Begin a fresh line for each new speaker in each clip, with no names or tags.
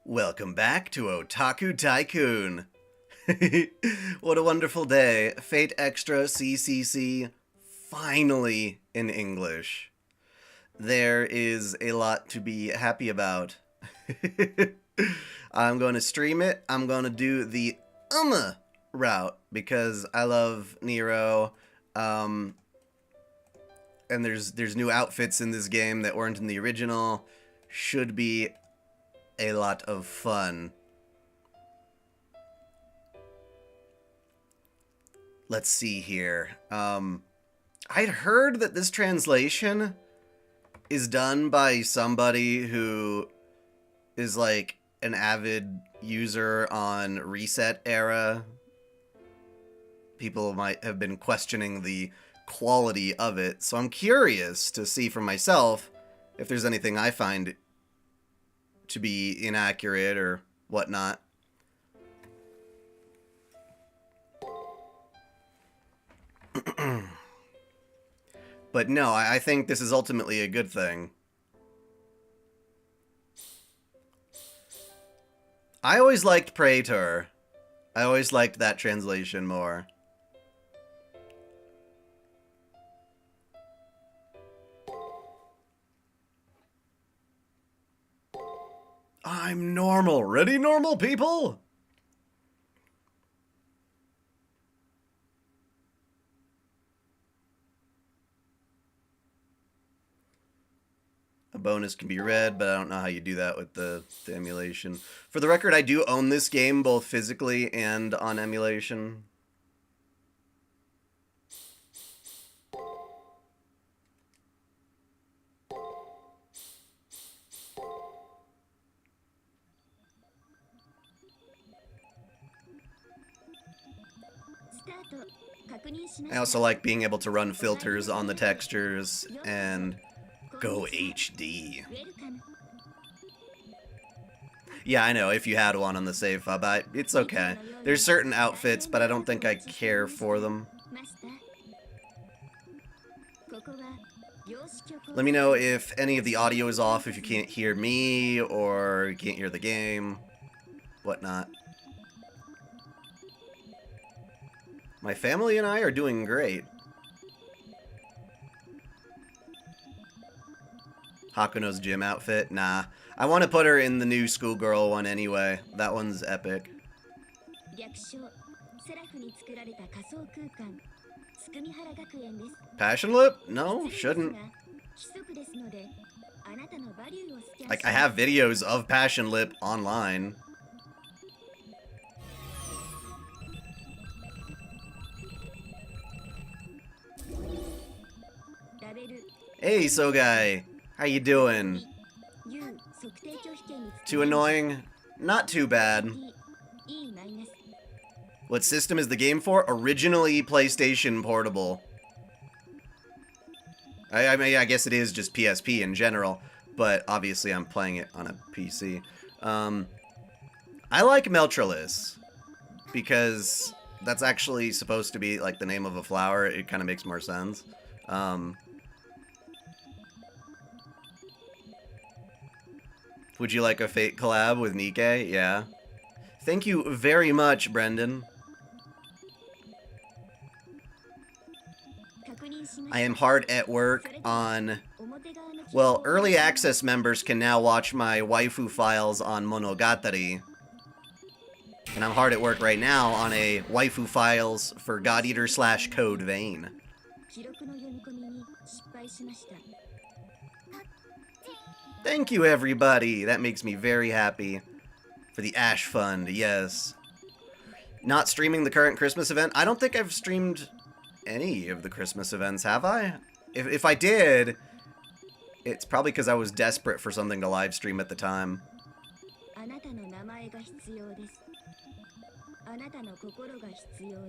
Welcome back to OtakuDaiKun. What a wonderful day. Fate Extra CCC finally in English. There is a lot to be happy about. I'm going to stream it. I'm going to do the route because I love Nero. And there's new outfits in this game that weren't in the original. Should be a lot of fun. Let's see here. I'd heard that this translation is done by somebody who is like an avid user on Reset Era. People might have been questioning the quality of it, so I'm curious to see for myself if there's anything I find to be inaccurate or whatnot. But no, I think this is ultimately a good thing. I always liked Praetor. I always liked that translation more. I'm normal. Ready, normal people? A bonus can be read, but I don't know how you do that with the emulation. For the record, I do own this game both physically and on emulation. I also like being able to run filters on the textures and go HD. Yeah, I know, if you had one on the save file, but it's okay. There's certain outfits, but I don't think I care for them. Let me know if any of the audio is off, if you can't hear me, or you can't hear the game, whatnot. My family and I are doing great. Hakuno's gym outfit? Nah. I want to put her in the new schoolgirl one anyway. That one's epic. Passion lip? No, shouldn't. Like, I have videos of passion lip online. Hey, Sogai. How you doing? Too annoying? Not too bad. What system is the game for? Originally PlayStation Portable. I mean, I guess it is just PSP in general, but obviously I'm playing it on a PC. I like Meltrolis, because that's actually supposed to be like the name of a flower. It kind of makes more sense. Would you like a Fate collab with Nikke? Yeah. Thank you very much, Brendan. I am hard at work on... Well, early access members can now watch my waifu files on Monogatari. And I'm hard at work right now on a waifu files for God Eater / Code Vein. Thank you, everybody. That makes me very happy. For the Ash Fund, yes. Not streaming the current Christmas event? I don't think I've streamed any of the Christmas events, have I? If I did, it's probably because I was desperate for something to live stream at the time.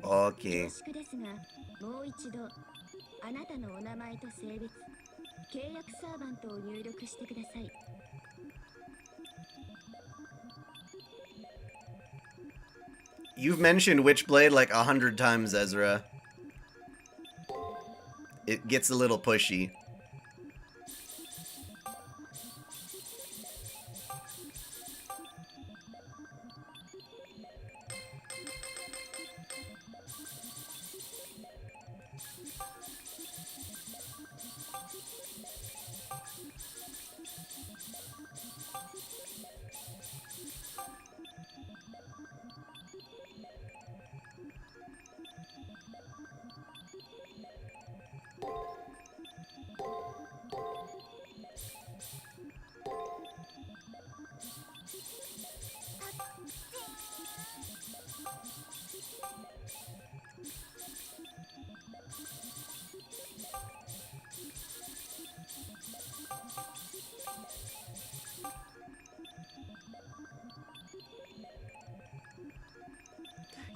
Okay. You've mentioned Witchblade like 100 times, Ezra. It gets a little pushy.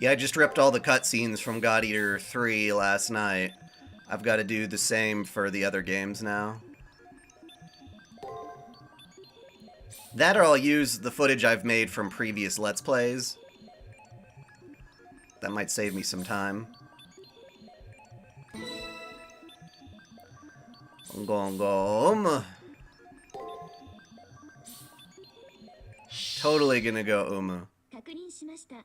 Yeah, I just ripped all the cutscenes from God Eater 3 last night. I've got to do the same for the other games now. That or I'll use the footage I've made from previous Let's Plays. That might save me some time. I'm gonna go home. Totally gonna go Umu.
確認しました。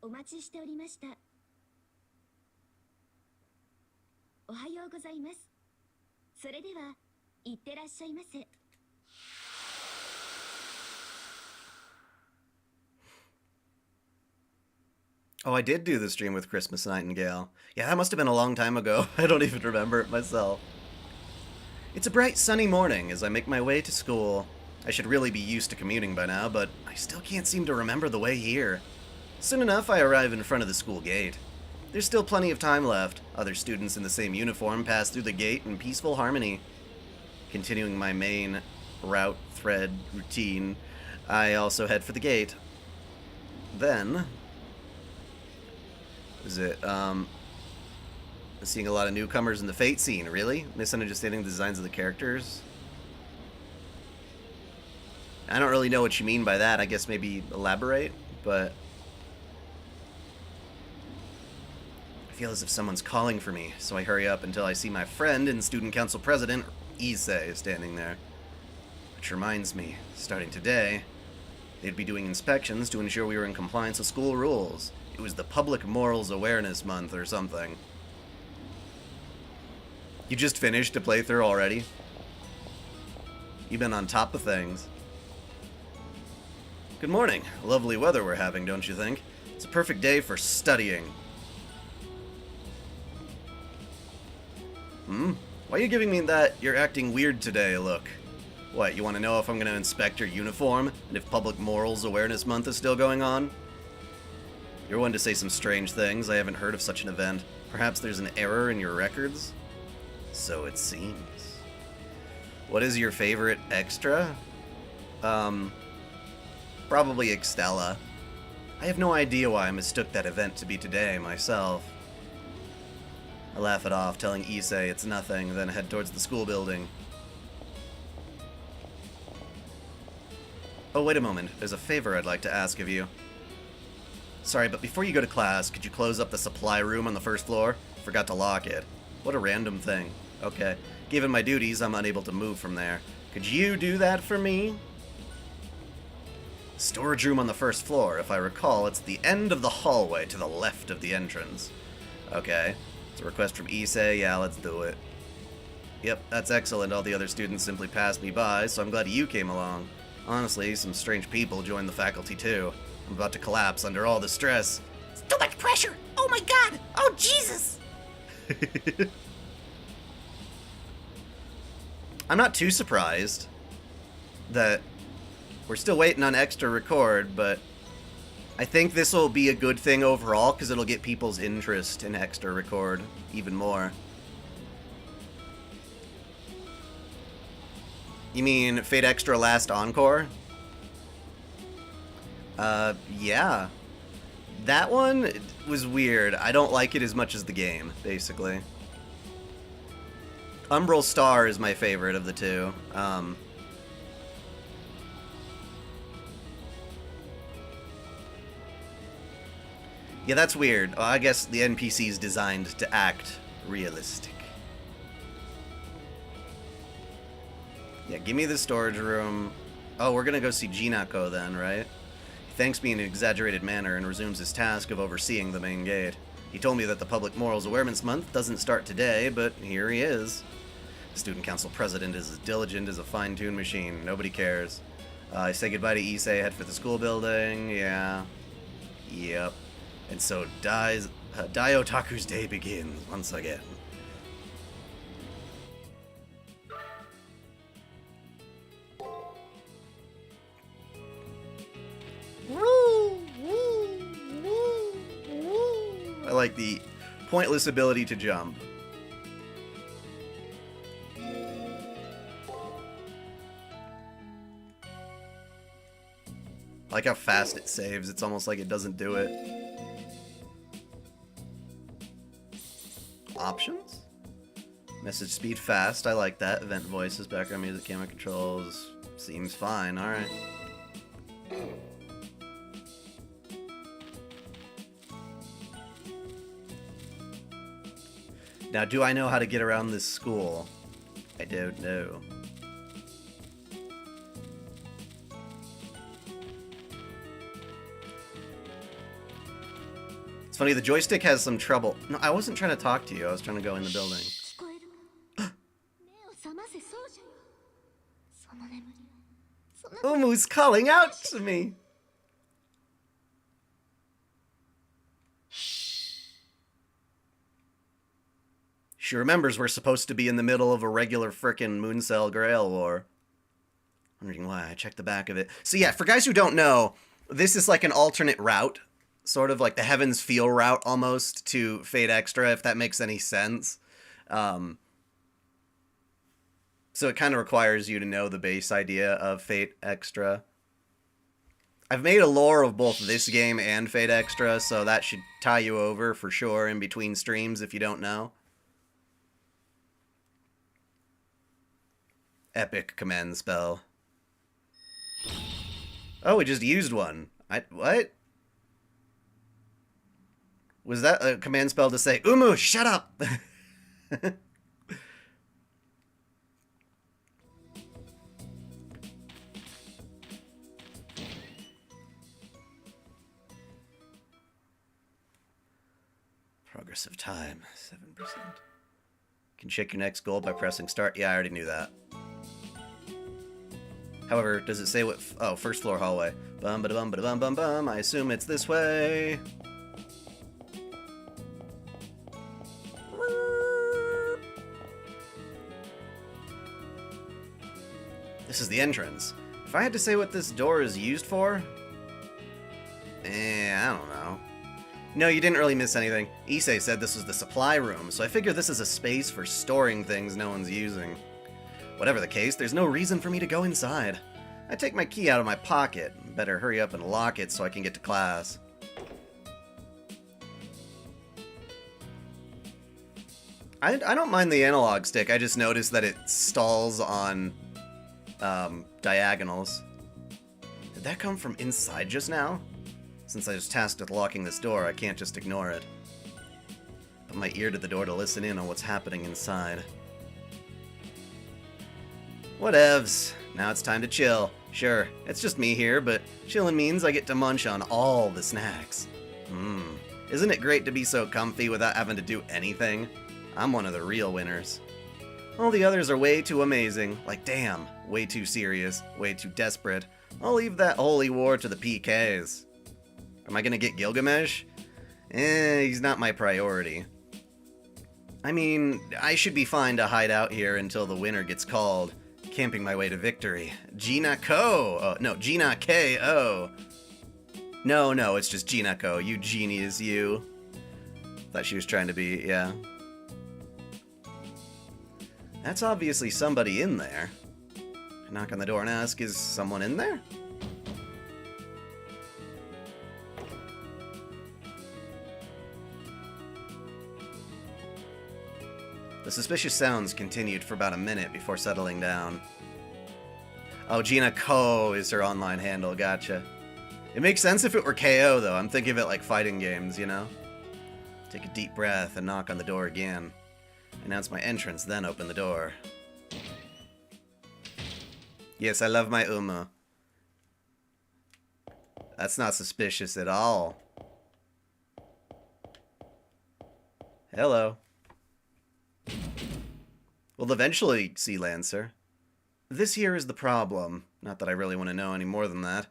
お待ちしておりました。おはようございます。それでは、いってらっしゃいませ。
Oh, I did do the stream with Christmas Nightingale. Yeah, that must have been a long time ago. I don't even remember it myself. It's a bright, sunny morning as I make my way to school. I should really be used to commuting by now, but I still can't seem to remember the way here. Soon enough, I arrive in front of the school gate. There's still plenty of time left. Other students in the same uniform pass through the gate in peaceful harmony. Continuing my main route, thread, routine, I also head for the gate. Then... seeing a lot of newcomers in the Fate scene, really? Misunderstanding the designs of the characters? I don't really know what you mean by that. I guess maybe elaborate, but... I feel as if someone's calling for me, so I hurry up until I see my friend and student council president, Issei, standing there. Which reminds me, starting today, they'd be doing inspections to ensure we were in compliance with school rules. It was the Public Morals Awareness Month or something. You just finished a playthrough already? You've been on top of things. Good morning. Lovely weather we're having, don't you think? It's a perfect day for studying. Why are you giving me that "you're acting weird today" look? What, you want to know if I'm going to inspect your uniform and if Public Morals Awareness Month is still going on? You're one to say some strange things. I haven't heard of such an event. Perhaps there's an error in your records? So it seems. What is your favorite extra? Probably Extella. I have no idea why I mistook that event to be today, myself. I laugh it off, telling Issei it's nothing, then head towards the school building. Oh, wait a moment. There's a favor I'd like to ask of you. Sorry, but before you go to class, could you close up the supply room on the first floor? Forgot to lock it. What a random thing. Okay. Given my duties, I'm unable to move from there. Could you do that for me? Storage room on the first floor. If I recall, it's the end of the hallway to the left of the entrance. Okay. It's a request from Issei. Yeah, let's do it. Yep, that's excellent. All the other students simply passed me by, so I'm glad you came along. Honestly, some strange people joined the faculty too. I'm about to collapse under all the stress.
It's too much pressure! Oh my god! Oh Jesus!
I'm not too surprised that we're still waiting on Extra Record, but I think this will be a good thing overall because it'll get people's interest in Extra Record even more. You mean Fate Extra Last Encore? Yeah. That one was weird. I don't like it as much as the game, basically. Umbral Star is my favorite of the two. Yeah, that's weird. I guess the NPC is designed to act realistic. Yeah, give me the storage room. Oh, we're gonna go see Jinako then, right? He thanks me in an exaggerated manner and resumes his task of overseeing the main gate. He told me that the Public Morals Awareness Month doesn't start today, but here he is. The Student Council President is as diligent as a fine-tuned machine. Nobody cares. I say goodbye to Issei, head for the school building. Yeah. Yep. And so Dai Otaku's day begins once again. I like the pointless ability to jump. I like how fast it saves. It's almost like it doesn't do it. options. Message speed fast, I like that. Event voices, background music, camera controls. Seems fine, alright. Now, do I know how to get around this school? I don't know. It's funny, the joystick has some trouble. No, I wasn't trying to talk to you. I was trying to go in the building. Umu's calling out to me. She remembers we're supposed to be in the middle of a regular frickin' Mooncell Grail war. Wondering why. I checked the back of it. So yeah, for guys who don't know, this is like an alternate route. Sort of like the Heavens Feel route almost to Fate Extra, if that makes any sense. So it kind of requires you to know the base idea of Fate Extra. I've made a lore of both this game and Fate Extra, so that should tie you over for sure in between streams if you don't know. Epic command spell. Oh, we just used one. What? Was that a command spell to say, Umu, shut up? Progress of time, 7%. Can check your next goal by pressing start. Yeah, I already knew that. However, does it say what... Oh, first floor hallway. Bum, ba-da-bum, ba-da-bum, bum, bum. I assume it's this way. This is the entrance. If I had to say what this door is used for... I don't know. No, you didn't really miss anything. Issei said this was the supply room, so I figure this is a space for storing things no one's using. Whatever the case, there's no reason for me to go inside. I take my key out of my pocket. Better hurry up and lock it so I can get to class. I don't mind the analog stick, I just noticed that it stalls on diagonals. Did that come from inside just now? Since I was tasked with locking this door, I can't just ignore it. Put my ear to the door to listen in on what's happening inside. Whatevs. Now it's time to chill. Sure, it's just me here, but chillin' means I get to munch on all the snacks. Isn't it great to be so comfy without having to do anything? I'm one of the real winners. All the others are way too amazing. Like, damn, way too serious, way too desperate. I'll leave that holy war to the PKs. Am I gonna get Gilgamesh? He's not my priority. I mean, I should be fine to hide out here until the winner gets called. Camping my way to victory. Gina Ko! Oh, no, Gina K.O. No, it's just Gina Ko. You genius, you. Thought she was trying to be, yeah. That's obviously somebody in there. I knock on the door and ask, is someone in there? The suspicious sounds continued for about a minute before settling down. Oh, Gina Ko is her online handle, gotcha. It makes sense if it were KO, though. I'm thinking of it like fighting games, you know? Take a deep breath and knock on the door again. Announce my entrance, then open the door. Yes, I love my Uma. That's not suspicious at all. Hello. We'll eventually see Lancer. This here is the problem. Not that I really want to know any more than that.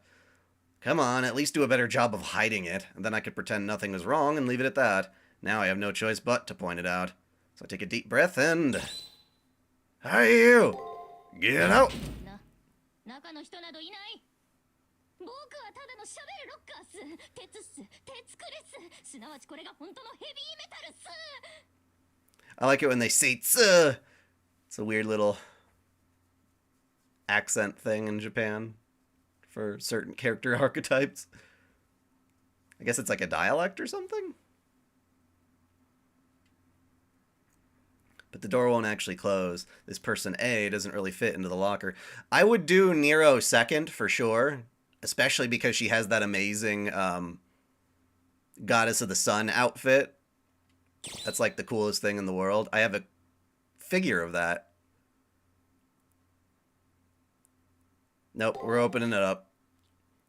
Come on, at least do a better job of hiding it, and then I could pretend nothing was wrong and leave it at that. Now I have no choice but to point it out. So I take a deep breath and... Hey you! Get out! I like it when they say tsuh. It's a weird little accent thing in Japan for certain character archetypes. I guess it's like a dialect or something? the door won't actually close. This person A doesn't really fit into the locker. I would do Nero second for sure, especially because she has that amazing Goddess of the Sun outfit. That's like the coolest thing in the world. I have a figure of that. Nope, we're opening it up.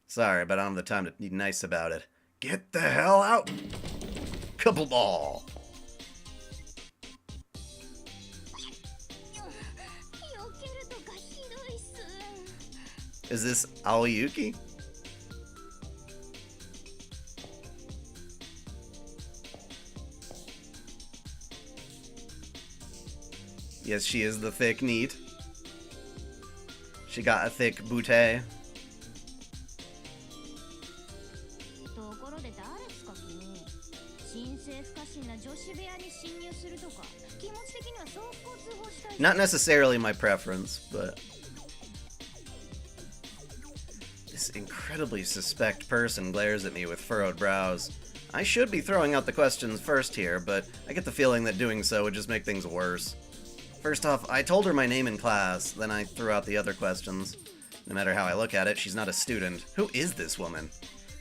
Sorry, but I don't have the time to be nice about it. Get the hell out! Couple ball! Is this Aoyuki? Yes, she is the thick neat. She got a thick bootay. Not necessarily my preference, but this incredibly suspect person glares at me with furrowed brows. I should be throwing out the questions first here, but I get the feeling that doing so would just make things worse. First off, I told her my name in class, then I threw out the other questions. No matter how I look at it, she's not a student. Who is this woman?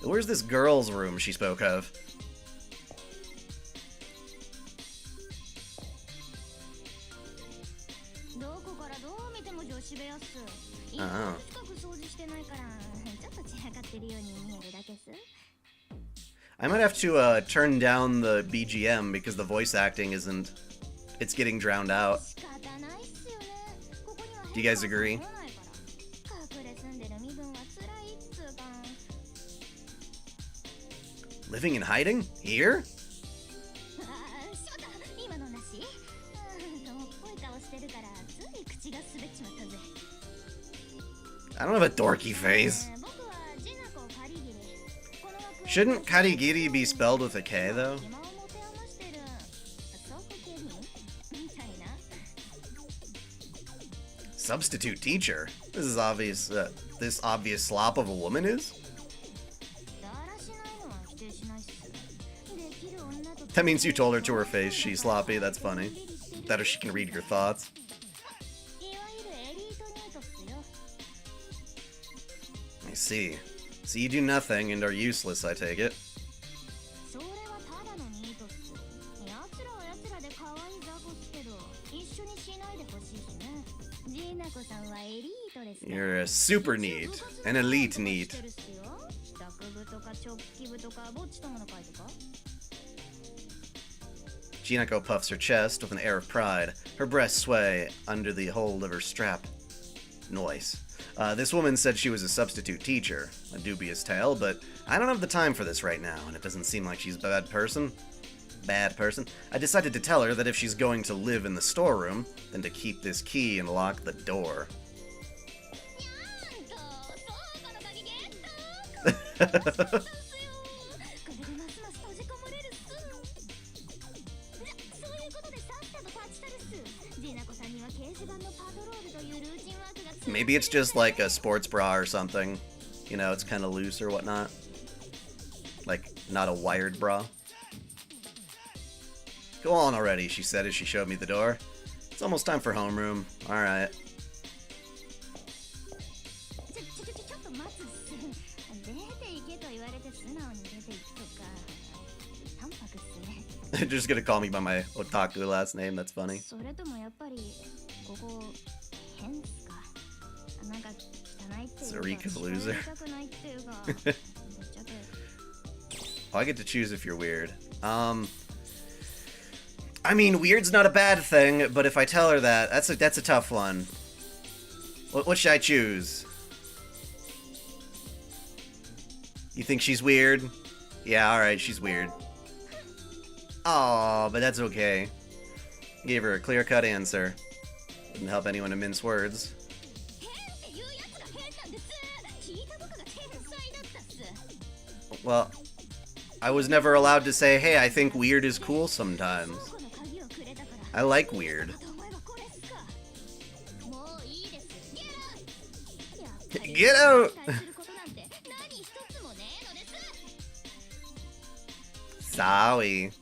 Where's this girl's room she spoke of? Oh. I might have to turn down the BGM because the voice acting isn't... It's getting drowned out. Do you guys agree? Living in hiding? Here? I don't have a dorky face. Shouldn't Karigiri be spelled with a K, though? Substitute teacher? This is obvious, this obvious slop of a woman is? That means you told her to her face she's sloppy, that's funny. That or she can read your thoughts. I see. So you do nothing and are useless, I take it. You're a super neat, an elite neat. Jinako puffs her chest with an air of pride. Her breasts sway under the hold of her strap. Noise. This woman said she was a substitute teacher. A dubious tale, but I don't have the time for this right now, and it doesn't seem like she's a bad person. I decided to tell her that if she's going to live in the storeroom, then to keep this key and lock the door. Maybe it's just like a sports bra or something. You know, it's kind of loose or whatnot. Like, not a wired bra. Go on already, she said as she showed me the door. It's almost time for homeroom. Alright. Just gonna call me by my otaku last name, that's funny. Sarika's loser. Oh, I get to choose if you're weird. I mean, weird's not a bad thing, but if I tell her that, that's a tough one. What should I choose? You think she's weird? Yeah, alright, she's weird. Aw, but that's okay. Gave her a clear-cut answer. Didn't help anyone to mince words. Well, I was never allowed to say, hey, I think weird is cool sometimes. I like weird. Get out! Sorry.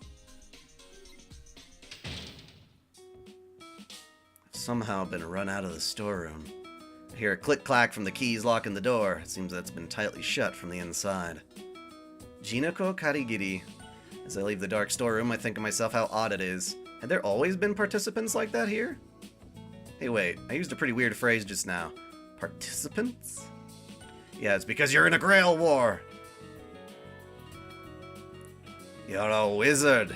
somehow been run out of the storeroom. I hear a click-clack from the keys locking the door. It seems that's been tightly shut from the inside. Jinako Karigiri. As I leave the dark storeroom, I think to myself how odd it is. Had there always been participants like that here? Hey, wait. I used a pretty weird phrase just now. Participants? Yeah, it's because you're in a Grail War. You're a wizard.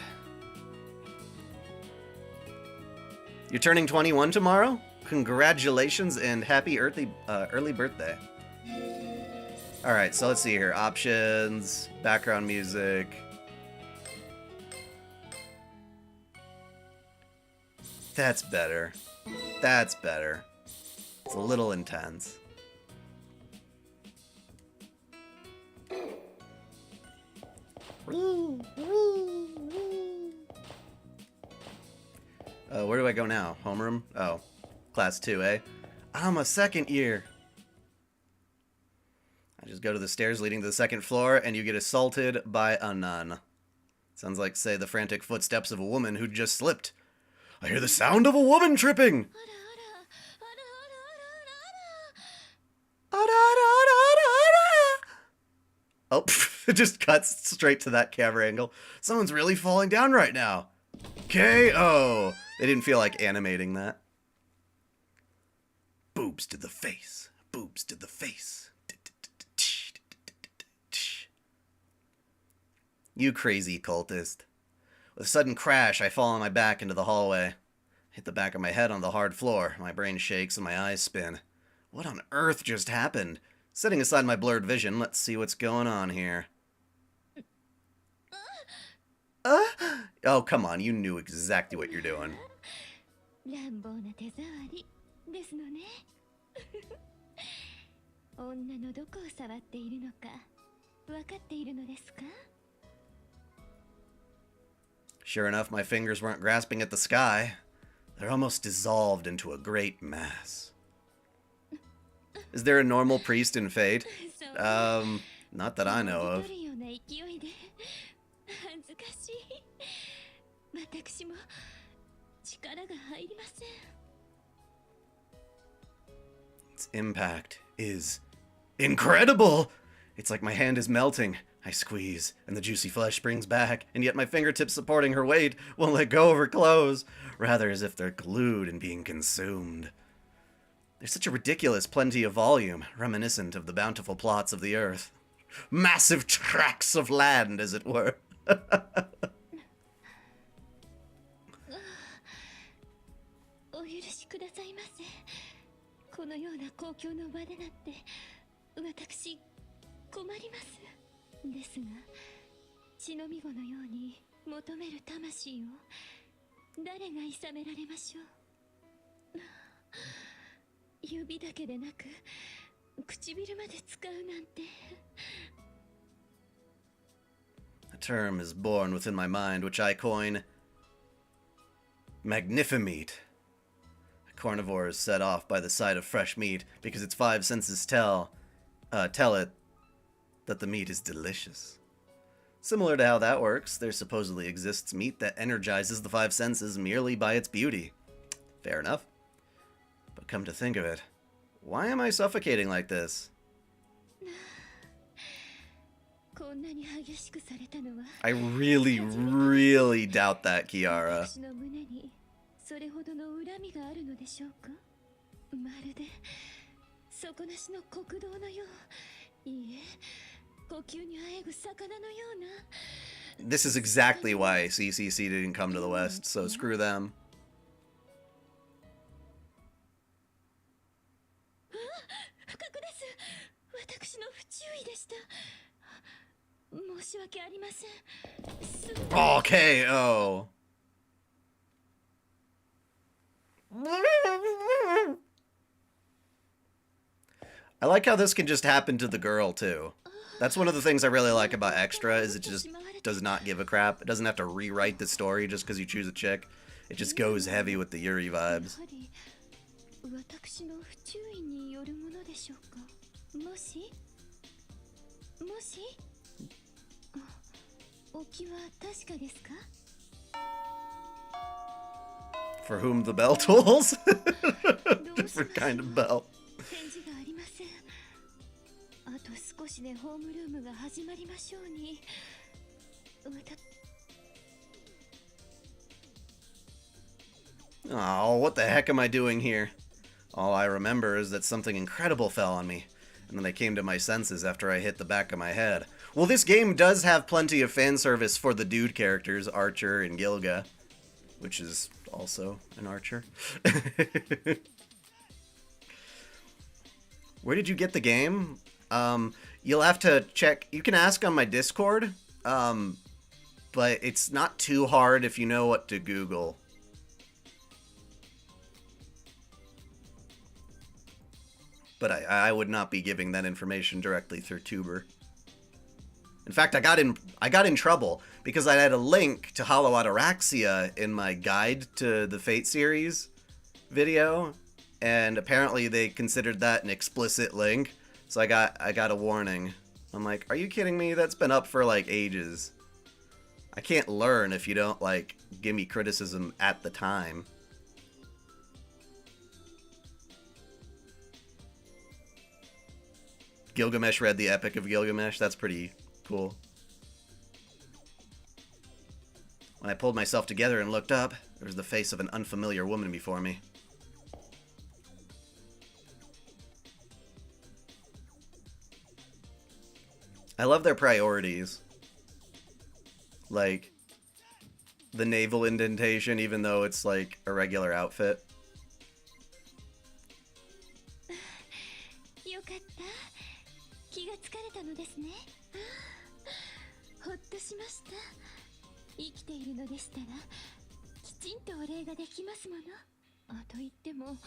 You're turning 21 tomorrow? Congratulations and happy early birthday. Alright, so let's see here. Options, background music. That's better. That's better. It's a little intense. Where do I go now? Homeroom? Oh, class 2, eh? I'm a second year. I just go to the stairs leading to the second floor, and you get assaulted by a nun. Sounds like, say, the frantic footsteps of a woman who just slipped. I hear the sound of a woman tripping. Oh, it just cuts straight to that camera angle. Someone's really falling down right now. KO. They didn't feel like animating that. Boobs to the face. Boobs to the face. You crazy cultist. With a sudden crash, I fall on my back into the hallway. Hit the back of my head on the hard floor. My brain shakes and my eyes spin. What on earth just happened? Setting aside my blurred vision, let's see what's going on here. Oh, come on, you knew exactly what you're doing. Sure enough, my fingers weren't grasping at the sky. They're almost dissolved into a great mass. Is there a normal priest in Fate? Not that I know of. Its impact is incredible! It's like my hand is melting. I squeeze, and the juicy flesh springs back, and yet my fingertips supporting her weight won't let go of her clothes, rather as if they're glued and being consumed. There's such a ridiculous plenty of volume, reminiscent of the bountiful plots of the earth. Massive tracts of land, as it were. A term is born within my mind, which I coin Magnifimete. A carnivore is set off by the sight of fresh meat because its five senses tell it that the meat is delicious. Similar to how that works, there supposedly exists meat that energizes the five senses merely by its beauty. Fair enough. But come to think of it, why am I suffocating like this? I really, really doubt that, Kiara. This is exactly why CCC didn't come to the West, so screw them. Oh, KO. I like how this can just happen to the girl, too. That's one of the things I really like about Extra, is it just does not give a crap. It doesn't have to rewrite the story just because you choose a chick. It just goes heavy with the Yuri vibes. For whom the bell tolls? Different kind of bell.
返事がありません。あと少しでホームルームが始まりましょうに。
Oh, what the heck am I doing here? All I remember is that something incredible fell on me, and then I came to my senses after I hit the back of my head. Well, this game does have plenty of fan service for the dude characters, Archer and Gilga, which is also an archer. Where did you get the game? You'll have to check. You can ask on my Discord, but it's not too hard if you know what to Google. But I would not be giving that information directly through Tuber. In fact, I got in trouble because I had a link to Hollow Ataraxia in my guide to the Fate series video, and apparently they considered that an explicit link. So I got a warning. I'm like, are you kidding me? That's been up for like ages. I can't learn if you don't like give me criticism at the time. Gilgamesh read the Epic of Gilgamesh. That's pretty cool. When I pulled myself together and looked up, there was the face of an unfamiliar woman before me. I love their priorities. Like, the navel indentation, even though it's like a regular outfit.
よかった。気がつかれたのですね。ほっとしました。生きているのでしたら、きちんとお礼ができますもの。あと言っても、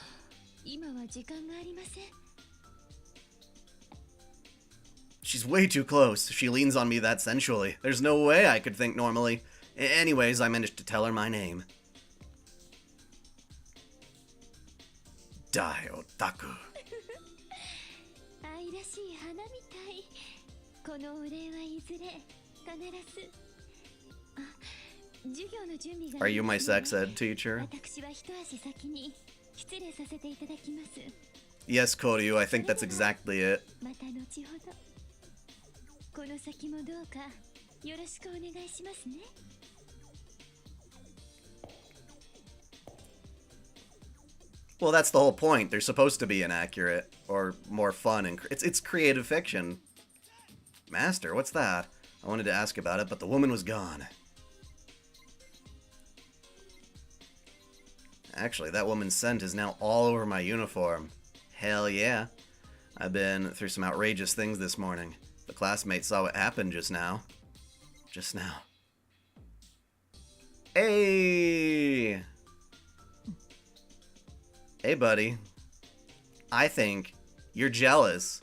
今は時間がありません。
She's way too close. She leans on me that sensually. There's no way I could think normally. Anyways, I managed to tell her my name. Dai-Otaku.
愛らしい花みたい。このお礼はいずれ必ず。あ、授業の準備が。
Are you my sex ed teacher?
私は一足先に失礼させていただきます。
Yes, Koryu, I think that's exactly it.
また後ほど。この先もどうかよろしくお願いしますね。
Well, that's the whole point. They're supposed to be inaccurate, or more fun, and it's creative fiction. Master, what's that? I wanted to ask about it, but the woman was gone. Actually, that woman's scent is now all over my uniform. Hell yeah. I've been through some outrageous things this morning. The classmates saw what happened just now. Just now. Hey! Hey, buddy. I think you're jealous.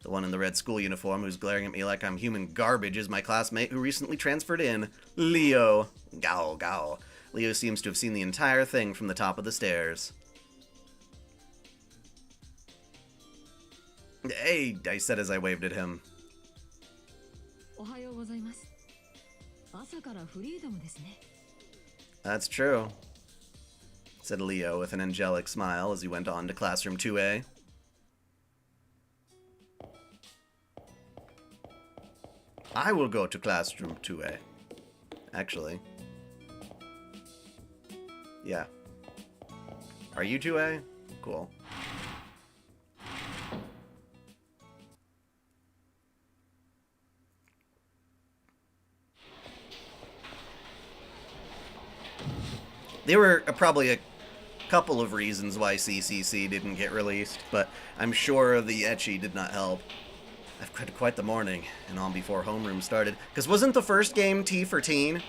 The one in the red school uniform who's glaring at me like I'm human garbage is my classmate who recently transferred in, Leo. Gao, gao. Leo seems to have seen the entire thing from the top of the stairs. Hey, I said as I waved at him. That's true, said Leo with an angelic smile as he went on to classroom 2A. I will go to classroom 2A. Actually. Yeah. Are you 2A? Cool. There were probably a couple of reasons why CCC didn't get released, but I'm sure the ecchi did not help. I've had quite the morning, and on before homeroom started. Because wasn't the first game T for teen?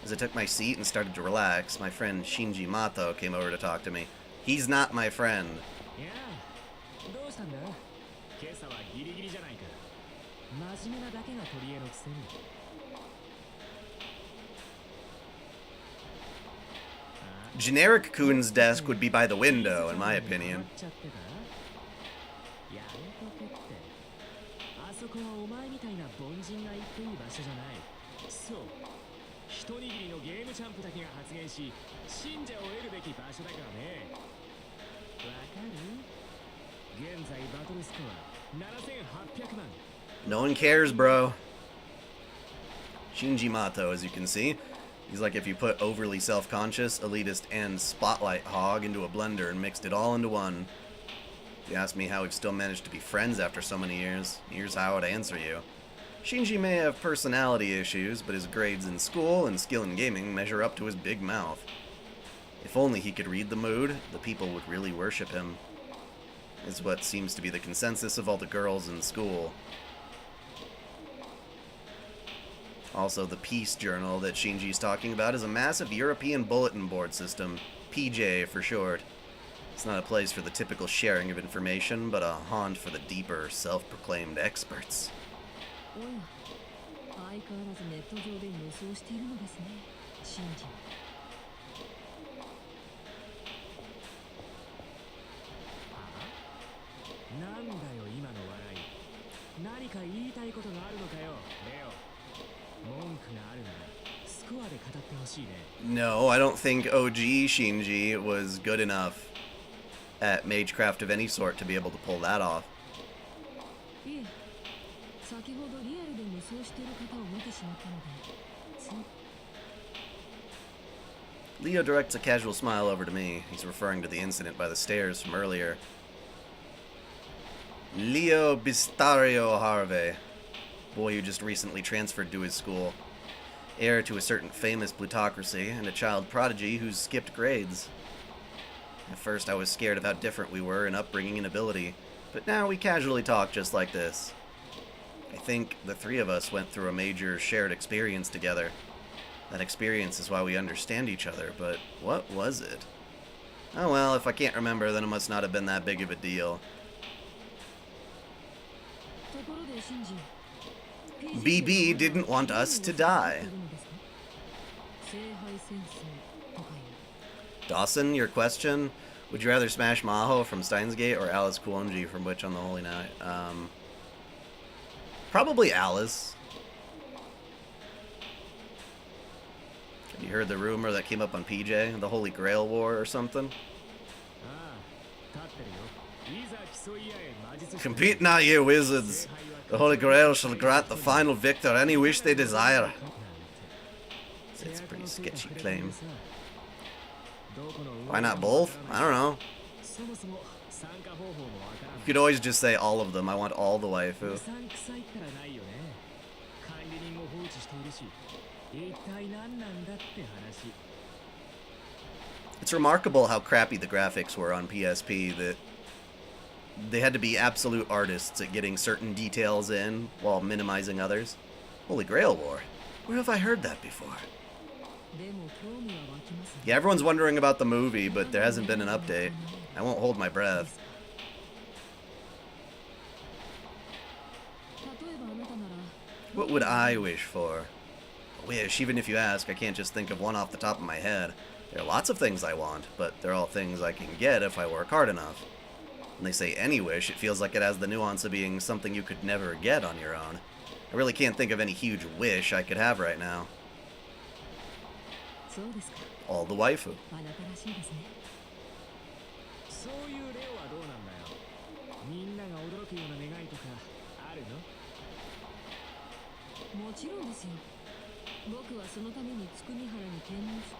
As I took my seat and started to relax, my friend Shinji Mato came over to talk to me. He's not my friend. Generic Kun's desk would be by the window, in my opinion.
一握りのゲームチャンプだけが発言し、信者を得るべき場所だからね。わかる？現在バトルスコア7800万。
No one cares, bro. Shinji Mato, as you can see. He's like if you put overly self-conscious, elitist, and spotlight hog into a blender and mixed it all into one. If you ask me how we've still managed to be friends after so many years, here's how I would answer you. Shinji may have personality issues, but his grades in school and skill in gaming measure up to his big mouth. If only he could read the mood, the people would really worship him. Is what seems to be the consensus of all the girls in school. Also, the Peace Journal that Shinji's talking about is a massive European bulletin board system, PJ for short. It's not a place for the typical sharing of information, but a haunt for the deeper, self-proclaimed experts.
おや、相変わらずネット上で無双しているのですね、シンジ。
なんだよ今の笑い。何か言いたいことがあるのかよ、レオ。文句があるならスコアで語ってほしいね。
No, I don't think OG Shinji was good enough at magecraft of any sort to be able to pull that off.
いえ、先ほどリアルで無双している方を見てしまったので、つい。
Leo directs a casual smile over to me. He's referring to the incident by the stairs from earlier. Leo Bistario Harvey, boy who just recently transferred to his school. Heir to a certain famous plutocracy, and a child prodigy who's skipped grades. At first I was scared of how different we were in upbringing and ability, but now we casually talk just like this. I think the three of us went through a major shared experience together. That experience is why we understand each other, but what was it? Oh well, if I can't remember, then it must not have been that big of a deal.
ところでシンジ、
BB didn't want us to die.
聖杯戦争とかいう。
Dawson, your question? Would you rather smash Maho from Steins Gate or Alice Kuonji from Witch on the Holy Night? Probably Alice. Have you heard the rumor that came up on PJ? The Holy Grail War or something?
ああ、立ってるよ。いざ競い合え魔術師。
Compete now, ye wizards. The Holy Grail shall grant the final victor any wish they desire. It's a pretty sketchy claim. Why not both? I don't know.
そもそも参加方法もわからん。
You could always just say all of them. I want all the
う
waifu.
さんくさいったらないよね。管理人も放置しているし、一体何なんだって話。
It's remarkable how crappy the graphics were on PSP, that they had to be absolute artists at getting certain details in while minimizing others. Holy Grail War. Where have I heard that before?
でも興味は湧きますね。
Yeah, everyone's wondering about the movie, but there hasn't been an update. I won't hold my breath.
例えばあなたなら。
What would I wish for? Wish, even if you ask, I can't just think of one off the top of my head. There are lots of things I want, but they're all things I can get if I work hard enough. When they say any wish, it feels like it has the nuance of being something you could never get on your own. I really can't think of any huge wish I could have right now.
そうですか。
All the waifu.
あなたらしいですね。
そういうレオはどうなんだよ。みんなが驚くような願いとかあるの？
もちろんですよ。僕はそのためにつくみ原に転入して。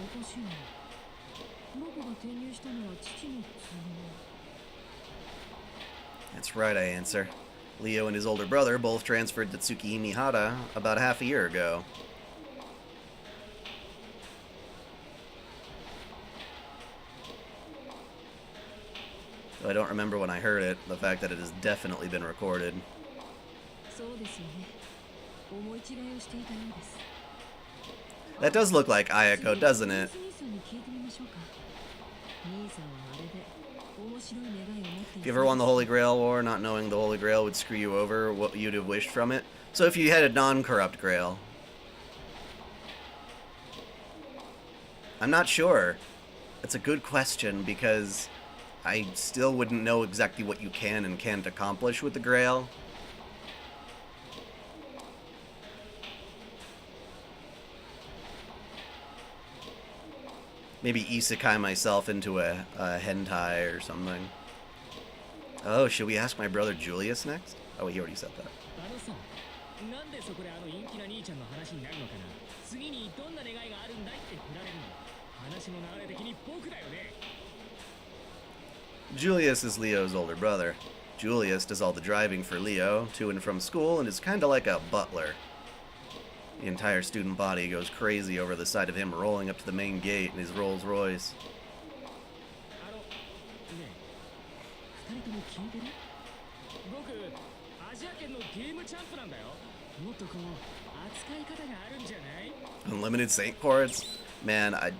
おかしいな。僕が転入したのは父の都合。
That's right, I answer. Leo and his older brother both transferred to Tsukihime Hara about half a year ago. Though I don't remember when I heard it, the fact that it has definitely been recorded.
そうですよね。思い違いをしていたようです。
That does look like Ayako, doesn't it?
兄さんに聞いてみましょうか。兄さんはあれで面白い願いを持ってい
If
る
you ever won the Holy Grail War, not knowing the Holy Grail would screw you over, what you'd have wished from it? So if you had a non-corrupt Grail. I'm not sure. That's a good question, because I still wouldn't know exactly what you can and can't accomplish with the Grail. Maybe isekai myself into a hentai or something. Oh, should we ask my brother Julius next? Oh, he already said that.
あのさ、なんでそこであの陰気な兄ちゃんの話になるのかな。次にどんな願いがあるんだいって振られるの。話の流れ的に僕だよね。
Julius is Leo's older brother. Julius does all the driving for Leo to and from school and is kind of like a butler. The entire student body goes crazy over the sight of him rolling up to the main gate in his Rolls Royce.
あの、ねえ、二人とも聞いてる？僕、アジア圏のゲームチャンプなんだよ。もっとこう、扱い方があるんじゃない？
Unlimited Saint chords? Man, I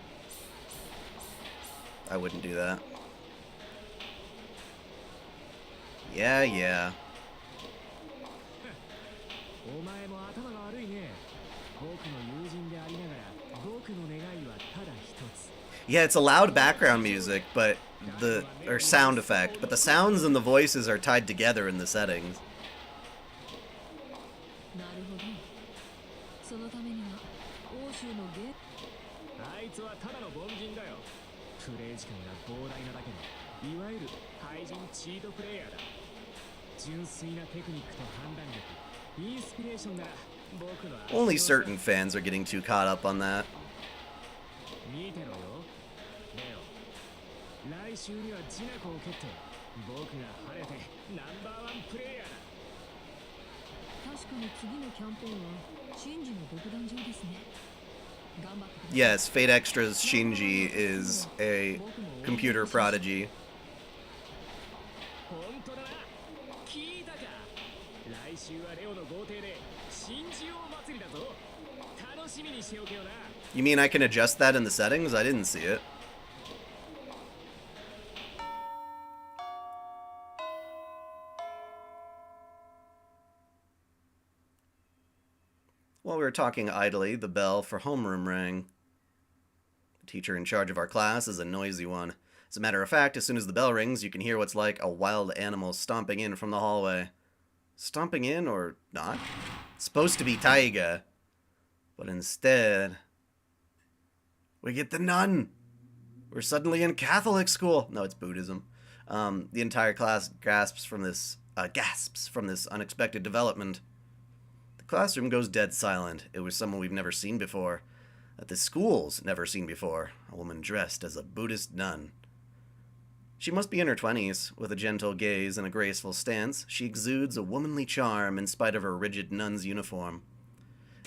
wouldn't do that. Yeah, yeah.
お前も頭が悪いね。僕の友人でありながら、僕の願いはただ一つ。
Yeah, it's a loud background music, or sound effect, but the sounds and the voices are tied together in the settings.
なるほど。そのためには欧州のゲ
あいつはただの凡人だよ。プレイ時間が膨大なだけで、いわゆる廃人チートプレイヤーだ。純粋なテクニックと判断力、インスピレーションが僕の
Only certain fans are getting too caught up on that.
見てろよ、レオ。来週にはジナコを蹴って、僕が晴れてナンバーワンプレイヤーだ。
確かに次のキャンペーンはシンジの独壇場ですね。頑張ってください。
Yes, Fate Extra's Shinji is a computer prodigy.
本当だな。聞いたか。来週はレオの豪邸で新人王祭りだぞ。楽しみにしておけよな。
You mean I can adjust that in the settings? I didn't see it. While we were talking idly, the bell for homeroom rang. The teacher in charge of our class is a noisy one. As a matter of fact, as soon as the bell rings, you can hear what's like a wild animal stomping in from the hallway. Stomping in or not? It's supposed to be Taiga. But instead, we get the nun. We're suddenly in Catholic school. No, it's Buddhism. The entire class gasps from this unexpected development. The classroom goes dead silent. It was someone we've never seen before. That the school's never seen before. A woman dressed as a Buddhist nun. She must be in her 20s. With a gentle gaze and a graceful stance, she exudes a womanly charm in spite of her rigid nun's uniform.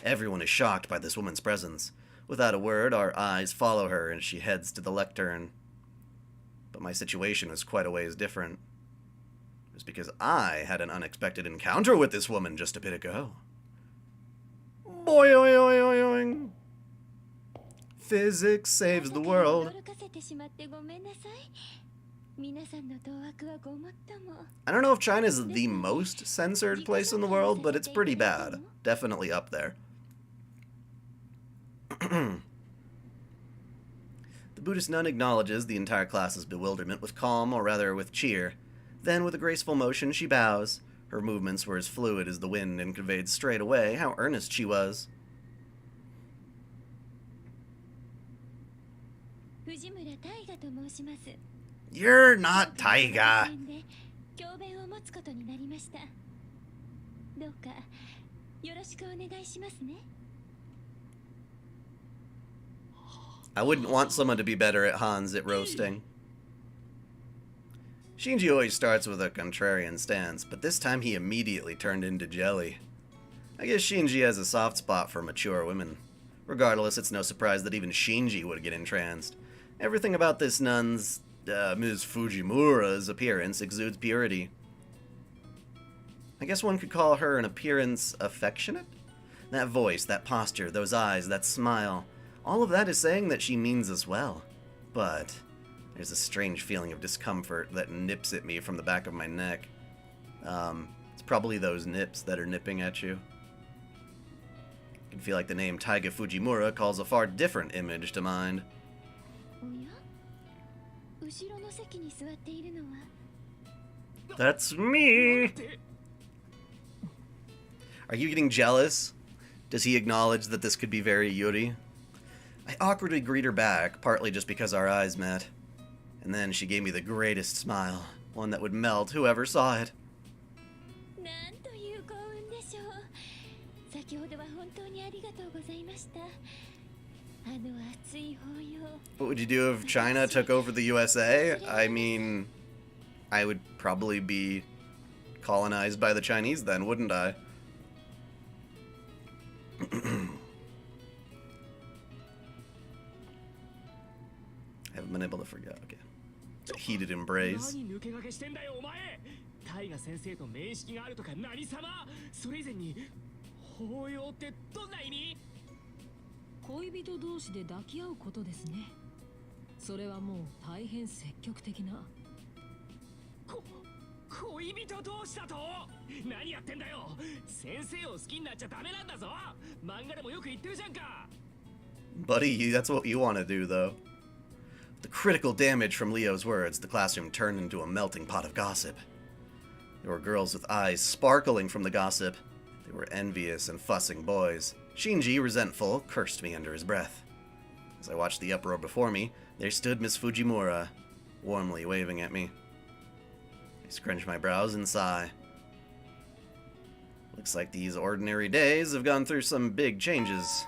Everyone is shocked by this woman's presence. Without a word, our eyes follow her as she heads to the lectern. But my situation was quite a ways different. It was because I had an unexpected encounter with this woman just a bit ago. Boing. Physics saves the world. I don't know if China is the most censored place in the world, but it's pretty bad. Definitely up there. The Buddhist nun acknowledges the entire class's bewilderment with calm, or rather with cheer. Then, with a graceful motion, she bows. Her movements were as fluid as the wind and conveyed straight away how earnest she was. You're not Taiga. I wouldn't want someone to be better at Hans at roasting. Shinji always starts with a contrarian stance, but this time he immediately turned into jelly. I guess Shinji has a soft spot for mature women. Regardless, it's no surprise that even Shinji would get entranced. Everything about this nun's, Ms. Fujimura's appearance exudes purity. I guess one could call her an appearance affectionate? That voice, that posture, those eyes, that smile, all of that is saying that she means us well. But there's a strange feeling of discomfort that nips at me from the back of my neck. It's probably those nips that are nipping at you. I can feel like the name Taiga Fujimura calls a far different image to mind. That's me! Are you getting jealous? Does he acknowledge that this could be very Yuri? I awkwardly greet her back, partly just because our eyes met. And then she gave me the greatest smile, one that would melt whoever saw it.
なんという幸運でしょう。先ほどは本当にありがとうございました。あの熱い抱擁。
What would you do if China took over the USA? I mean, I would probably be colonized by the Chinese then, wouldn't I? I haven't been able to forget. Okay. It's a heated embrace.
何抜け駆けしてんだよお前。タイガ先生と面識があるとか何様。それ以前に抱擁ってどんな意味？
恋人同士で抱き合うことですね。それはもう大変積極的な。
恋人同士だと？何やってんだよ。先生を好きになっちゃダメなんだぞ。漫画でもよく言ってるじゃんか。
Buddy, that's what you want to do, though. The critical damage from Leo's words, the classroom turned into a melting pot of gossip. There were girls with eyes sparkling from the gossip. They were envious and fussing boys. Shinji, resentful, cursed me under his breath. As I watched the uproar before me, there stood Miss Fujimura, warmly waving at me. I scrunch my brows and sigh. Looks like these ordinary days have gone through some big changes.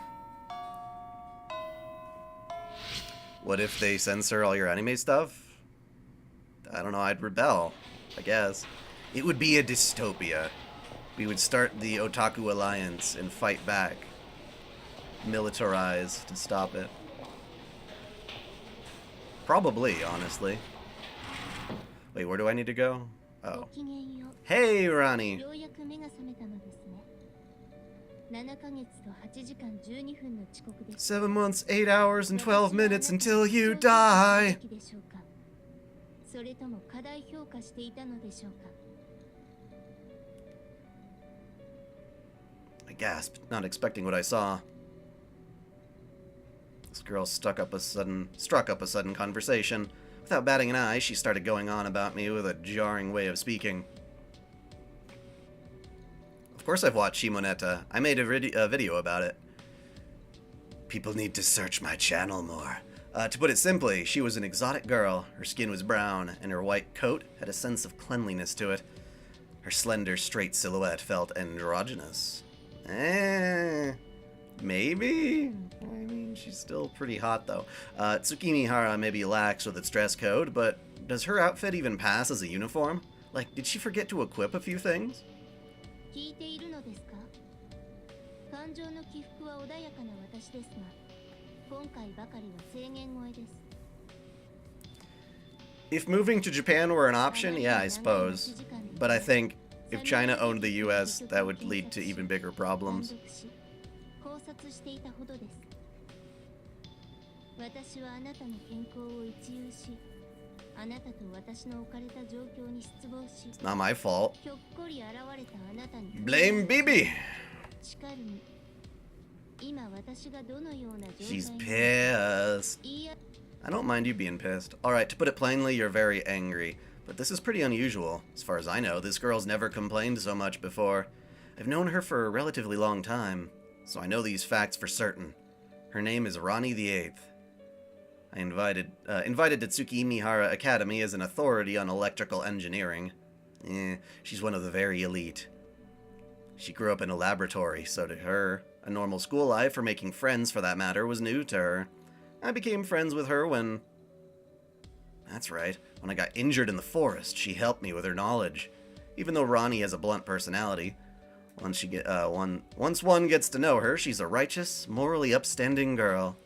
What if they censor all your anime stuff? I don't know, I'd rebel, I guess. It would be a dystopia. We would start the Otaku Alliance and fight back. Militarize to stop it. Probably, honestly. Wait, where do I need to go? Oh.
ごきげんよう。
Hey, Ronnie!
ようやく目が覚めたのですね。7ヶ月と8時間12分の遅刻です。
7 months, 8 hours, and 12 minutes until you die!
でしょうか。それとも過大評価していたのでしょうか。
I gasped, not expecting what I saw. This girl struck up a sudden conversation. Without batting an eye, she started going on about me with a jarring way of speaking. Of course I've watched Shimoneta. I made a video about it. People need to search my channel more. To put it simply, she was an exotic girl. Her skin was brown, and her white coat had a sense of cleanliness to it. Her slender, straight silhouette felt androgynous. Maybe? I mean, she's still pretty hot, though. Tsukimi Hara may be lax with its dress code, but does her outfit even pass as a uniform? Like, did she forget to equip a few things?
聞いているのですか。感情の起伏は穏やかな私ですが、今回ばかりは制限超えです。
If moving to Japan were an option, yeah, I suppose. But I think if China owned the US, that would lead to even bigger problems.
考察していたほどです。私はあなたの健康を一憂し、あなたと私の置かれた状況に失望し、
It's not my fault.
ひょっこり現れたあなたに
Blame Bibi!
叱るに、今私がどのような状態
She's
に
pissed.
いいや
I don't mind you being pissed. Alright, to put it plainly, you're very angry. But this is pretty unusual. As far as I know, this girl's never complained so much before. I've known her for a relatively long time, so I know these facts for certain. Her name is Ronnie the Eighth. I invited to Tsukimi Hara Academy as an authority on electrical engineering. She's one of the very elite. She grew up in a laboratory, so to her, a normal school life, or making friends for that matter, was new to her. I became friends with her when... That's right, when I got injured in the forest, she helped me with her knowledge. Even though Ronnie has a blunt personality, once one gets to know her, she's a righteous, morally upstanding girl.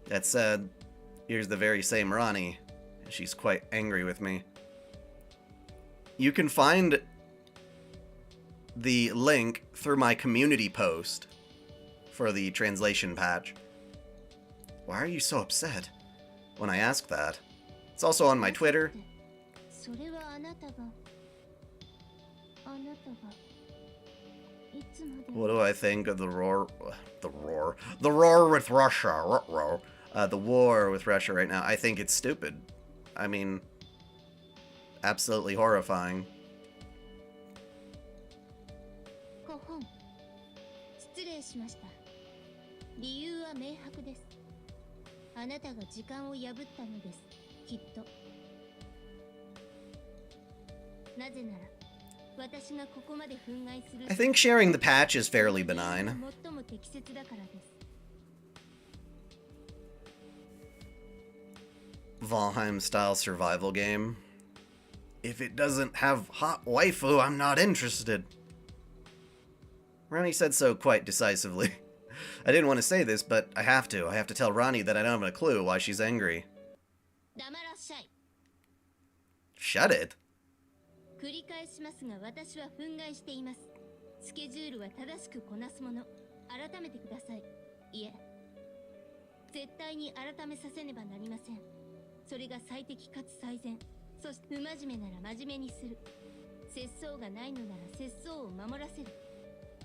That said, here's the very same Ronnie. She's quite angry with me. You can find the link through my community post for the translation patch. Why are you so upset? When I ask that. It's also on my Twitter.
それはあなたがいつまで
What do I think of the roar with Russia? The war with Russia right now. I think it's stupid. I mean, absolutely horrifying.
ご本失礼しました。理由は明白です。あなたが時間を破ったのです。きっと。なぜなら、私がここまで憤慨する。
I think sharing the patch is fairly benign.
最も適切だからです。
Valheim-style survival game. If it doesn't have hot waifu, I'm not interested. Ronnie said so quite decisively. I didn't want to say this, but I have to. I have to tell Ronnie that I don't have a clue why she's angry.
黙らっしゃい。
Shut it.
繰り返しますが、私は憤慨しています。スケジュールは正しくこなすもの。改めてください。いえ、絶対に改めさせねばなりません。それが最適かつ最善。そして不真面目なら真面目にする。節操がないのなら節操を守らせる。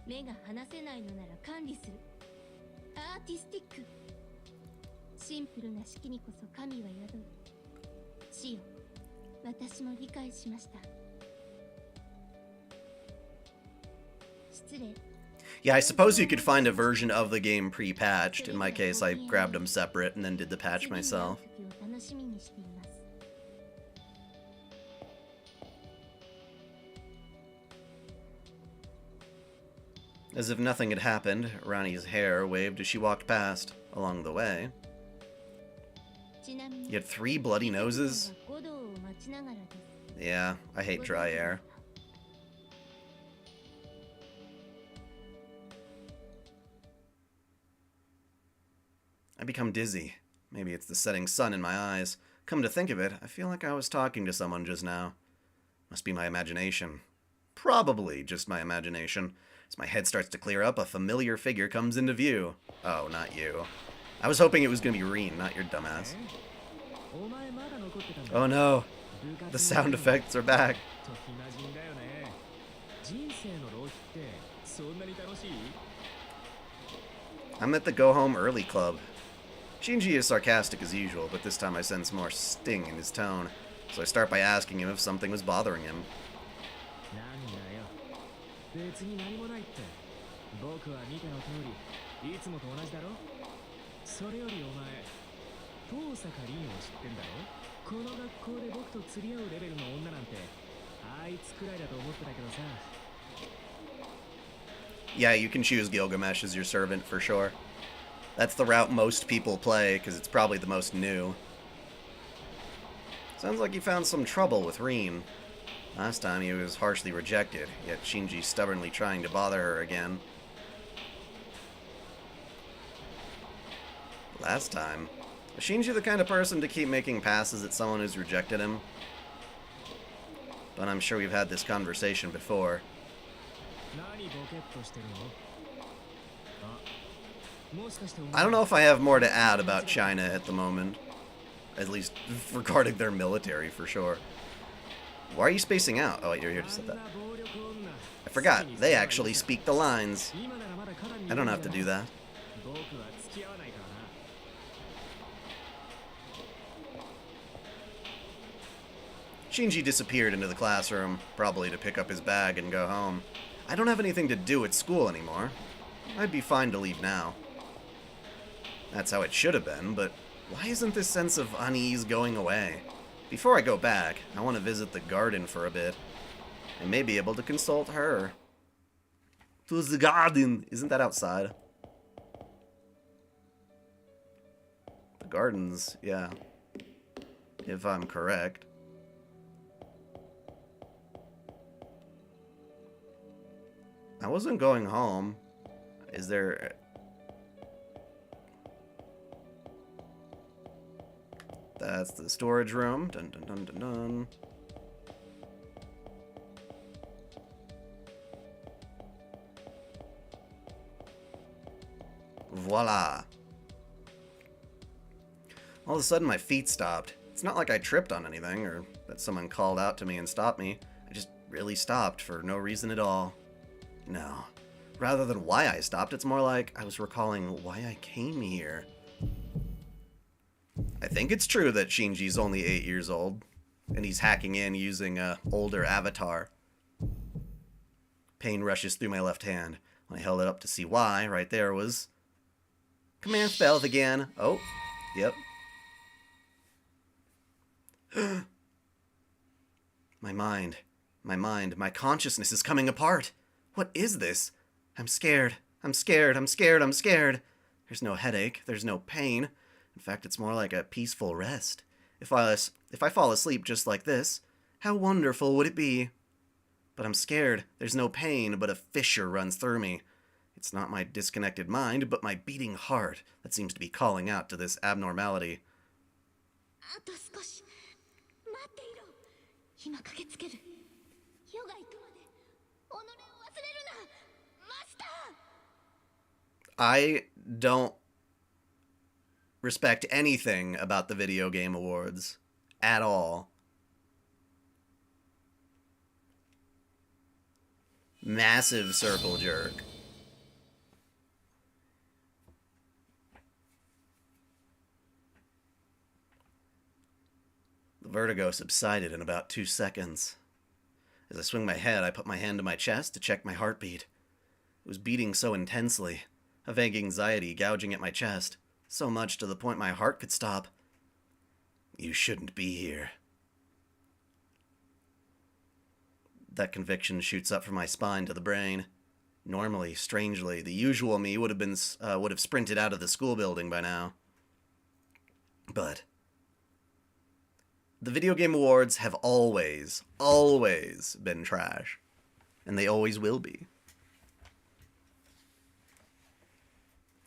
目が離せないのなら管理する。アーティスティック。シンプルな式にこそ神は宿る。死よ、私も理解しました。失礼。
Yeah, I suppose you could find a version of the game pre-patched. In my case, I grabbed them separate and then did the patch myself.
楽しみにしています。
As if nothing had happened, Ronnie's hair waved as she walked past. Along the way,
ちなみに
you had 3 bloody noses?
五道を待ちながらです。
Yeah, I hate dry air. I become dizzy. Maybe it's the setting sun in my eyes. Come to think of it, I feel like I was talking to someone just now. Must be my imagination. Probably just my imagination. As my head starts to clear up, a familiar figure comes into view. Oh, not you. I was hoping it was gonna be Reen, not your dumbass. Oh no. The sound effects are back. I'm at the Go Home Early Club. Shinji is sarcastic as usual, but this time I sense more sting in his tone, so I start by asking him if something was bothering him. Yeah, you can choose Gilgamesh as your servant for sure. That's the route most people play, because it's probably the most new. Sounds like you found some trouble with Reen. Last time he was harshly rejected, yet Shinji's stubbornly trying to bother her again. Last time? Was Shinji the kind of person to keep making passes at someone who's rejected him? But I'm sure we've had this conversation before. I don't know if I have more to add about China at the moment. At least regarding their military, for sure. Why are you spacing out? Oh, wait, you're here to set that. I forgot. They actually speak the lines. I don't have to do that. Shinji disappeared into the classroom, probably to pick up his bag and go home. I don't have anything to do at school anymore. I'd be fine to leave now. That's how it should have been, but why isn't this sense of unease going away? Before I go back, I want to visit the garden for a bit. I may be able to consult her. To the garden! Isn't that outside? The gardens, yeah. If I'm correct. I wasn't going home. Is there... That's the storage room. Dun dun dun dun dun. Voila. All of a sudden my feet stopped. It's not like I tripped on anything or that someone called out to me and stopped me. I just really stopped for no reason at all. No. Rather than why I stopped, it's more like I was recalling why I came here. I think it's true that Shinji's only 8 years old, and he's hacking in using an older avatar. Pain rushes through my left hand. When I held it up to see why, right there was Command spells again. Oh, yep. My mind, my consciousness is coming apart. What is this? I'm scared. I'm scared. There's no headache. There's no pain. In fact, it's more like a peaceful rest. If I fall asleep just like this, how wonderful would it be? But I'm scared. There's no pain, but a fissure runs through me. It's not my disconnected mind, but my beating heart that seems to be calling out to this abnormality.
あと少し待っていろ。今駆けつける。夜が行くまで己を忘れるな。マスター。
I don't respect anything about the Video Game Awards at all. Massive circle jerk. The vertigo subsided in about 2 seconds. As I swung my head, I put my hand to my chest to check my heartbeat. It was beating so intensely, a vague anxiety gouging at my chest, so much to the point my heart could stop. You shouldn't be here. That conviction shoots up from my spine to the brain. Normally, strangely, the usual me would have sprinted out of the school building by now. But the Video Game Awards have always been trash. And they always will be.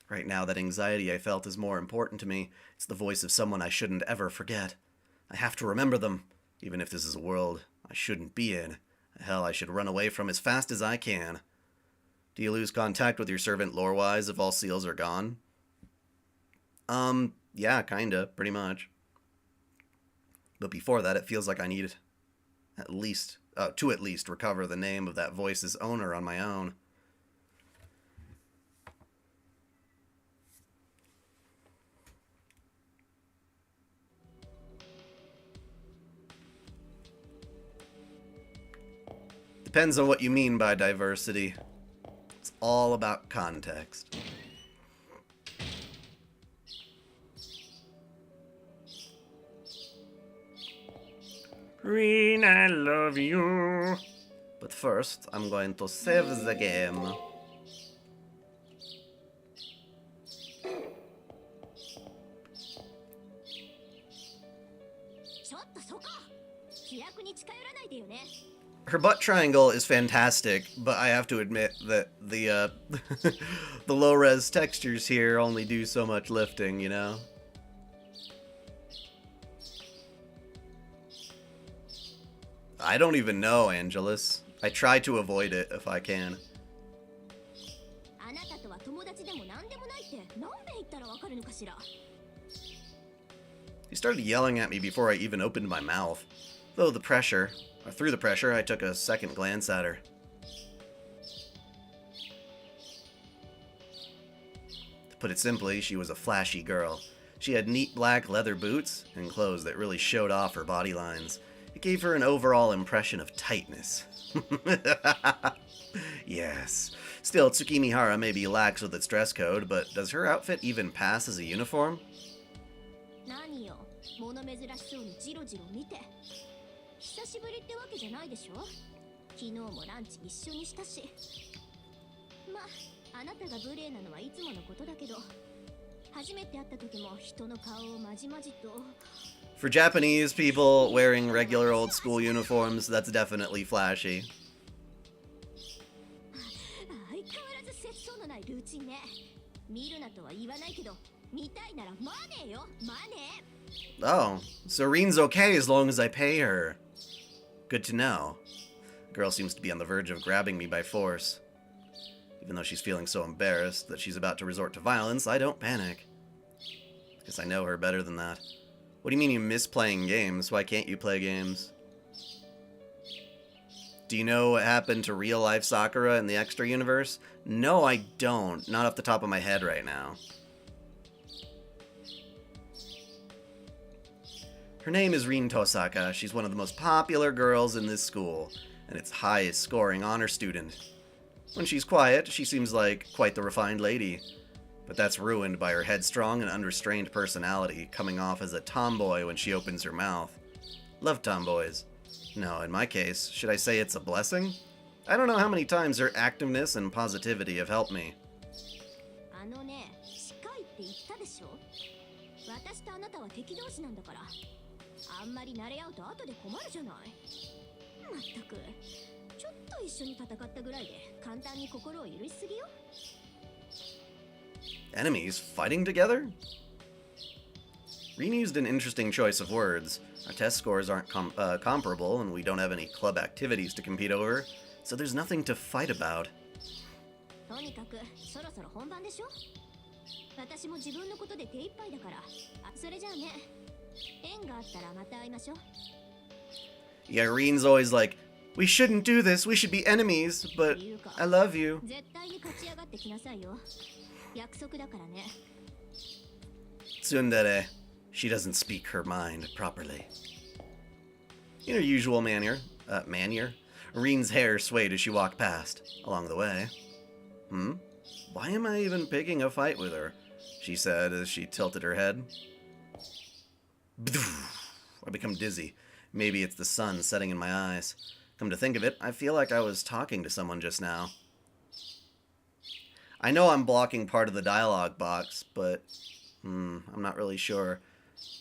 Right now, that anxiety I felt is more important to me. It's the voice of someone I shouldn't ever forget. I have to remember them, even if this is a world I shouldn't be in. Hell, I should run away from as fast as I can. Do you lose contact with your servant lore-wise if all seals are gone? Yeah, kinda, pretty much. But before that, it feels like I need to at least recover the name of that voice's owner on my own. Depends on what you mean by diversity. It's all about context.
Reen, I love you.
But first, I'm going to save the game. Her butt triangle is fantastic, but I have to admit that the the low-res textures here only do so much lifting, you know? I don't even know, Angelus. I try to avoid it if I can. He started yelling at me before I even opened my mouth. Through the pressure, I took a second glance at her. To put it simply, she was a flashy girl. She had neat black leather boots and clothes that really showed off her body lines. It gave her an overall impression of tightness. Yes. Still, Tsukimihara may be lax with its dress code, but does her outfit even pass as a uniform? For Japanese people wearing regular old school uniforms, that's definitely flashy. Oh, Serene's okay as long as I pay her. Good to know. The girl seems to be on the verge of grabbing me by force. Even though she's feeling so embarrassed that she's about to resort to violence, I don't panic. Guess I know her better than that. What do you mean you miss playing games? Why can't you play games? Do you know what happened to real-life Sakura in the Extra universe? No, I don't. Not off the top of my head right now. Her name is Rin Tosaka. She's one of the most popular girls in this school, and its highest scoring honor student. When she's quiet, she seems like quite the refined lady. but that's ruined by her headstrong and unrestrained personality, coming off as a tomboy when she opens her mouth. Love tomboys. No, in my case, should I say it's a blessing? I don't know how many times her activeness and positivity have helped me.
あのね、近いって言ったでしょ。私とあなたは敵同士なんだから。あんまり慣れ合うと後で困るじゃない。まったく、ちょっと一緒に戦ったぐらいで簡単に心を許しすぎよ。
Enemies fighting together? Reen used an interesting choice of words. Our test scores aren't comparable, and we don't have any club activities to compete over, so there's nothing to fight about.
とにかくそろそろ本番でしょ。私も自分のことで手一杯だから。あ、それじゃあね。縁があったらまた会いましょう。
Yeah, Reen's always like, we shouldn't do this, we should be enemies, but I love you.
絶対に勝ち上がってきなさいよ。約束だからね。
Tsundere. She doesn't speak her mind properly. In her usual manner, Reen's hair swayed as she walked past, along the way. Why am I even picking a fight with her? She said as she tilted her head. I become dizzy. Maybe it's the sun setting in my eyes. Come to think of it, I feel like I was talking to someone just now. I know I'm blocking part of the dialogue box, but I'm not really sure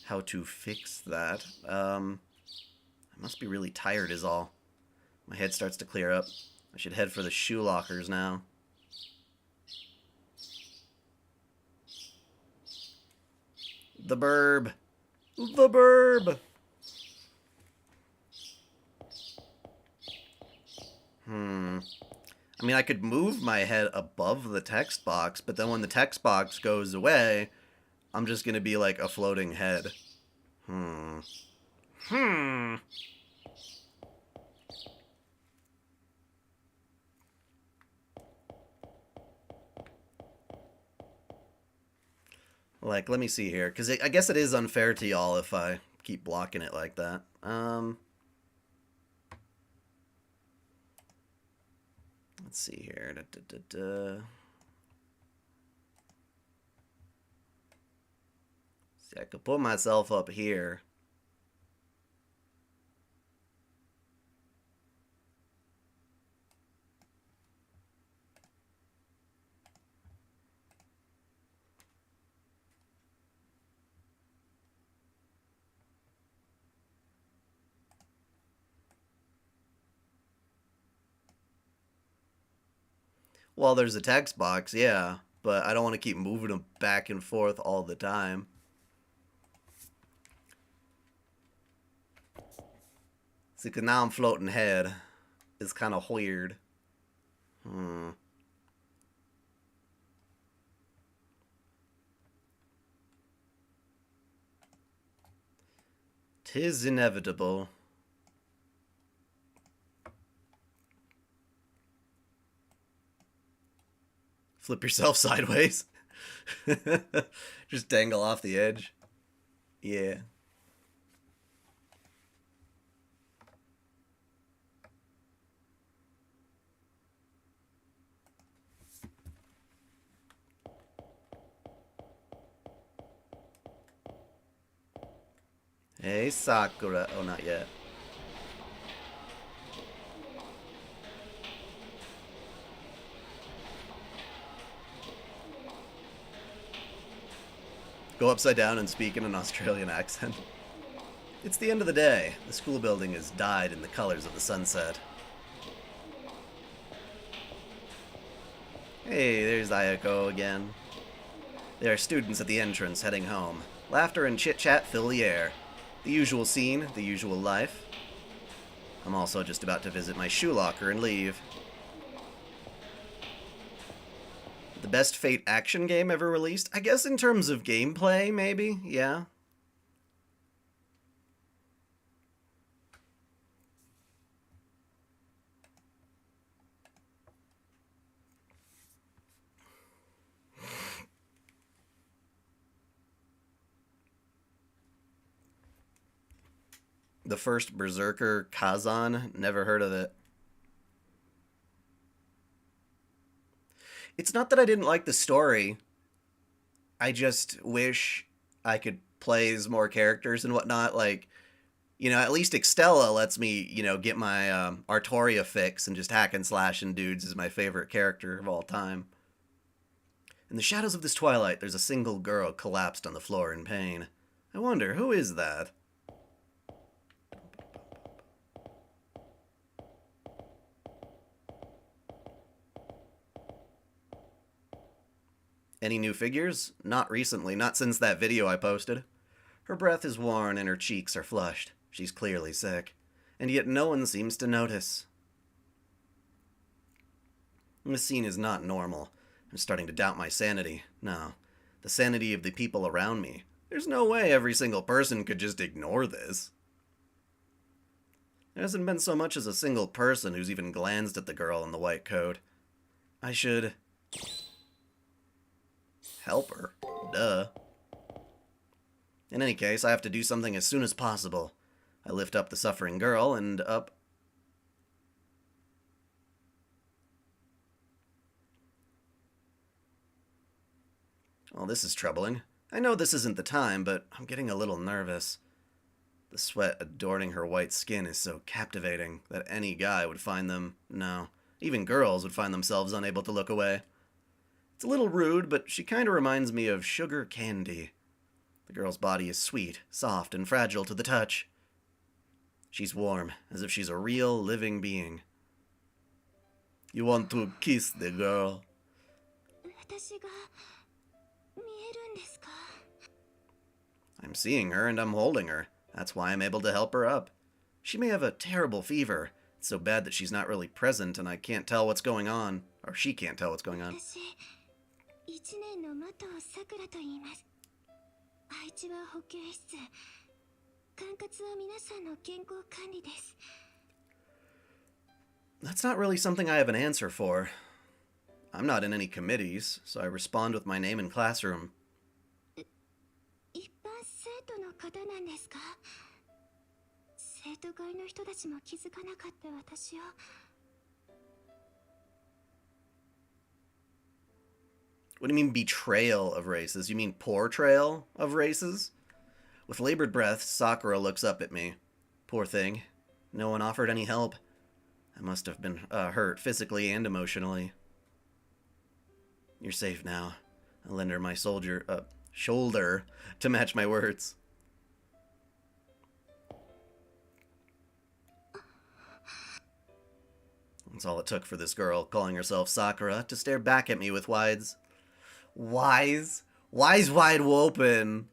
how to fix that. I must be really tired is all. My head starts to clear up. I should head for the shoe lockers now. The burb. The burb. I mean, I could move my head above the text box, but then when the text box goes away, I'm just gonna be like a floating head. Like, let me see here, because I guess it is unfair to y'all if I keep blocking it like that. Let's see here. See, I could put myself up here. Well, there's a text box, yeah, but I don't want to keep moving them back and forth all the time. See, because now I'm floating head. It's kind of weird. Tis inevitable. Flip yourself sideways. Just dangle off the edge. Yeah. Hey, Sakura. Oh, not yet. Go upside down and speak in an Australian accent. It's the end of the day. The school building is dyed in the colors of the sunset. Hey, there's Ayako again. There are students at the entrance heading home. Laughter and chit-chat fill the air. The usual scene, the usual life. I'm also just about to visit my shoe locker and leave. The best Fate action game ever released? I guess in terms of gameplay, maybe? Yeah. The first Berserker, Kazan, never heard of it. It's not that I didn't like the story. I just wish I could play as more characters and whatnot. Like, you know, at least Extella lets me, you know, get my Artoria fix and just hack and slash and dudes is my favorite character of all time. In the shadows of this twilight, there's a single girl collapsed on the floor in pain. I wonder, who is that? Any new figures? Not recently, not since that video I posted. Her breath is worn and her cheeks are flushed. She's clearly sick. And yet no one seems to notice. This scene is not normal. I'm starting to doubt my sanity. No, the sanity of the people around me. There's no way every single person could just ignore this. There hasn't been so much as a single person who's even glanced at the girl in the white coat. I should help her. Duh. In any case, I have to do something as soon as possible. I lift up the suffering girl and up... Oh, this is troubling. I know this isn't the time, but I'm getting a little nervous. The sweat adorning her white skin is so captivating that any guy would find them... No, even girls would find themselves unable to look away. It's a little rude, but she kind of reminds me of sugar candy. The girl's body is sweet, soft, and fragile to the touch. She's warm, as if she's a real, living being. You want to kiss the girl? I'm seeing her and I'm holding her. That's why I'm able to help her up. She may have a terrible fever. It's so bad that she's not really present and I can't tell what's going on. Or she can't tell what's going on. That's not really something I have an answer for. I'm not in any committees, so I respond with my name in classroom. What do you mean betrayal of races? You mean portrayal of races? With labored breath, Sakura looks up at me. Poor thing. No one offered any help. I must have been hurt physically and emotionally. You're safe now. I'll lend her my shoulder to match my words. That's all it took for this girl, calling herself Sakura, to stare back at me with wide open.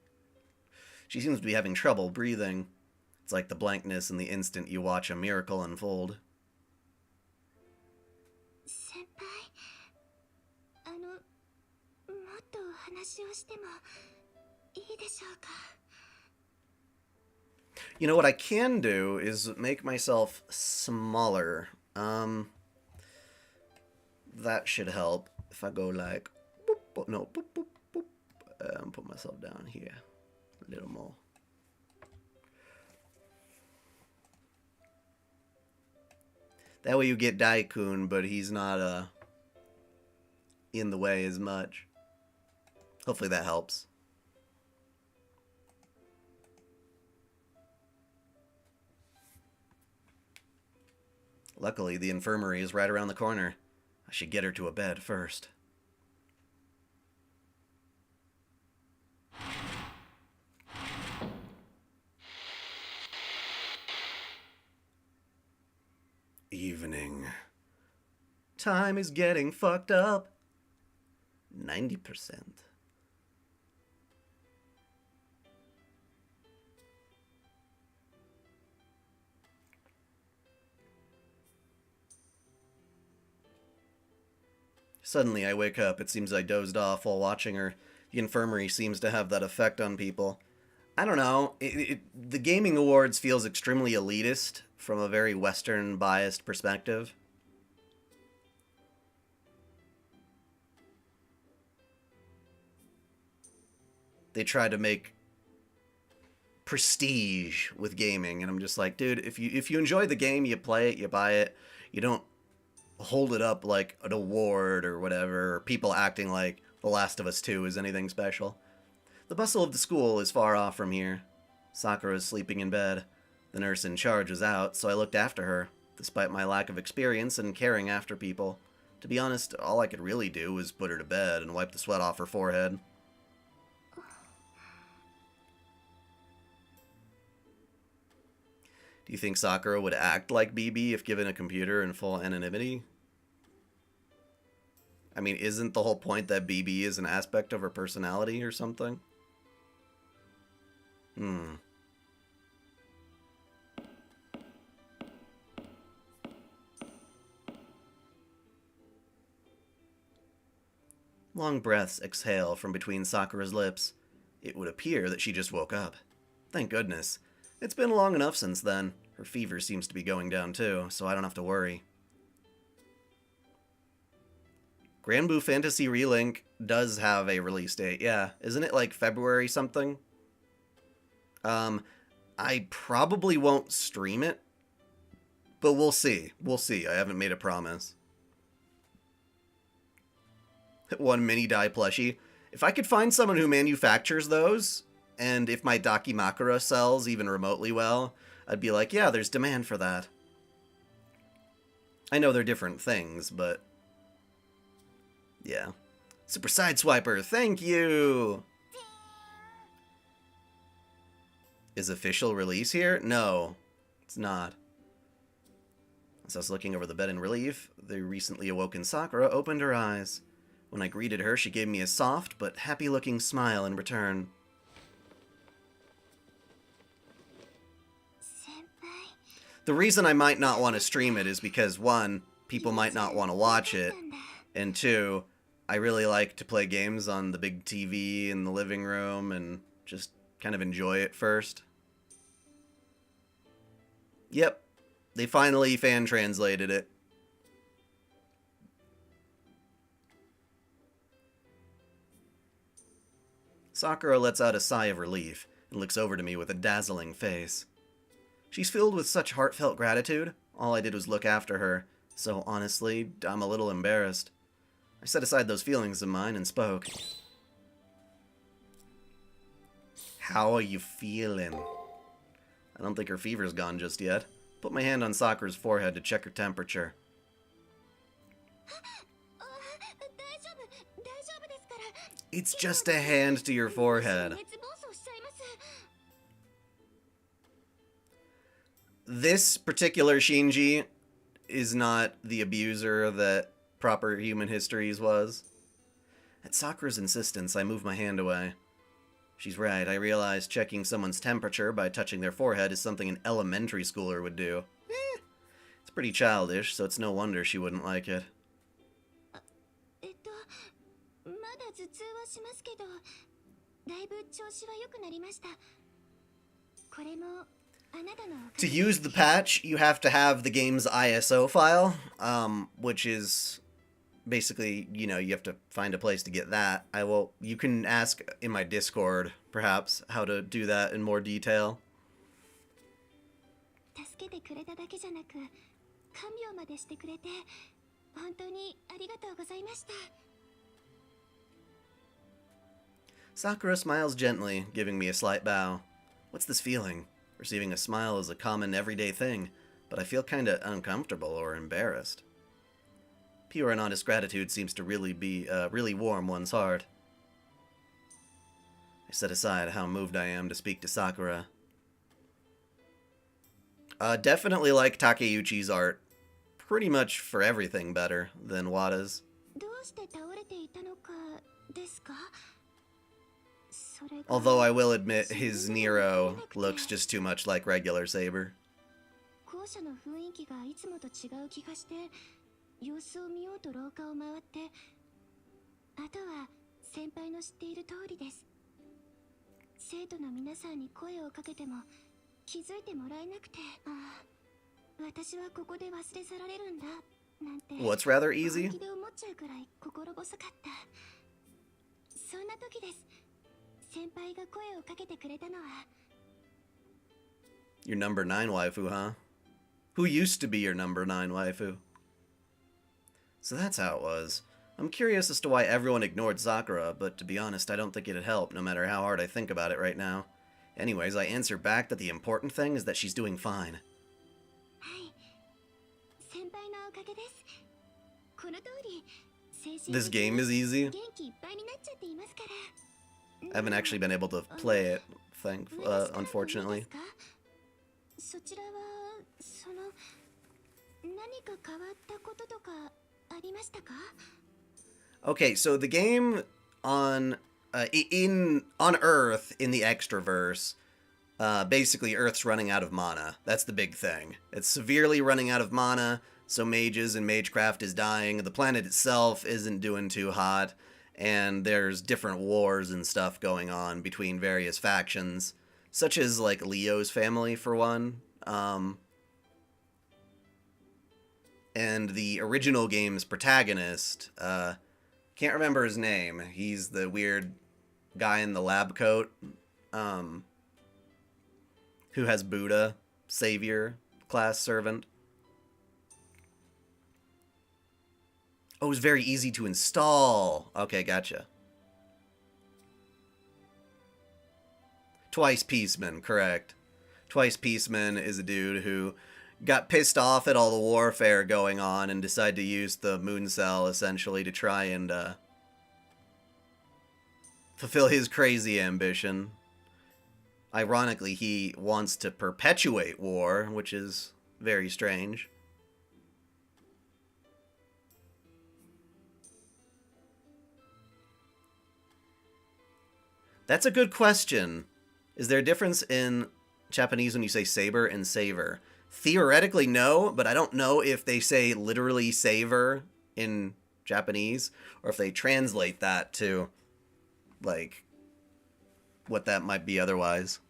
She seems to be having trouble breathing. It's like the blankness in the instant you watch a miracle unfold. You know what I can do is make myself smaller. That should help. If I go like, boop, no, boop, boop, boop, put myself down here a little more. That way you get Daikun, but he's not in the way as much. Hopefully that helps. Luckily, the infirmary is right around the corner. I should get her to a bed first. Evening. Time is getting fucked up. 90%. Suddenly I wake up. It seems I dozed off while watching her. The infirmary seems to have that effect on people. I don't know. The Gaming Awards feels extremely elitist from a very Western biased perspective. They try to make prestige with gaming, and I'm just like, dude, if you enjoy the game, you play it, you buy it. You don't hold it up like an award or whatever, or people acting like The Last of Us 2 is anything special. The bustle of the school is far off from here. Sakura is sleeping in bed. The nurse in charge is out, so I looked after her, despite my lack of experience in caring after people. To be honest, all I could really do was put her to bed and wipe the sweat off her forehead. Do you think Sakura would act like BB if given a computer in full anonymity? I mean, isn't the whole point that BB is an aspect of her personality or something? Long breaths exhale from between Sakura's lips. It would appear that she just woke up. Thank goodness. It's been long enough since then. Her fever seems to be going down too, so I don't have to worry. Granblue Fantasy Relink does have a release date, yeah. Isn't it like February something? I probably won't stream it, but we'll see. We'll see. I haven't made a promise. One mini die plushie. If I could find someone who manufactures those, and if my Dakimakura sells even remotely well, I'd be like, yeah, there's demand for that. I know they're different things, but yeah. Super Sideswiper, thank you! Is official release here? No, it's not. As I was looking over the bed in relief, the recently awoken Sakura opened her eyes. When I greeted her, she gave me a soft but happy-looking smile in return. The reason I might not want to stream it is because, one, people might not want to watch it, and two, I really like to play games on the big TV in the living room and just kind of enjoy it first. Yep, they finally fan-translated it. Sakura lets out a sigh of relief and looks over to me with a dazzling face. She's filled with such heartfelt gratitude. All I did was look after her, so honestly, I'm a little embarrassed. I set aside those feelings of mine and spoke. How are you feeling? I don't think her fever's gone just yet. Put my hand on Sakura's forehead to check her temperature. It's just a hand to your forehead. This particular Shinji is not the abuser that proper human histories was. At Sakura's insistence, I move my hand away. She's right, I realize checking someone's temperature by touching their forehead is something an elementary schooler would do. It's pretty childish, so it's no wonder she wouldn't like it. To use the patch, you have to have the game's ISO file, which is basically, you know, you have to find a place to get that. You can ask in my Discord, perhaps, how to do that in more detail. Sakura smiles gently, giving me a slight bow. What's this feeling? Receiving a smile is a common, everyday thing, but I feel kinda uncomfortable or embarrassed. Pure and honest gratitude seems to really warm one's heart. I set aside how moved I am to speak to Sakura. Definitely like Takeuchi's art. Pretty much for everything better than Wada's. Although I will admit his Nero looks just too much like regular Saber. What's rather easy? Your number 9 waifu, huh? Who used to be your number 9 waifu? So that's how it was. I'm curious as to why everyone ignored Sakura, but to be honest, I don't think it'd help, no matter how hard I think about it right now. Anyways, I answer back that the important thing is that she's doing fine.
はい先輩のおかげですこの通り精神
This
的に
game is easy.
元気いっぱいになっちゃっていますから
I haven't actually been able to play it,
嬉しかったん
unfortunately.
ですかそちらはその何か変わったこととかありましたか
Okay, so the game on on Earth in the Extraverse, basically Earth's running out of mana. That's the big thing. It's severely running out of mana, so mages and magecraft is dying. The planet itself isn't doing too hot, and there's different wars and stuff going on between various factions, such as like Leo's family for one. And the original game's protagonist, can't remember his name. He's the weird guy in the lab coat, who has Buddha, savior, class servant. Oh, it was very easy to install. Okay, gotcha. Twice Peaceman, correct. Twice Peaceman is a dude who got pissed off at all the warfare going on and decided to use the moon cell essentially to try and fulfill his crazy ambition. Ironically, he wants to perpetuate war, which is very strange. That's a good question. Is there a difference in Japanese when you say saber and savor? Theoretically, no, but I don't know if they say literally savor in Japanese or if they translate that to, like, what that might be otherwise.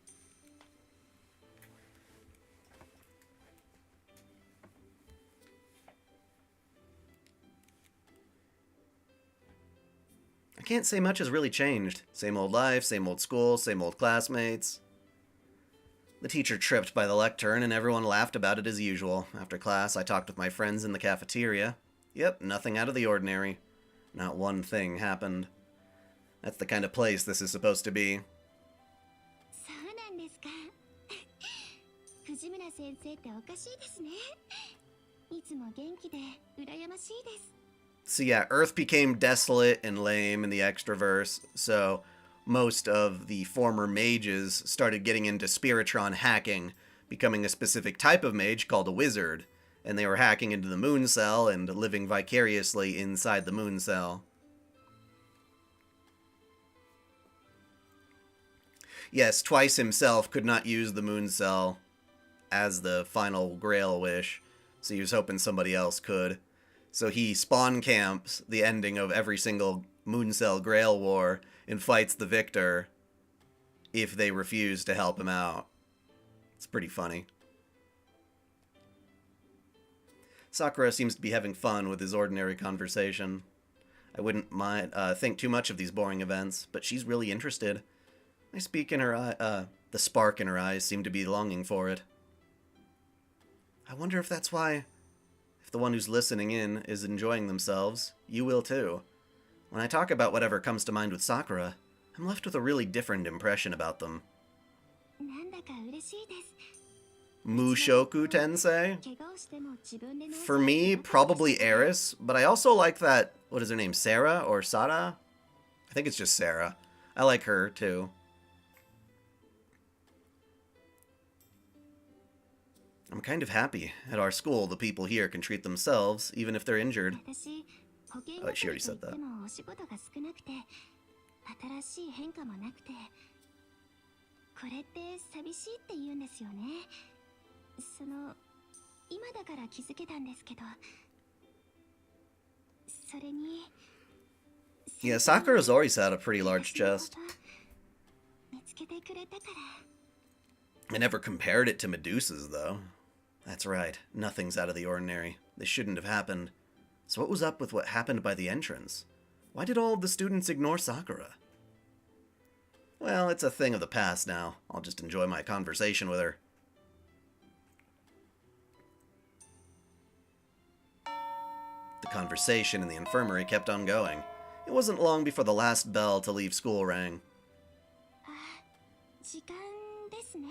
I can't say much has really changed. Same old life, same old school, same old classmates. The teacher tripped by the lectern, and everyone laughed about it as usual. After class, I talked with my friends in the cafeteria. Yep, nothing out of the ordinary. Not one thing happened. That's the kind of place this is supposed to be.
そうなんですか藤村先生っておかしいですねいつも元気で羨ましいです
So yeah, Earth became desolate and lame in the Extraverse, so most of the former mages started getting into Spiritron hacking, becoming a specific type of mage called a wizard, and they were hacking into the moon cell and living vicariously inside the moon cell. Yes, Twice himself could not use the moon cell as the final grail wish, so he was hoping somebody else could. So he spawn camps the ending of every single moon cell grail war and fights the victor if they refuse to help him out. It's pretty funny. Sakura seems to be having fun with his ordinary conversation. I wouldn't mind think too much of these boring events, but she's really interested. I speak in her eye, the spark in her eyes seemed to be longing for it. I wonder if that's why, if the one who's listening in is enjoying themselves, you will too. When I talk about whatever comes to mind with Sakura, I'm left with a really different impression about them.
なんだか嬉しいです
Mushoku Tensei?
怪我をしても自分で治せ
For me, probably Eris, but I also like that, what is her name, Sarah or Sada? I think it's just Sarah. I like her too. I'm kind of happy. At our school, the people here can treat themselves, even if they're injured.
私保険
Oh, she already
係とい
said
っ
that.
てもお仕事が少なくて新しい変化もなくてこれって寂しいって言うんですよねその今だから気づけたんですけどそれに
Yeah, Sakura's always had a pretty large chest.
見つけてくれたから
I never compared it to Medusa's, though. That's right, nothing's out of the ordinary. This shouldn't have happened. So what was up with what happened by the entrance? Why did all of the students ignore Sakura? Well, it's a thing of the past now. I'll just enjoy my conversation with her. The conversation in the infirmary kept on going. It wasn't long before the last bell to leave school rang.
時間ですね。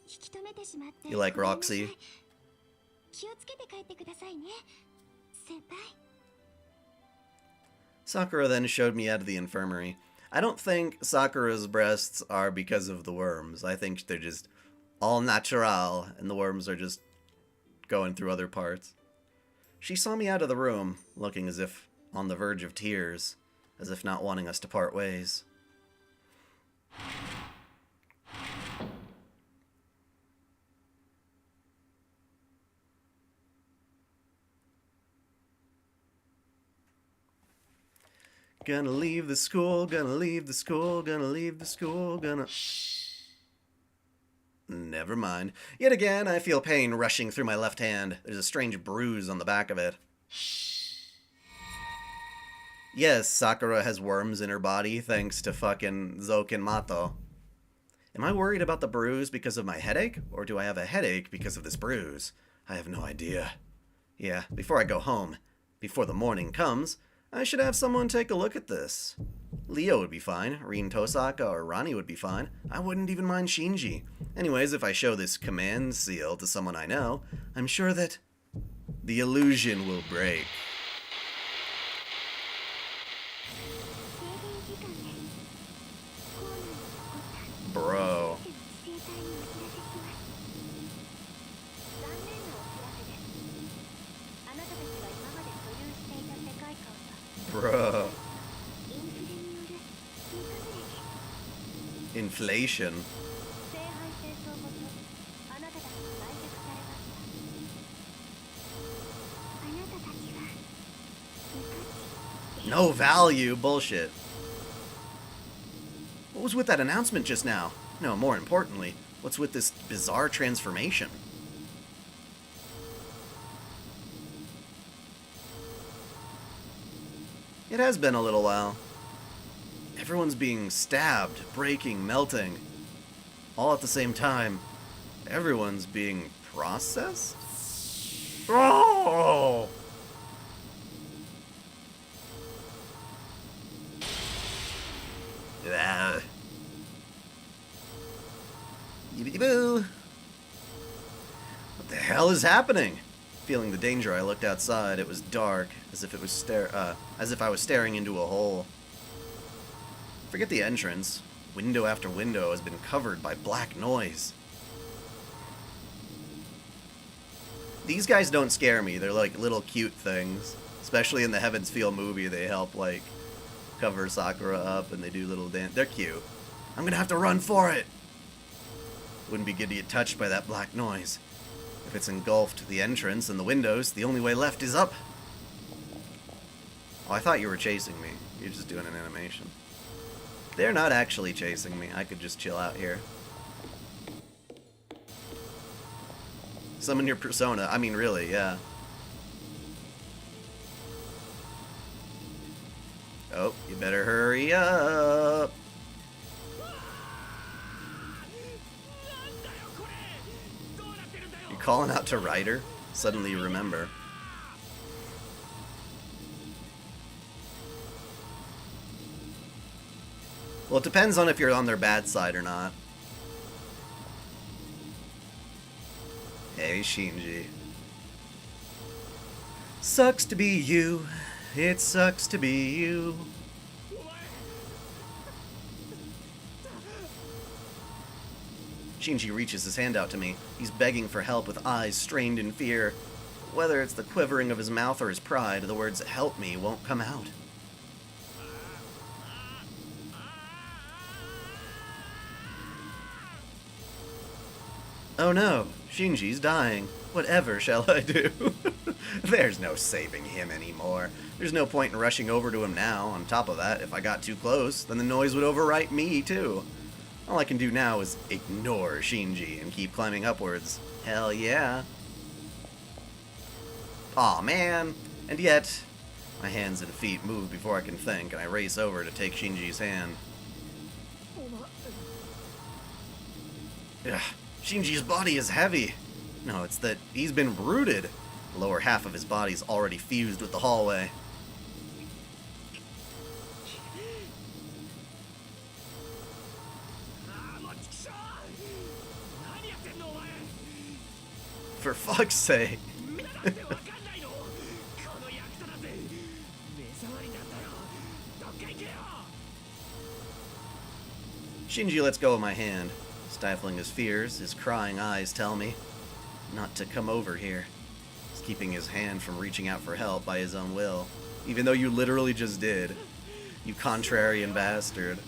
引き止めてしまって。
You like Roxy?
気をつけて帰ってくださいね、先輩。
Sakura then showed me out of the infirmary. I don't think Sakura's breasts are because of the worms. I think they're just all natural, and the worms are just going through other parts. She saw me out of the room, looking as if on the verge of tears, as if not wanting us to part ways. Gonna leave the school, gonna leave the school, gonna leave the school, gonna... Never mind. Yet again, I feel pain rushing through my left hand. There's a strange bruise on the back of it. Yes, Sakura has worms in her body thanks to fucking Zoken Mato. Am I worried about the bruise because of my headache? Or do I have a headache because of this bruise? I have no idea. Yeah, before I go home, before the morning comes, I should have someone take a look at this. Leo would be fine, Rin Tosaka or Rani would be fine. I wouldn't even mind Shinji. Anyways, if I show this command seal to someone I know, I'm sure that the illusion will break. Bro. Bro. Inflation. No value? Bullshit. What was with that announcement just now? No, more importantly, what's with this bizarre transformation? It has been a little while. Everyone's being stabbed, breaking, melting. All at the same time. Everyone's being processed? Oh! Yibbity-boo! What the hell is happening? Feeling the danger, I looked outside. It was dark, as if I was staring into a hole. Forget the entrance. Window after window has been covered by black noise. These guys don't scare me. They're like little cute things. Especially in the Heaven's Feel movie, they help like cover Sakura up and they do little dance. They're cute. I'm gonna have to run for it. Wouldn't be good to get touched by that black noise. If it's engulfed the entrance and the windows, the only way left is up. Oh, I thought you were chasing me. You're just doing an animation. They're not actually chasing me. I could just chill out here. Summon your persona. I mean, really, yeah. Oh, you better hurry up. You're calling out to Ryder? Suddenly you remember. Well, it depends on if you're on their bad side or not. Hey, Shinji. Sucks to be you. It sucks to be you. Shinji reaches his hand out to me. He's begging for help with eyes strained in fear. Whether it's the quivering of his mouth or his pride, the words "help me" won't come out. Oh no, Shinji's dying. Whatever shall I do? There's no saving him anymore. There's no point in rushing over to him now. On top of that, if I got too close, then the noise would overwrite me too. All I can do now is ignore Shinji and keep climbing upwards. Hell yeah. Aw, man. And yet, my hands and feet move before I can think, and I race over to take Shinji's hand. Ugh. Shinji's body is heavy. No, it's that he's been rooted. The lower half of his body's already fused with the hallway. For fuck's sake. Shinji lets go of my hand. Stifling his fears, his crying eyes tell me not to come over here. He's keeping his hand from reaching out for help by his own will, even though you literally just did. You contrarian bastard.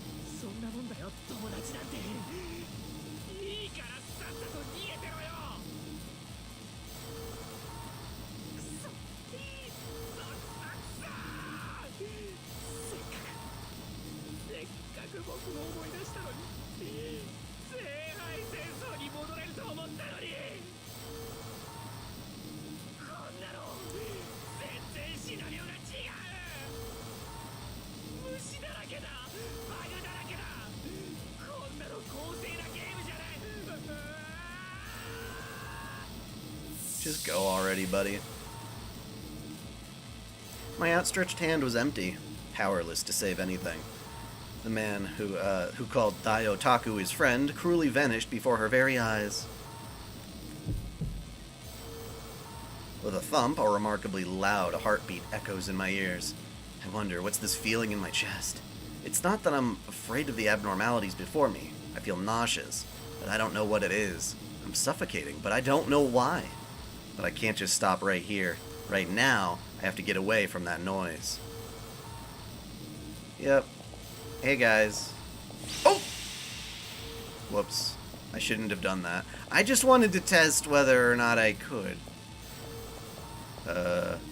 Just go already, buddy. My outstretched hand was empty, powerless to save anything. The man who called Dai Otaku his friend cruelly vanished before her very eyes. With a thump, a remarkably loud heartbeat echoes in my ears. I wonder, what's this feeling in my chest? It's not that I'm afraid of the abnormalities before me. I feel nauseous, but I don't know what it is. I'm suffocating, but I don't know why. But I can't just stop right here. Right now, I have to get away from that noise. Yep. Hey guys. Oh! Whoops. I shouldn't have done that. I just wanted to test whether or not I could. Alright.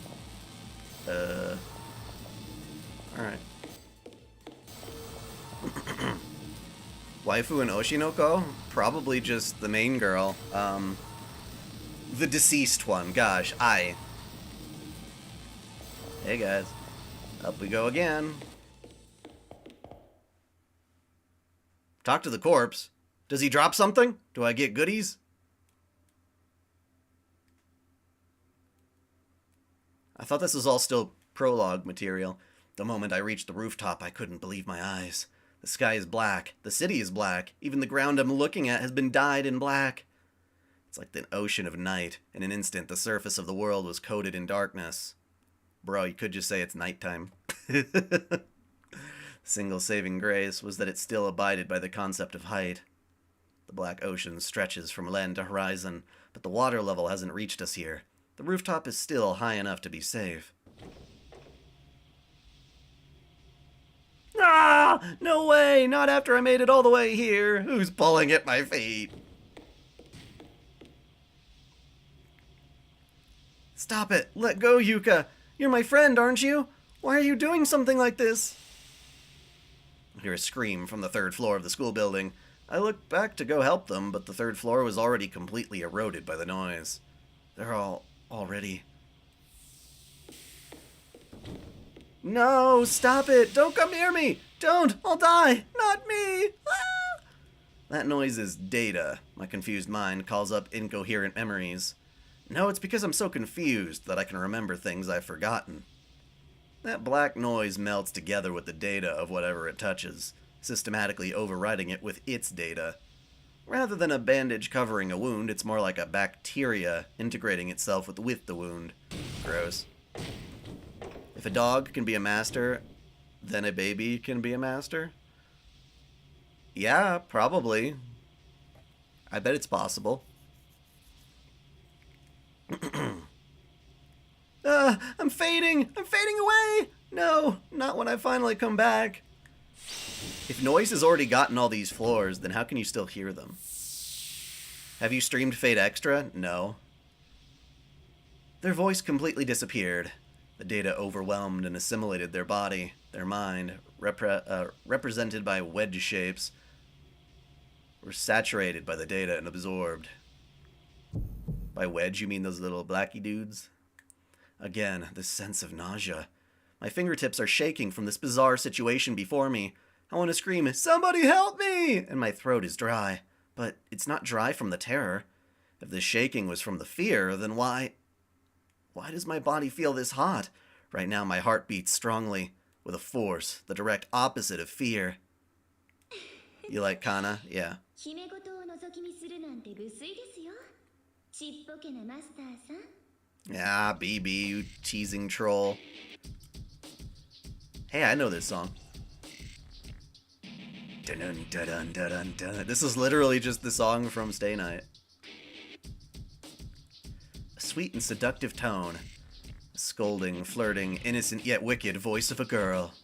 Waifu and Oshinoko? Probably just the main girl. The deceased one. Gosh, Hey guys. Up we go again. Talk to the corpse. Does he drop something? Do I get goodies? I thought this was all still prologue material. The moment I reached the rooftop, I couldn't believe my eyes. The sky is black. The city is black. Even the ground I'm looking at has been dyed in black. It's like the ocean of night. In an instant, the surface of the world was coated in darkness. Bro, you could just say it's nighttime. Single saving grace was that it still abided by the concept of height. The black ocean stretches from land to horizon, but the water level hasn't reached us here. The rooftop is still high enough to be safe. Ah! No way! Not after I made it all the way here! Who's pulling at my feet? Stop it! Let go, Yuka! You're my friend, aren't you? Why are you doing something like this? I hear a scream from the third floor of the school building. I look back to go help them, but the third floor was already completely eroded by the noise. They're all already... No, stop it! Don't come near me! Don't! I'll die! Not me! Ah! That noise is data. My confused mind calls up incoherent memories. No, it's because I'm so confused that I can remember things I've forgotten. That black noise melts together with the data of whatever it touches, systematically overriding it with its data. Rather than a bandage covering a wound, it's more like a bacteria integrating itself with the wound. Gross. If a dog can be a master, then a baby can be a master? Yeah, probably. I bet it's possible. I'm fading! I'm fading away! No, not when I finally come back. If noise has already gotten all these floors, then how can you still hear them? Have you streamed Fate Extra? No. Their voice completely disappeared. The data overwhelmed and assimilated their body, their mind, represented by wedge shapes, were saturated by the data and absorbed. By wedge, you mean those little blacky dudes? Again, this sense of nausea. My fingertips are shaking from this bizarre situation before me. I want to scream, "Somebody help me!" And my throat is dry. But it's not dry from the terror. If the shaking was from the fear, then why... Why does my body feel this hot? Right now my heart beats strongly, with a force, the direct opposite of fear. You like Kana? Yeah.
姫事を覗き見するなんて無粋ですよ。ちっぽけなマスターさん。
Yeah, BB, you teasing troll. Hey, I know this song. Dun dun dun dun dun. This is literally just the song from Stay Night. A sweet and seductive tone. A scolding, flirting, innocent yet wicked voice of a girl.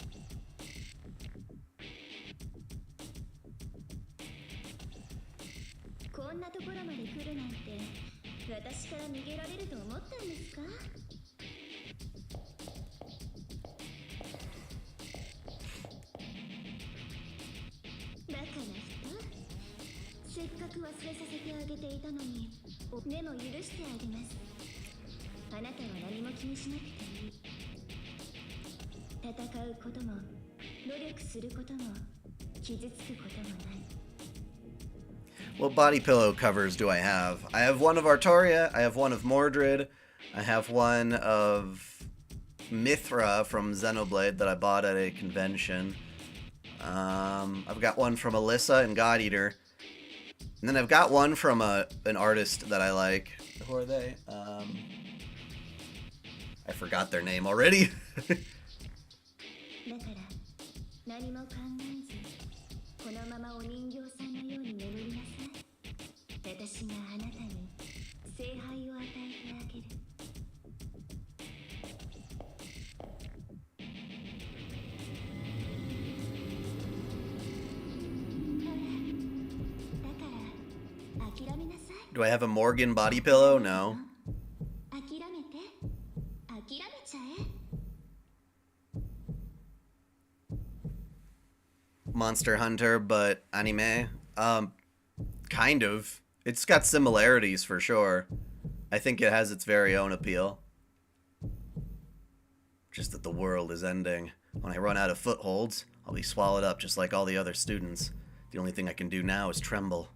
What body pillow covers do I have? I have one of Artoria, I have one of Mordred, I have one of Mithra from Xenoblade that I bought at a convention. I've got one from Alyssa and God Eater. And then I've got one from an artist that I like. Who are they? I forgot their name already. Do I have a Morgan body pillow? No. Monster Hunter, but anime? Kind of. It's got similarities for sure. I think it has its very own appeal. Just that the world is ending. When I run out of footholds, I'll be swallowed up just like all the other students. The only thing I can do now is tremble.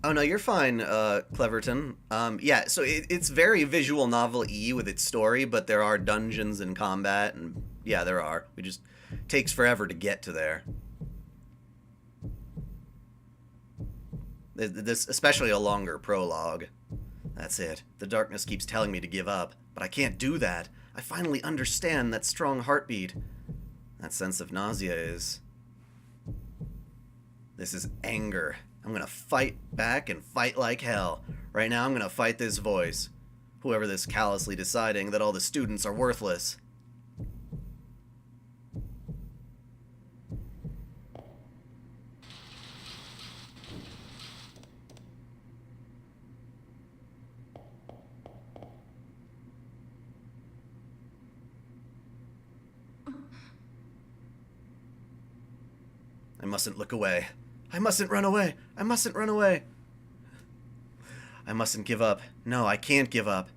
Oh no, you're fine, Cleverton. Yeah, so it's very visual novel-y with its story, but there are dungeons and combat, and yeah, there are. It just takes forever to get to there. This, especially a longer prologue. That's it. The darkness keeps telling me to give up, but I can't do that. I finally understand that strong heartbeat. That sense of nausea is... This is anger. I'm gonna fight back and fight like hell. Right now I'm gonna fight this voice. Whoever this callously deciding that all the students are worthless. I mustn't look away. I mustn't run away. I mustn't run away. I mustn't give up. No, I can't give up.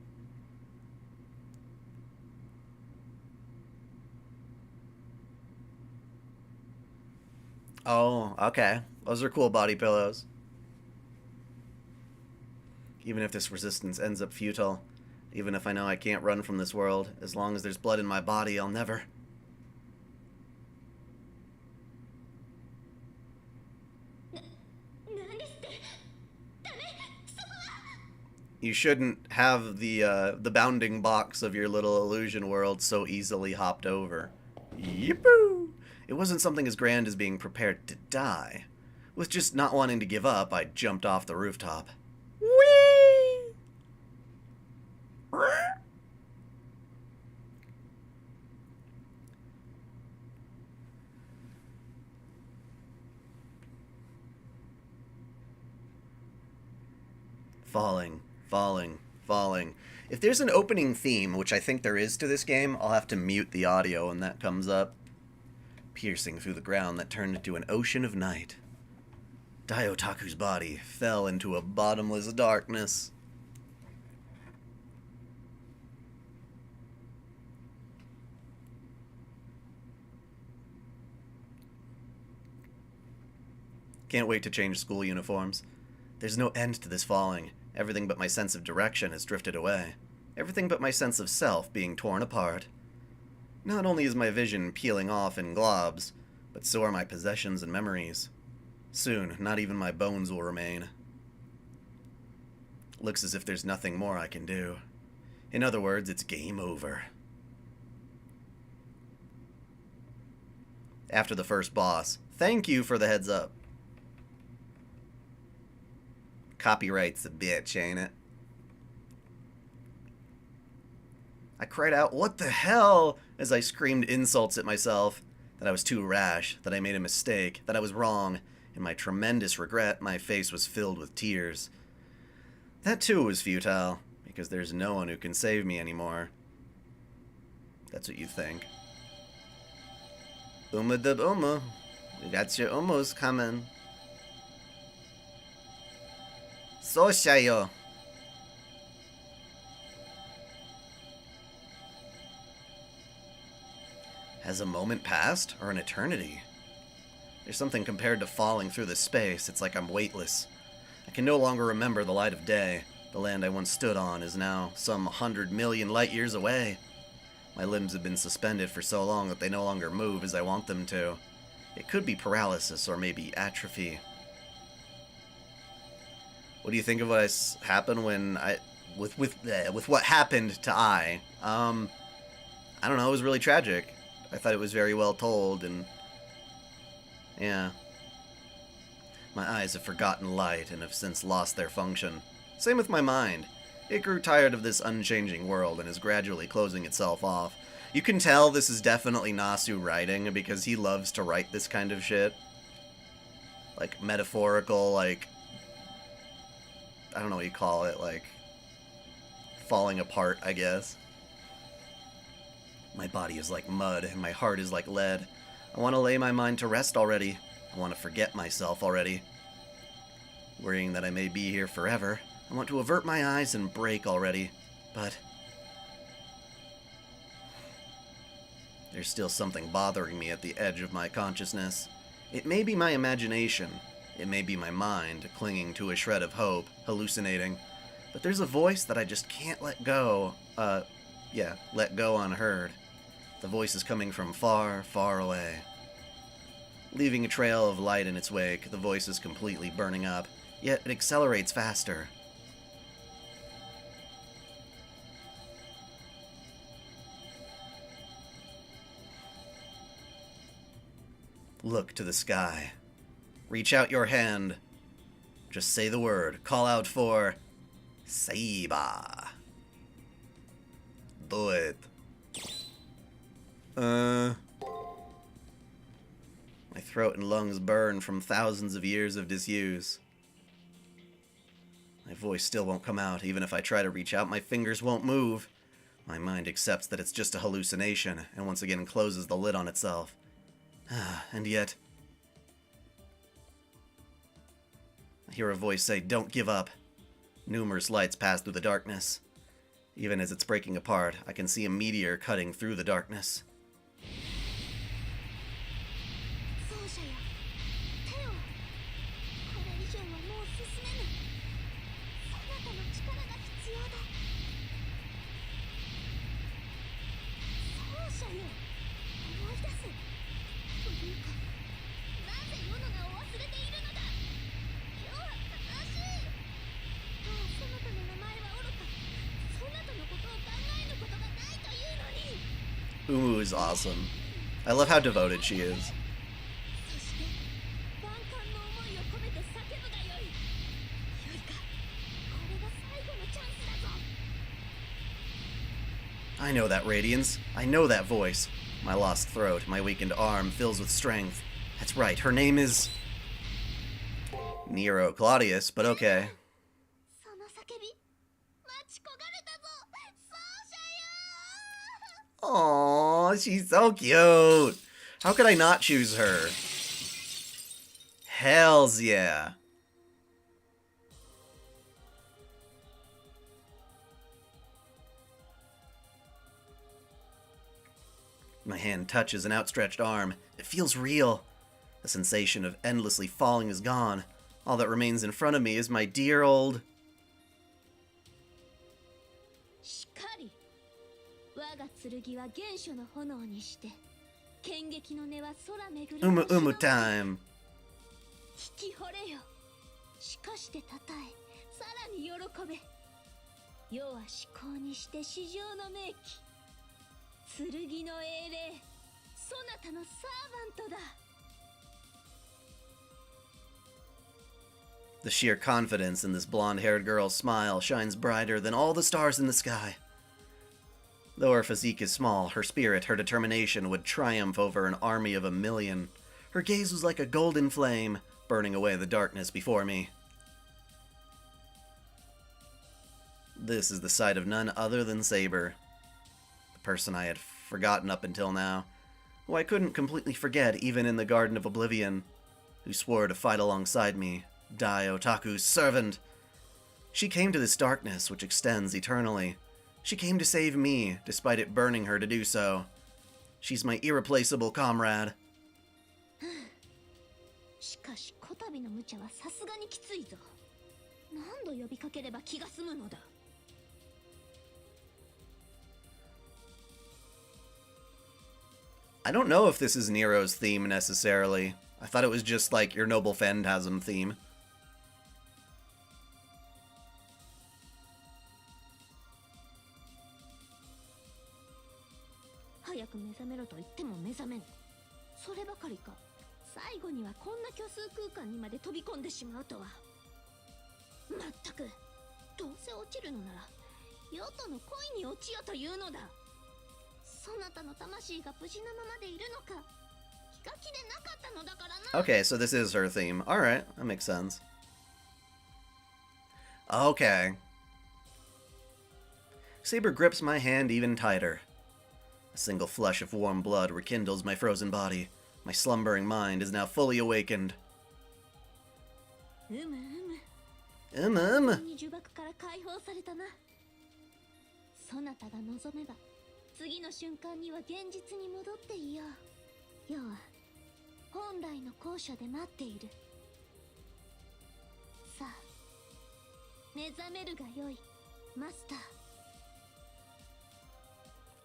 Oh, okay. Those are cool body pillows. Even if this resistance ends up futile, even if I know I can't run from this world, as long as there's blood in my body, I'll never... You shouldn't have the bounding box of your little illusion world so easily hopped over. Yippoo! It wasn't something as grand as being prepared to die. With just not wanting to give up, I jumped off the rooftop. Whee! Falling. Falling, falling. If there's an opening theme, which I think there is to this game, I'll have to mute the audio when that comes up. Piercing through the ground that turned into an ocean of night. Otaku's body fell into a bottomless darkness. Can't wait to change school uniforms. There's no end to this falling. Everything but my sense of direction has drifted away. Everything but my sense of self being torn apart. Not only is my vision peeling off in globs, but so are my possessions and memories. Soon, not even my bones will remain. Looks as if there's nothing more I can do. In other words, it's game over. After the first boss, thank you for the heads up. Copyright's a bitch, ain't it? I cried out, "What the hell?" as I screamed insults at myself, that I was too rash, that I made a mistake, that I was wrong. In my tremendous regret, my face was filled with tears. That too was futile, because there's no one who can save me anymore. That's what you think. Uma dub Uma. We got your Umos coming. Soshayo. Has a moment passed, or an eternity? There's something compared to falling through this space. It's like I'm weightless. I can no longer remember the light of day. The land I once stood on is now some 100 million light years away. My limbs have been suspended for so long that they no longer move as I want them to. It could be paralysis or maybe atrophy. What do you think of what happened when with what happened to I? I don't know. It was really tragic. I thought it was very well told, and yeah. My eyes have forgotten light and have since lost their function. Same with my mind. It grew tired of this unchanging world and is gradually closing itself off. You can tell this is definitely Nasu writing because he loves to write this kind of shit. Like metaphorical, like, I don't know what you call it, like falling apart, I guess. My body is like mud and my heart is like lead. I want to lay my mind to rest already. I want to forget myself already. Worrying that I may be here forever. I want to avert my eyes and break already. But there's still something bothering me at the edge of my consciousness. It may be my imagination. It may be my mind clinging to a shred of hope, hallucinating. But there's a voice that I just can't let go. Let go unheard. The voice is coming from far, far away. Leaving a trail of light in its wake, the voice is completely burning up, yet it accelerates faster. Look to the sky. Reach out your hand. Just say the word. Call out for Saber. Do it. My throat and lungs burn from thousands of years of disuse. My voice still won't come out. Even if I try to reach out, my fingers won't move. My mind accepts that it's just a hallucination, and once again closes the lid on itself. And yet, I hear a voice say, "Don't give up." Numerous lights pass through the darkness. Even as it's breaking apart, I can see a meteor cutting through the darkness. Umu is awesome. I love how devoted she is. I know that radiance. I know that voice. My lost throat, my weakened arm fills with strength. That's right, her name is Nero Claudius, but okay. Aww, she's so cute. How could I not choose her? Hells yeah. My hand touches an outstretched arm. It feels real. The sensation of endlessly falling is gone. All that remains in front of me is my dear old...
しかり我が剣は原初の炎にして剣撃の根は空巡り
Umu Umu time.
引き惚れよしかしてたたえさらに喜べ世は至高にして至上の名器剣の英霊そなたのサーバントだ
The sheer confidence in this blonde-haired girl's smile shines brighter than all the stars in the sky. Though her physique is small, her spirit, her determination would triumph over an army of 1,000,000. Her gaze was like a golden flame, burning away the darkness before me. This is the sight of none other than Saber, the person I had forgotten up until now, who I couldn't completely forget even in the Garden of Oblivion, who swore to fight alongside me, Dai Otaku's servant. She came to this darkness which extends eternally. She came to save me, despite it burning her to do so. She's my irreplaceable comrade.
しかしこたびの無茶はさすがにきついぞ何度呼びかければ気が済むのだ
I don't know if this is Nero's theme necessarily. I thought it was just like your Noble Phantasm theme.
早く目覚めろと言っても目覚めんそればかりか最後にはこんな虚数空間にまで飛び込んでしまうとはまったくどうせ落ちるのならヨトの恋に落ちよというのだそなたの魂が無事なままでいるのか気が気でなかったのだからな
Okay, so this is her theme. Alright, that makes sense. Okay. Saber grips my hand even tighter. A single flush of warm blood rekindles my frozen body. My slumbering mind is now fully awakened.
うむに呪縛から解放されたなそなたが望めば次の瞬間には現実に戻っていよう世は本来の高所で待っているさあ目覚めるがよいマスター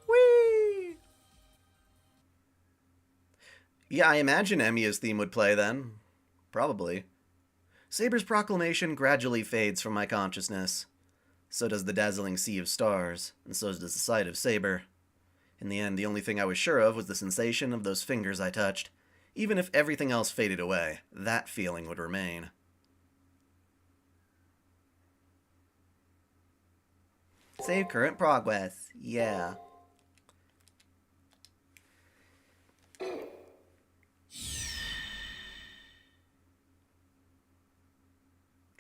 Whee! Yeah, I imagine Emiya's theme would play then. Probably. Saber's proclamation gradually fades from my consciousness. So does the dazzling sea of stars, and so does the sight of Saber. In the end, the only thing I was sure of was the sensation of those fingers I touched. Even if everything else faded away, that feeling would remain. Save current progress. Yeah.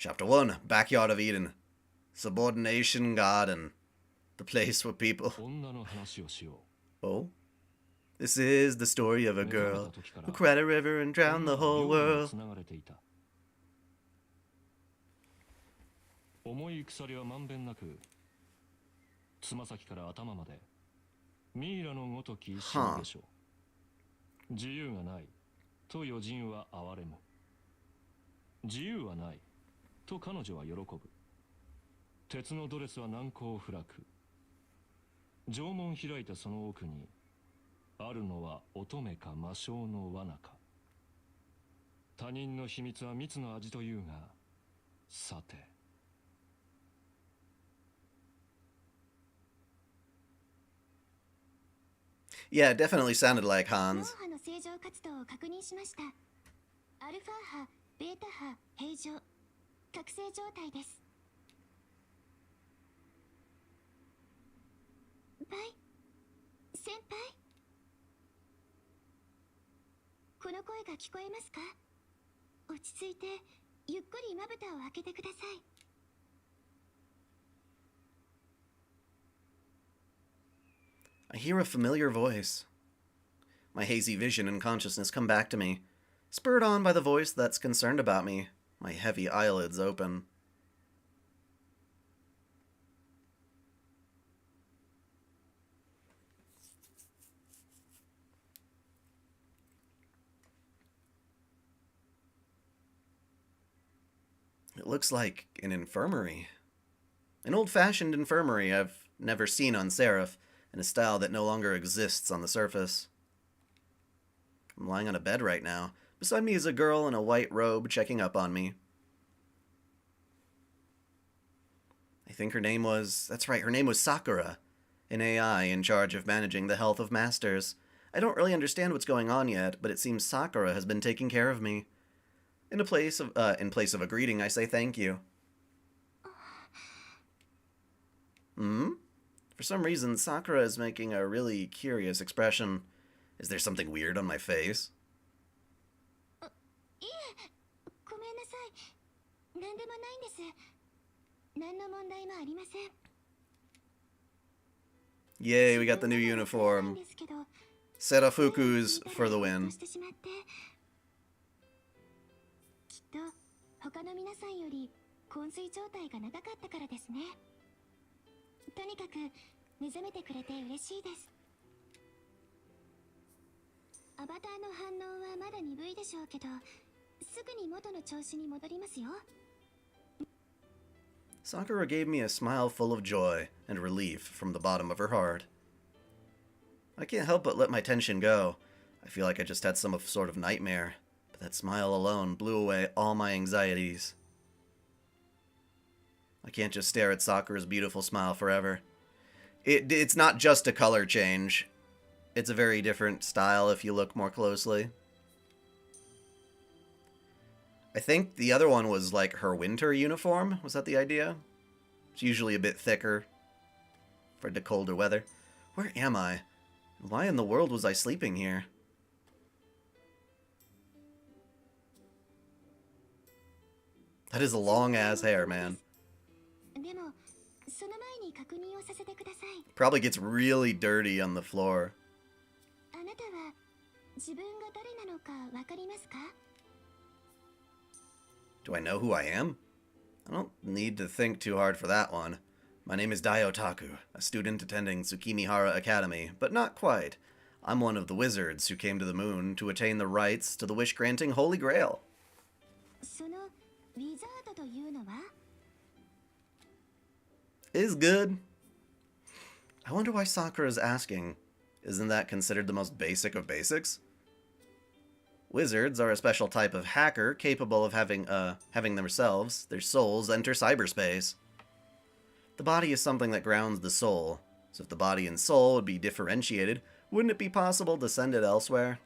Chapter 1, Backyard of Eden. Subordination Garden. The place where people... Oh? This is the story of a girl who cried a river and drowned the whole world.
重い鎖はまんべんなくつま先から頭までミイラのごとき死ぬでしょう自由がないと余人は哀れむ自由はないと彼女は喜ぶ鉄のドレスは難攻不落城門開いたその奥にあるのは乙女か魔性の罠か他人の秘密は蜜の味というがさて
Yeah, it definitely sounded like Hans.
脳波の正常活動を確認しましたアルファ波、ベータ波、平常覚醒状態ですバイ先輩この声が聞こえますか落ち着いてゆっくりまぶたを開けてください
I hear a familiar voice. My hazy vision and consciousness come back to me, spurred on by the voice that's concerned about me. My heavy eyelids open. It looks like an infirmary. An old-fashioned infirmary I've never seen on Seraph, in a style that no longer exists on the surface. I'm lying on a bed right now. Beside me is a girl in a white robe checking up on me. I think her name was... That's right, her name was Sakura, an AI in charge of managing the health of masters. I don't really understand what's going on yet, but it seems Sakura has been taking care of me. In place of a greeting, I say thank you. For some reason, Sakura is making a really curious expression. Is there something weird on my face?
いえ、ごめんなさい。なんでもないんです。何の問題もありません。
Yay, we got the new uniform. Serafuku's for the win.
きっと他の皆さんより昏睡状態が長かったからですね。とにかく目覚めてくれて嬉しいです。アバターの反応はまだ鈍いでしょうけど、すぐに元の調子に戻りますよ。
Sakura gave me a smile full of joy and relief from the bottom of her heart. I can't help but let my tension go. I feel like I just had some sort of nightmare, but that smile alone blew away all my anxieties. I can't just stare at Sakura's beautiful smile forever. It's not just a color change. It's a very different style if you look more closely. I think the other one was like her winter uniform. Was that the idea? It's usually a bit thicker for the colder weather. Where am I? Why in the world was I sleeping here? That is a long-ass hair, man.
でも、その前に確認をさせてください。
Probably gets really dirty on the floor.
あなたは自分が誰なのかわかりますか?
Do I know who I am? I don't need to think too hard for that one. My name is Dai-Otaku, a student attending Tsukimihara Academy, but not quite. I'm one of the wizards who came to the moon to attain the rights to the wish-granting Holy Grail.
そのウィザードというのは?
Is good. I wonder why Sakura's asking. Isn't that considered the most basic of basics? Wizards are a special type of hacker capable of having themselves, their souls, enter cyberspace. The body is something that grounds the soul, so if the body and soul would be differentiated, wouldn't it be possible to send it elsewhere?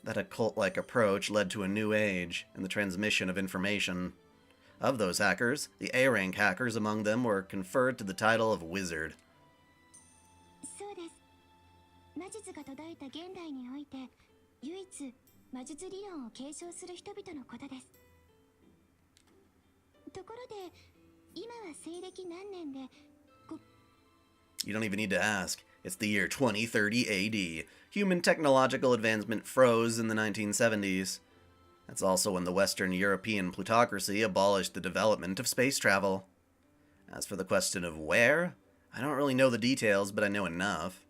That occult-like approach led to a new age and the transmission of information. Of those hackers, the A-rank hackers among them were conferred to the title of wizard.
そうです。魔術が途絶えた現代において、唯一魔術理論を継承する人々のことです。ところで、今は西暦何年で、
You don't even need to ask. It's the year 2030 AD. Human technological advancement froze in the 1970s. That's also when the Western European plutocracy abolished the development of space travel. As for the question of where, I don't really know the details, but I know enough.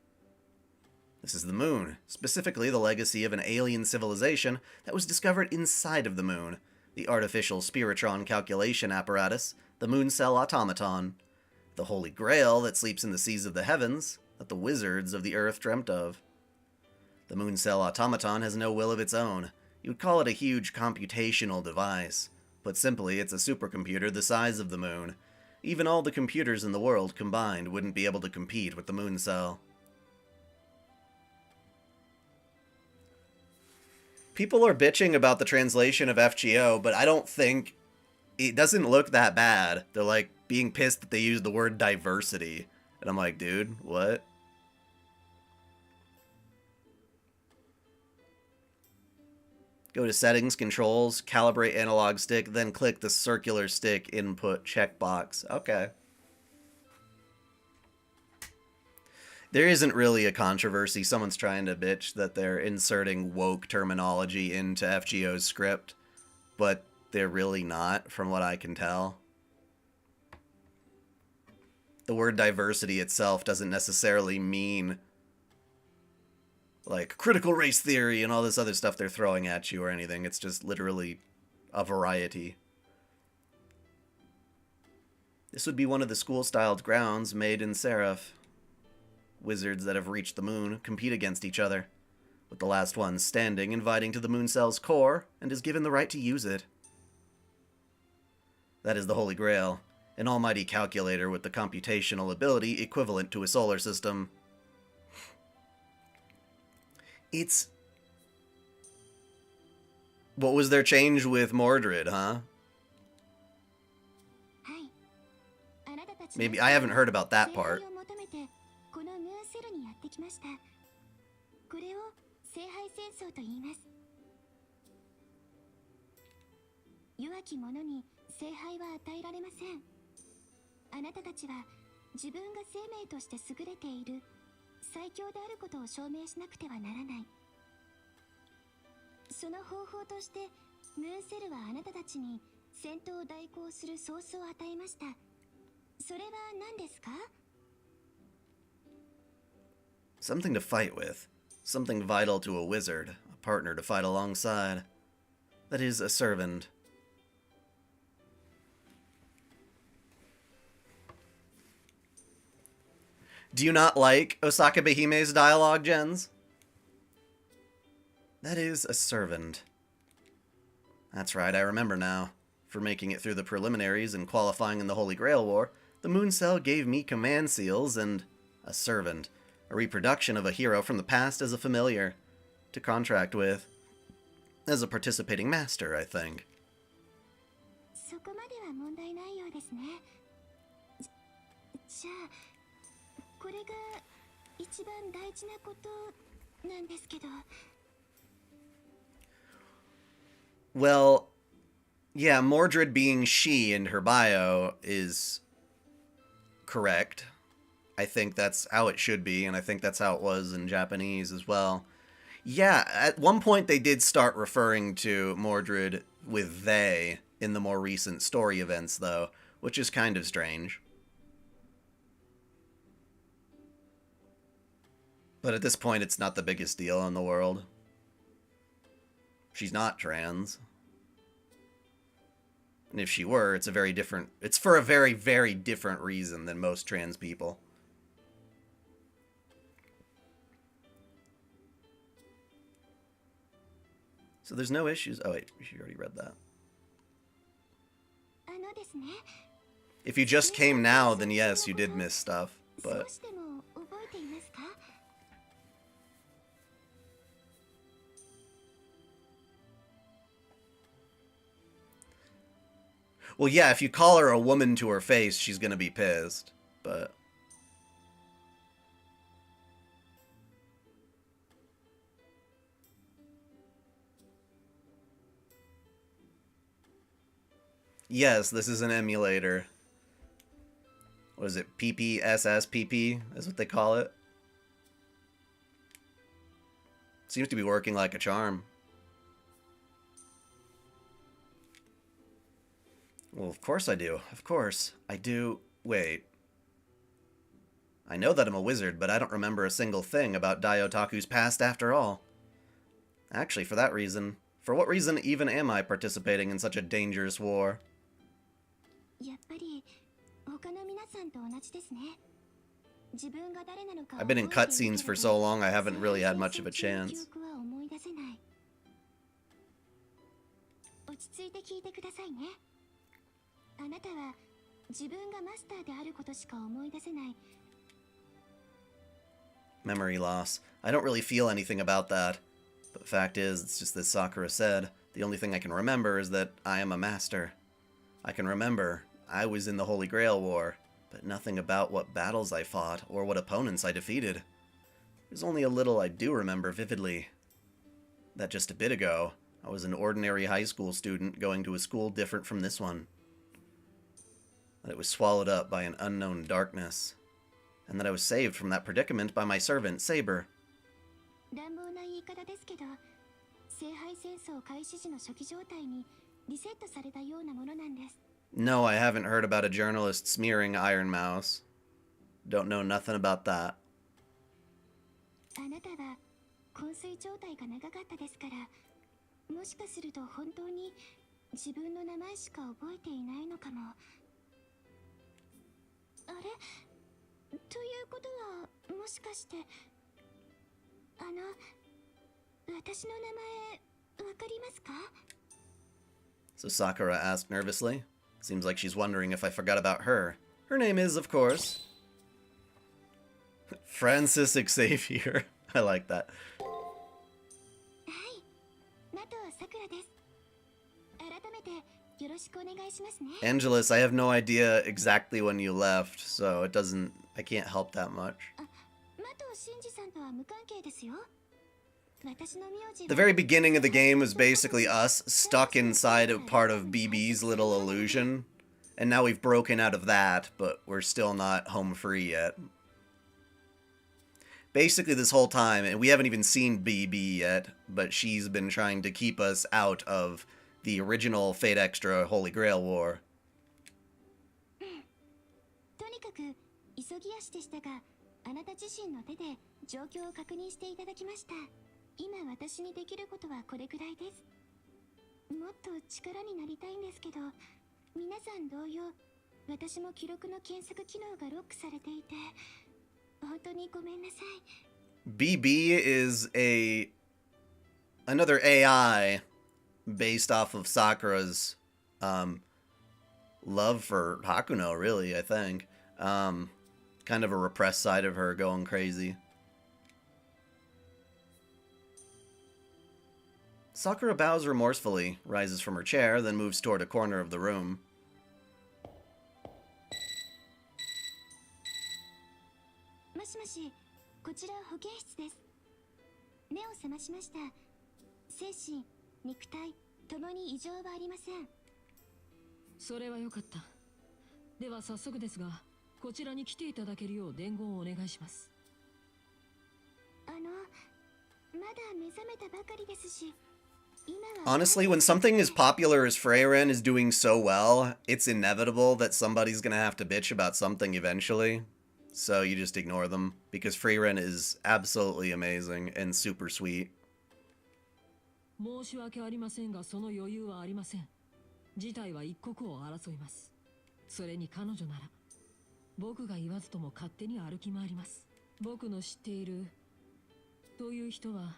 This is the moon, specifically the legacy of an alien civilization that was discovered inside of the moon, the artificial spiritron calculation apparatus, the moon cell automaton, the holy grail that sleeps in the seas of the heavens that the wizards of the earth dreamt of. The moon cell automaton has no will of its own. You would call it a huge computational device. Put simply, it's a supercomputer the size of the moon. Even all the computers in the world combined wouldn't be able to compete with the moon cell. People are bitching about the translation of FGO, but I don't think... It doesn't look that bad. They're like being pissed that they used the word diversity. And I'm like, dude, what? Go to Settings, Controls, Calibrate Analog Stick, then click the circular stick input checkbox. Okay. There isn't really a controversy. Someone's trying to bitch that they're inserting woke terminology into FGO's script, but they're really not, from what I can tell. The word diversity itself doesn't necessarily mean like critical race theory and all this other stuff they're throwing at you or anything. It's just literally a variety. This would be one of the school-styled grounds made in Seraph. Wizards that have reached the moon compete against each other, with the last one standing, inviting to the moon cell's core, and is given the right to use it. That is the Holy Grail, an almighty calculator with the computational ability equivalent to a solar system. It's... What was their change with Mordred, huh? Maybe I haven't heard about that part.
これを聖杯戦争と言います。弱き者に聖杯は与えられません。あなたたちは自分が生命として優れている最強であることを証明しなくてはならない。その方法としてムーンセルはあなたたちに戦闘を代行するソースを与えました。それは何ですか？
Something to fight with. Something vital to a wizard, a partner to fight alongside. That is, a servant. Do you not like Osaka Behime's dialogue, Jens? That is, a servant. That's right, I remember now. For making it through the preliminaries and qualifying in the Holy Grail War, the Moon Cell gave me command seals and a servant. A reproduction of a hero from the past as a familiar to contract with. As a participating master, I think.
そこまでは問題ないようですね。じゃあ、これが一番大事なことなんですけど。
Well, yeah, Mordred being she in her bio is correct. I think that's how it should be, and I think that's how it was in Japanese as well. Yeah, at one point they did start referring to Mordred with they in the more recent story events, though, which is kind of strange. But at this point, it's not the biggest deal in the world. She's not trans. And if she were, it's for a very, very different reason than most trans people. So there's no issues. Oh wait, you already read that. If you just came now, then yes, you did miss stuff, but... Well, yeah, if you call her a woman to her face, she's gonna be pissed, but... Yes, this is an emulator. What is it? PPSSPP is what they call it. Seems to be working like a charm. Well, of course I do. Of course. I do. Wait. I know that I'm a wizard, but I don't remember a single thing about Dai Otaku's past after all. Actually, for that reason. For what reason even am I participating in such a dangerous war? I've been in cutscenes for so long I haven't really had much of a chance. Memory loss. I don't really feel anything about that. But the fact is, it's just as Sakura said, the only thing I can remember is that I am a master. I can remember I was in the Holy Grail War, but nothing about what battles I fought or what opponents I defeated. There's only a little I do remember vividly. That just a bit ago, I was an ordinary high school student going to a school different from this one. That it was swallowed up by an unknown darkness, and that I was saved from that predicament by my servant, Saber. No, I haven't heard about a journalist smearing Iron Mouse. Don't know nothing about that.
あれということは、もしかして、私の名前、わかりますか?
So Sakura asked nervously. Seems like she's wondering if I forgot about her. Her name is, of course, Francis Xavier. I like that.
はい、ナトさくらです。改めてよろしくお願いしますね。
Angelus, I have no idea exactly when you left, so I can't help that much.
ナト真司さんとは無関係ですよ。私の名字は
The very beginning of the game was basically us stuck inside of part of BB's little illusion, and now we've broken out of that, but we're still not home free yet. Basically this whole time, and we haven't even seen BB yet, but she's been trying to keep us out of the original Fate Extra Holy Grail War.
とにかく急ぎ足でしたが、あなた自身の手で状況を確認していただきました。今私にできることはこれくらいです。もっと力になりたいんですけど、皆さん同様、私も記録の検索機能がロックされていて、本当にごめんなさい。
BB is another AI based off of Sakura's love for Hakuno, really, I think. Kind of a repressed side of her going crazy. Sakura bows remorsefully, rises from her chair, then moves toward a corner of the room.
もしもし、こちら保健室です。目を覚ましました。精神、肉体、ともに異常はありません。
それはよかった。では早速ですが、こちらに来ていただけるよう伝言をお願いします。
まだ目覚めたばかりですし、今は
Honestly, when something as popular as Freyren is doing so well, it's inevitable that somebody's gonna have to bitch about something eventually. So you just ignore them, because Freyren is absolutely amazing and super sweet.
申し訳ありませんが、その余裕はありません。事態は一刻を争います。それに彼女なら、僕が言わずとも勝手に歩き回ります。僕の知っているという人は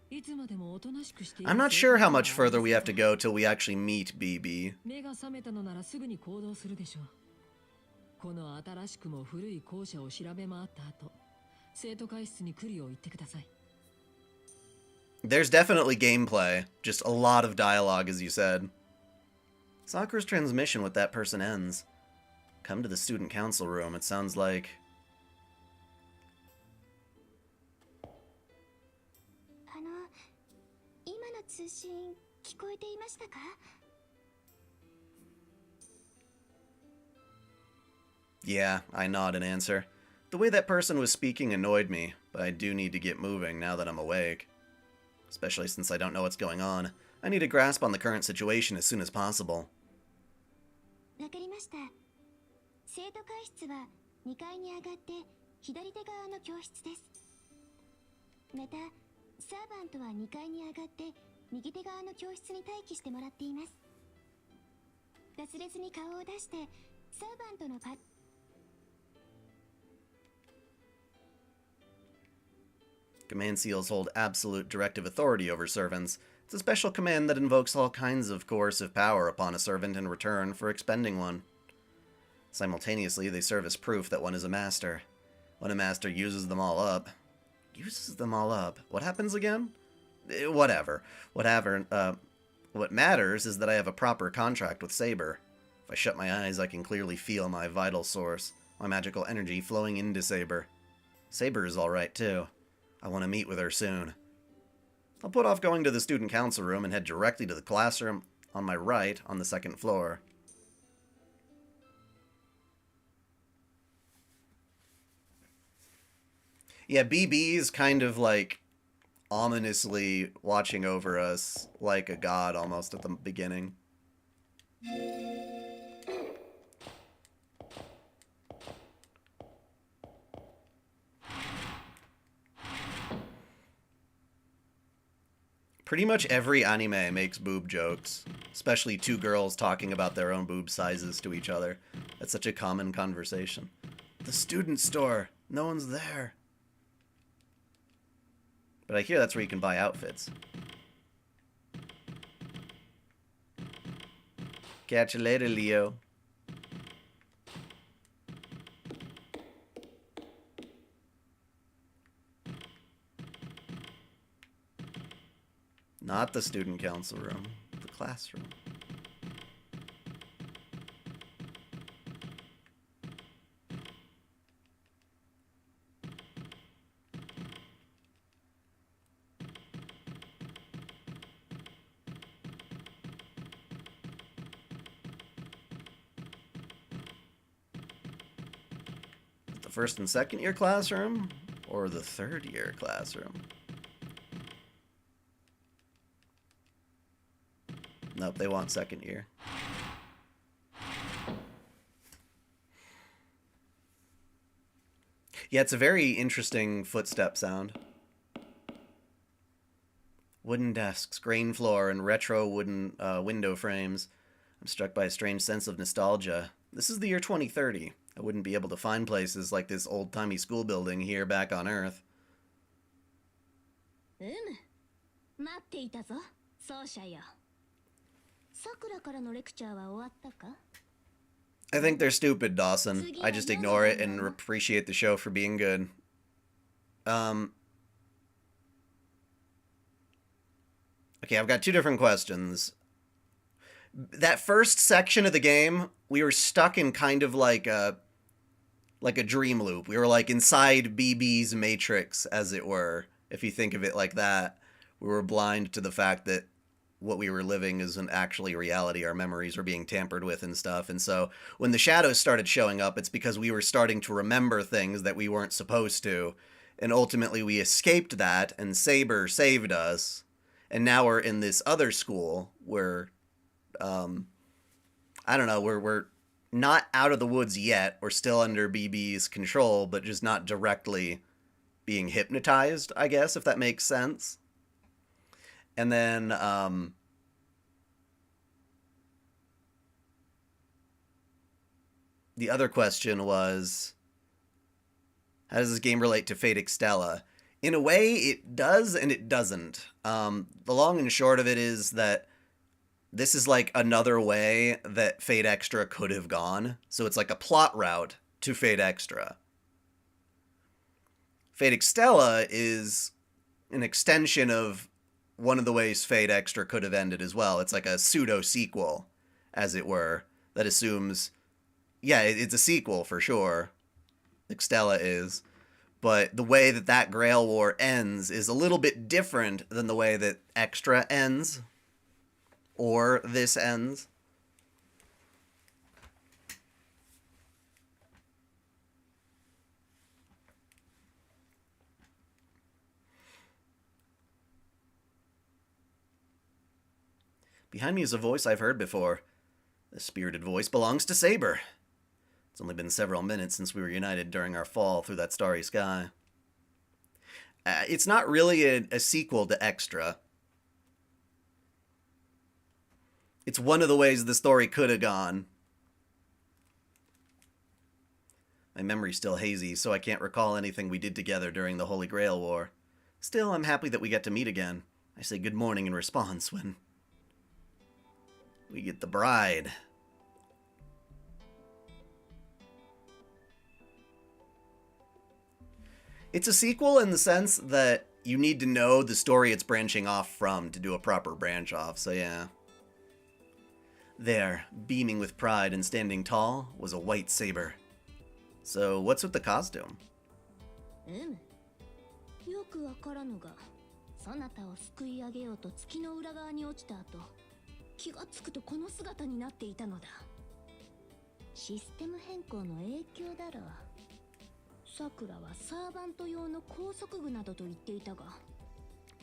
いつまでもおとなしくしている。
I'm not sure how much further we have to go till we actually meet BB.
目が覚めたのならすぐに行動するでしょう。この新しくも古い校舎を調べ回った後、生徒会室に来るよう言ってください。
There's definitely gameplay, just a lot of dialogue, as you said. Sakura's transmission with that person ends. Come to the student council room, it sounds like.
今の通信聞こえていましたか?
Yeah, I nod in answer. The way that person was speaking annoyed me, but I do need to get moving now that I'm awake. Especially since I don't know what's going on. I need a grasp on the current situation as soon as possible.
わかりました。生徒会室は2階に上がって左手側の教室です。また、サーバントは2階に上がって右手側の教室に待機してもらっています。忘れずに顔を出して、サーバントのパ...
Command seals hold absolute directive authority over servants. It's a special command that invokes all kinds of coercive power upon a servant in return for expending one. Simultaneously, they serve as proof that one is a master. When a master uses them all up... Uses them all up? What happens again? Whatever. What matters is that I have a proper contract with Saber. If I shut my eyes, I can clearly feel my vital source, my magical energy flowing into Saber. Saber is alright, too. I want to meet with her soon. I'll put off going to the student council room and head directly to the classroom on my right on the second floor. Yeah, BB is kind of like ominously watching over us like a god almost at the beginning. Pretty much every anime makes boob jokes, especially two girls talking about their own boob sizes to each other. That's such a common conversation. The student store. No one's there. But I hear that's where you can buy outfits. Catch you later, Leo. Not the student council room, the classroom. The first and second year classroom or the third year classroom? Nope, they want second year. Yeah, it's a very interesting footstep sound. Wooden desks, grain floor, and retro wooden window frames. I'm struck by a strange sense of nostalgia. This is the year 2030. I wouldn't be able to find places like this old-timey school building here back on Earth.
待っていたぞ、奏者よ。さくらからのレクチャーは終わったか?
I think they're stupid, Dawson. I just ignore it and appreciate the show for being good. Okay, I've got two different questions. That first section of the game, we were stuck in kind of like a dream loop. We were like inside BB's matrix, as it were, if you think of it like that. We were blind to the fact that what we were living isn't actually reality. Our memories were being tampered with and stuff. And so when the shadows started showing up, it's because we were starting to remember things that we weren't supposed to. And ultimately we escaped that, and Saber saved us. And now we're in this other school where, I don't know, we're not out of the woods yet. We're still under BB's control, but just not directly being hypnotized, I guess, if that makes sense. And then, the other question was, how does this game relate to Fate Extella? In a way, it does and it doesn't. The long and short of it is that this is like another way that Fate Extra could have gone. So it's like a plot route to Fate Extra. Fate Extella is an extension of one of the ways Fate Extra could have ended as well. It's like a pseudo-sequel, as it were, that assumes, yeah, it's a sequel for sure. Extella is. But the way that that Grail War ends is a little bit different than the way that Extra ends. Or this ends. Behind me is a voice I've heard before. The spirited voice belongs to Saber. It's only been several minutes since we were united during our fall through that starry sky. It's not really a sequel to Extra. It's one of the ways the story could have gone. My memory's still hazy, so I can't recall anything we did together during the Holy Grail War. Still, I'm happy that we get to meet again. I say good morning in response when we get the bride. It's a sequel in the sense that you need to know the story it's branching off from to do a proper branch off, so yeah. There, beaming with pride and standing tall, was a white saber. So, what's with the costume?
よくわからぬが、そなたを救い上げようと月の裏側に落ちた後、気がつくとこの姿になっていたのだ。システム変更の影響だろう。さくらはサーバント用の高速具などと言っていたが、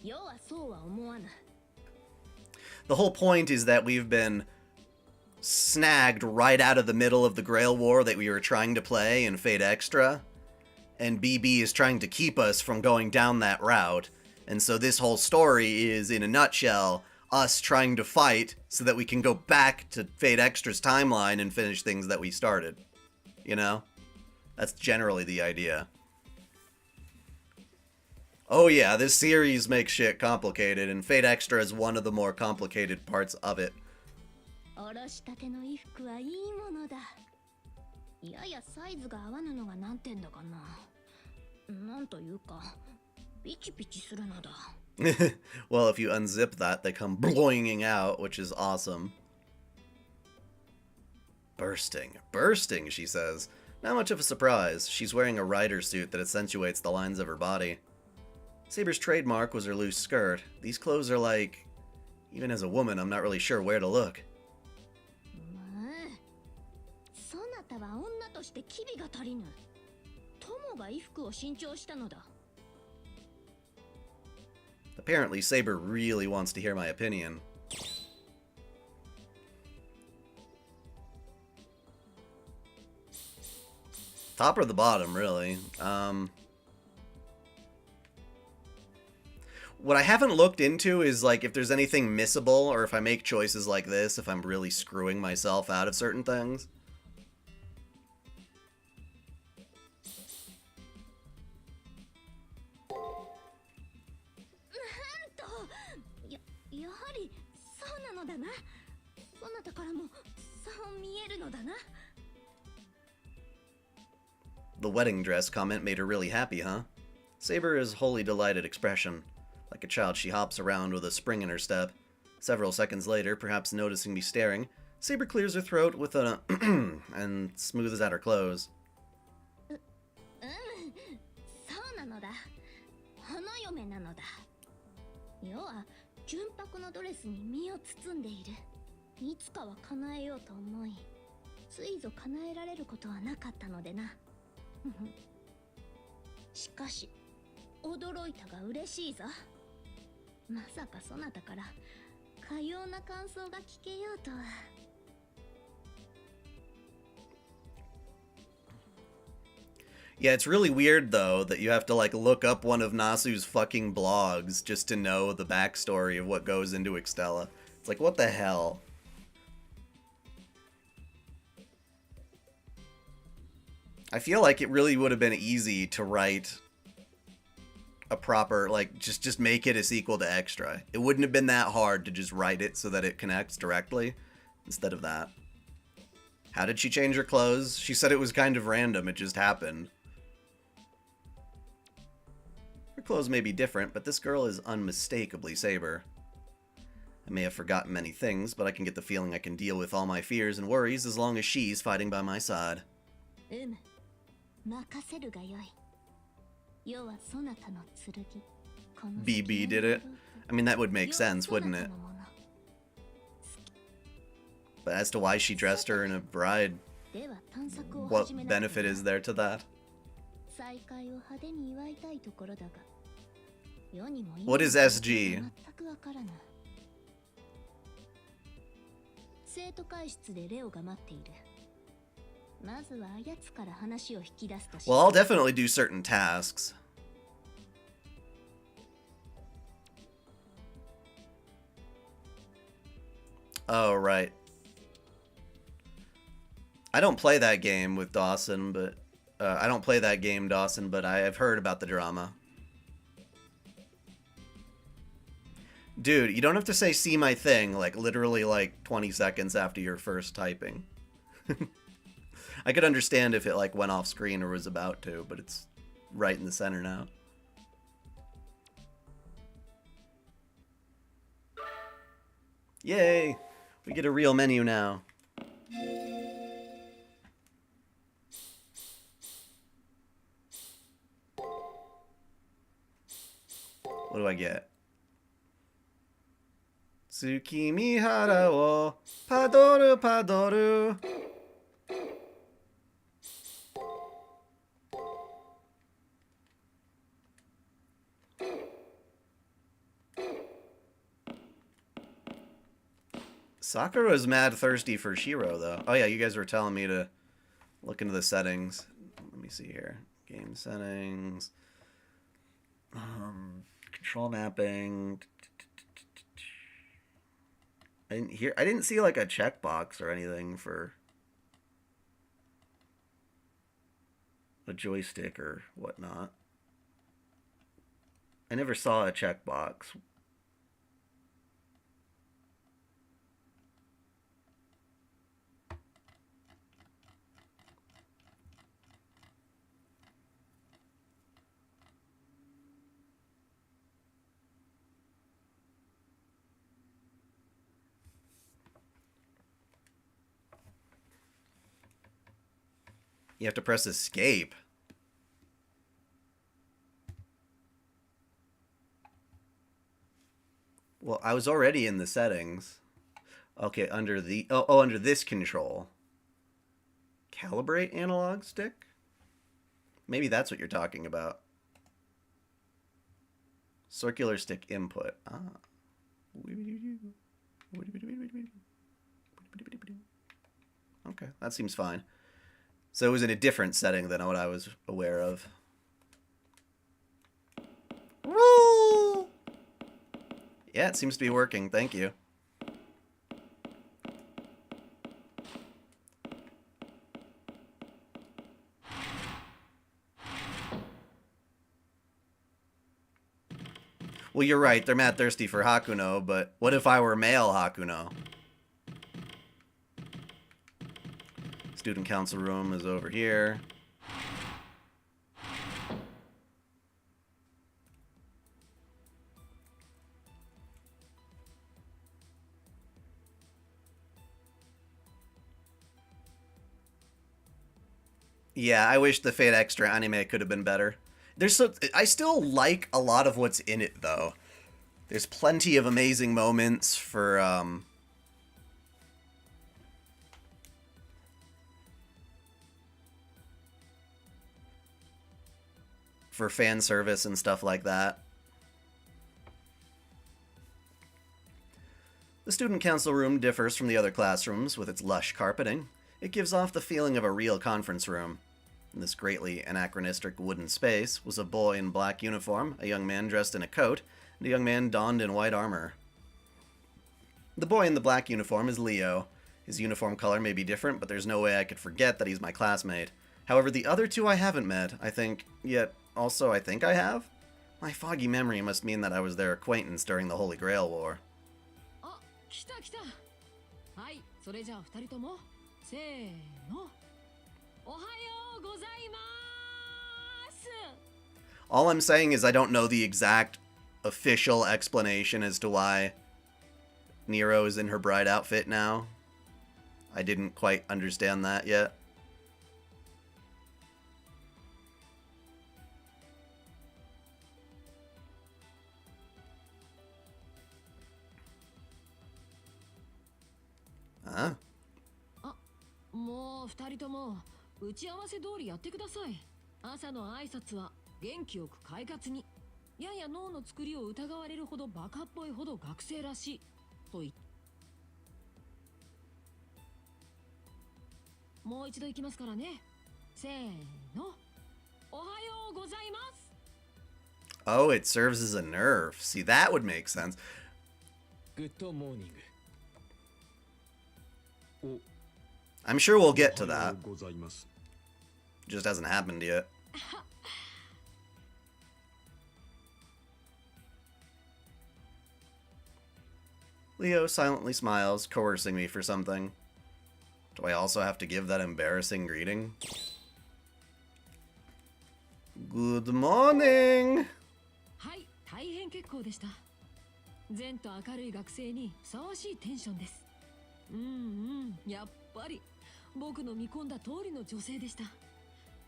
世はそうは思わぬ。
The whole point is that we've been snagged right out of the middle of the Grail War that we were trying to play in Fate Extra, and BB is trying to keep us from going down that route, And so this whole story is, in a nutshell, us trying to fight so that we can go back to Fate Extra's timeline and finish things that we started. You know? That's generally the idea. Oh yeah, this series makes shit complicated, and Fate Extra is one of the more complicated parts of it.
おろしたての衣服はいいものだ。ややサイズが合わぬのが難点だかな。なんというか、ピチピチするのだ。
Well, if you unzip that, they come bloinging out, which is awesome. Bursting. Bursting, she says. Not much of a surprise. She's wearing a rider suit that accentuates the lines of her body. Saber's trademark was her loose skirt. These clothes are like... Even as a woman, I'm not really sure where to look.
そなたは女として機微が足りぬ。友が衣服を新調したのだ。
Apparently, Saber really wants to hear my opinion. Top or the bottom, really. What I haven't looked into is, like, if there's anything missable, or if I make choices like this, if I'm really screwing myself out of certain things. The wedding dress comment made her really happy, huh? Saber is wholly delighted expression. Like a child, she hops around with a spring in her step. Several seconds later, perhaps noticing me staring, Saber clears her throat with a and smooths out her clothes.
そうなのだ。花嫁なのだ。要は純白のドレスに身を包んでいる。いつかは叶えようと思い、ついぞ叶えられることはなかったのでな。しかし驚いたが嬉しいぞ。まさかそなたからかような感想が聞けようとは。
Yeah, it's really weird, though, that you have to, like, look up one of Nasu's fucking blogs just to know the backstory of what goes into Extella. It's like, what the hell? I feel like it really would have been easy to write a proper, like, just make it a sequel to Extra. It wouldn't have been that hard to just write it so that it connects directly instead of that. How did she change her clothes? She said it was kind of random, it just happened. Her clothes may be different, but this girl is unmistakably Saber. I may have forgotten many things, but I can get the feeling I can deal with all my fears and worries as long as she's fighting by my side. BB did it? I mean, that would make sense, wouldn't it? But as to why she dressed her in a bride, what benefit is there to that? What is SG?
生徒会室でレオが待っている。まずはあやつから話を引き出すとし。
Well, I'll definitely do certain tasks. Oh, right. I don't play that game with Dawson, but I don't play that game, Dawson, but I've heard about the drama. Dude, you don't have to say "see my thing" like literally like 20 seconds after your first typing. I could understand if it like went off screen or was about to, but it's right in the center now. Yay! We get a real menu now. What do I get? Tsukimihara wo padoru padoru. Sakura is mad thirsty for Shiro, though. Oh yeah, you guys were telling me to look into the settings. Let me see here. Game settings. Control mapping. I didn't see like a checkbox or anything for a joystick or whatnot. I never saw a checkbox. You have to press escape. Well, I was already in the settings. Okay, under the under this control. Calibrate analog stick? Maybe that's what you're talking about. Circular stick input. Ah. Okay, that seems fine. So it was in a different setting than what I was aware of. Woo! Yeah, it seems to be working. Thank you. Well, you're right. They're mad thirsty for Hakuno, but what if I were male Hakuno? Student council room is over here. Yeah, I wish the Fate Extra anime could have been better. I still like a lot of what's in it, though. There's plenty of amazing moments for fan service and stuff like that. The student council room differs from the other classrooms with its lush carpeting. It gives off the feeling of a real conference room. In this greatly anachronistic wooden space was a boy in black uniform, a young man dressed in a coat, and a young man donned in white armor. The boy in the black uniform is Leo. His uniform color may be different, but there's no way I could forget that he's my classmate. However, the other two I haven't met, I think, yet also I think I have? My foggy memory must mean that I was their acquaintance during the Holy Grail War.
Ah, 来た来た。はい、それじゃあ二人ともせーの。おはようございます。
All I'm saying is I don't know the exact official explanation as to why Nero is in her bride outfit now. I didn't quite understand that yet. Huh?
あ、もう二人とも打ち合わせ通りやってください。朝の挨拶は元気よく快活に。やや脳の作りを疑われるほどバカっぽいほど学生らしいと言って。もう一度行きますからね。せーの。おはようございます。
Oh, it serves as a nerf. See, that would make sense.
Good morning.
I'm sure we'll get to that. Just hasn't happened yet. Leo silently smiles, coercing me for something. Do I also have to give that embarrassing greeting? Good morning!
はい、大変結構でした。善と明るい学生にふさわしいテンションです。やっぱり僕の見込んだ通りの女性でした。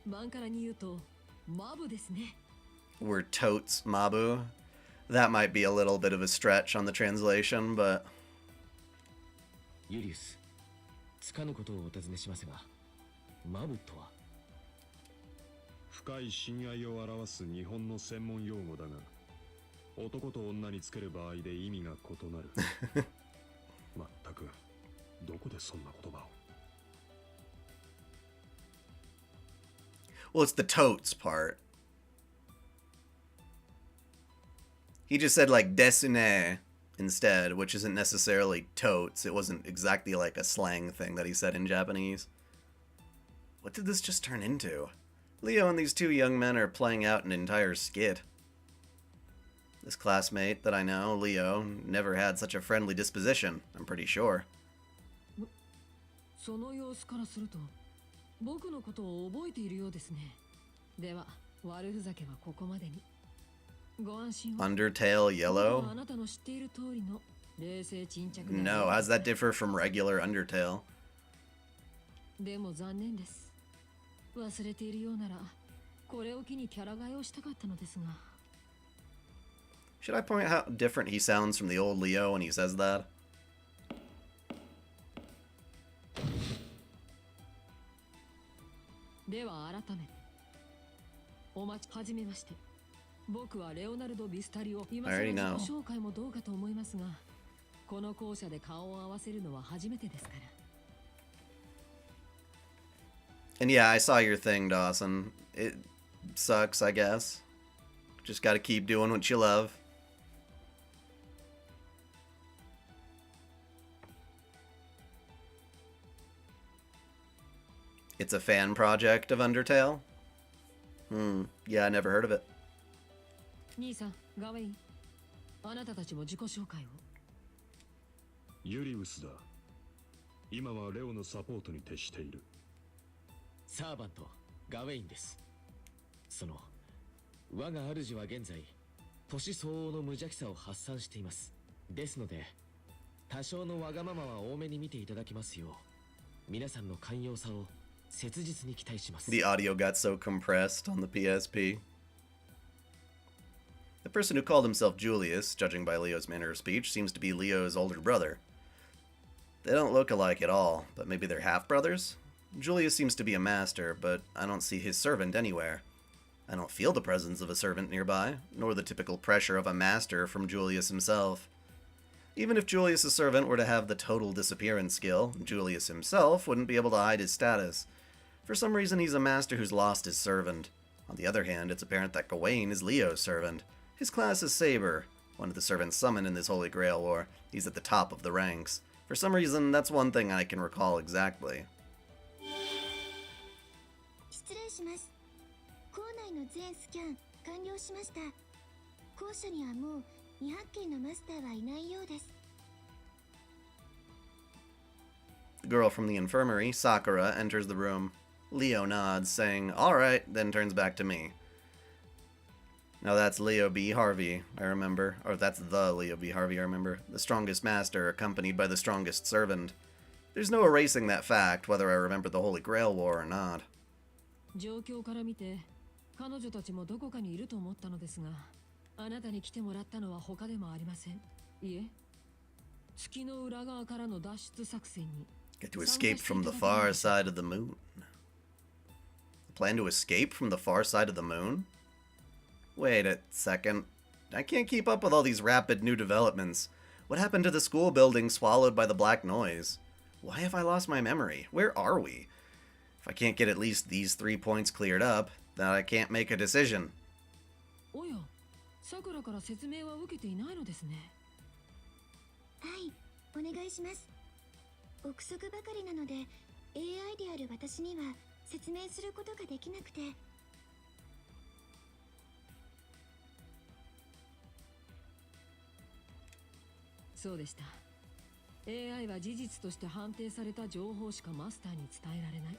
バンカラに言うとマブですね。
We're totes Mabu. That might be a little bit of a stretch on the translation, but...
ユリウス、つかぬことをお尋ねしますが、マブとは
深い親愛を表す日本の専門用語だが、男と女につける場合で意味が異なる。まったく、どこでそんな言葉を。
Well, it's the totes part. He just said like desune instead, which isn't necessarily totes. It wasn't exactly like a slang thing that he said in Japanese. What did this just turn into? Leo and these two young men are playing out an entire skit. This classmate that I know, Leo, never had such a friendly disposition, I'm pretty sure.
その様子からすると僕のことを覚えているようですね。では悪ふざけはここまでに。ご安心を。
Undertale yellow?
あなたの知っている通りの冷静沈着な。
No, how's that differ from regular Undertale?
でも残念です。忘れているようならこれを機にキャラ替えをしたかったのですが。
Should I point out how different he sounds from the old Leo when he says that?
では改めてお待ちはじめまして。僕はレオナルド・ビスタリオ。今更自己紹介もどうかと思いますが、この校舎で顔を合わせるのは初めてですから。
And yeah, I saw your thing, Dawson. It sucks, I guess. Just gotta keep doing what you love. It's a fan project of Undertale? Yeah, I never heard of it.
兄さん、ガウェイン。あなたたちも自己紹介を。
ユリウスだ。今はレオのサポートに徹している。
サーバント、ガウェインです。その、我が主は現在、年相応の無邪気さを発散しています。ですので、多少のわがままは多めに見ていただきますよう、皆さんの寛容さを切実に期待します。
The audio got so compressed on the PSP. The person who called himself Julius, judging by Leo's manner of speech, seems to be Leo's older brother. They don't look alike at all, but maybe they're half-brothers? Julius seems to be a master, but I don't see his servant anywhere. I don't feel the presence of a servant nearby, nor the typical pressure of a master from Julius himself. Even if Julius' servant were to have the total disappearance skill, Julius himself wouldn't be able to hide his status. For some reason, he's a master who's lost his servant. On the other hand, it's apparent that Gawain is Leo's servant. His class is Saber, one of the servants summoned in this Holy Grail War. He's at the top of the ranks. For some reason, that's one thing I can recall exactly.
失礼します。校内の全スキャン完了しました。校舎にはもう未発見のマスターはいないようです。
The girl from the infirmary, Sakura, enters the room. Leo nods, saying, "Alright," then turns back to me. Now that's Leo B. Harvey, I remember. Or that's the Leo B. Harvey, I remember. The strongest master, accompanied by the strongest servant. There's no erasing that fact, whether I remember the Holy Grail War or not.
状況から見て、彼女たちもどこかにいると思ったのですが、あなたに来てもらったのは他でもありません。いえ、月の裏側からの脱出作戦に。
Get to escape from the far side of the moon. Plan to escape from the far side of the moon? Wait a second. I can't keep up with all these rapid new developments. What happened to the school building swallowed by the black noise? Why have I lost my memory? Where are we? If I can't get at least these 3 points cleared up, then I can't make a decision.
おや、さくらから説明は受けていないのですね。
はい、お願いします。憶測ばかりなので AI である私には説明することができなくて。
そうでした。AI は事実として判定された情報しかマスターに伝えられない。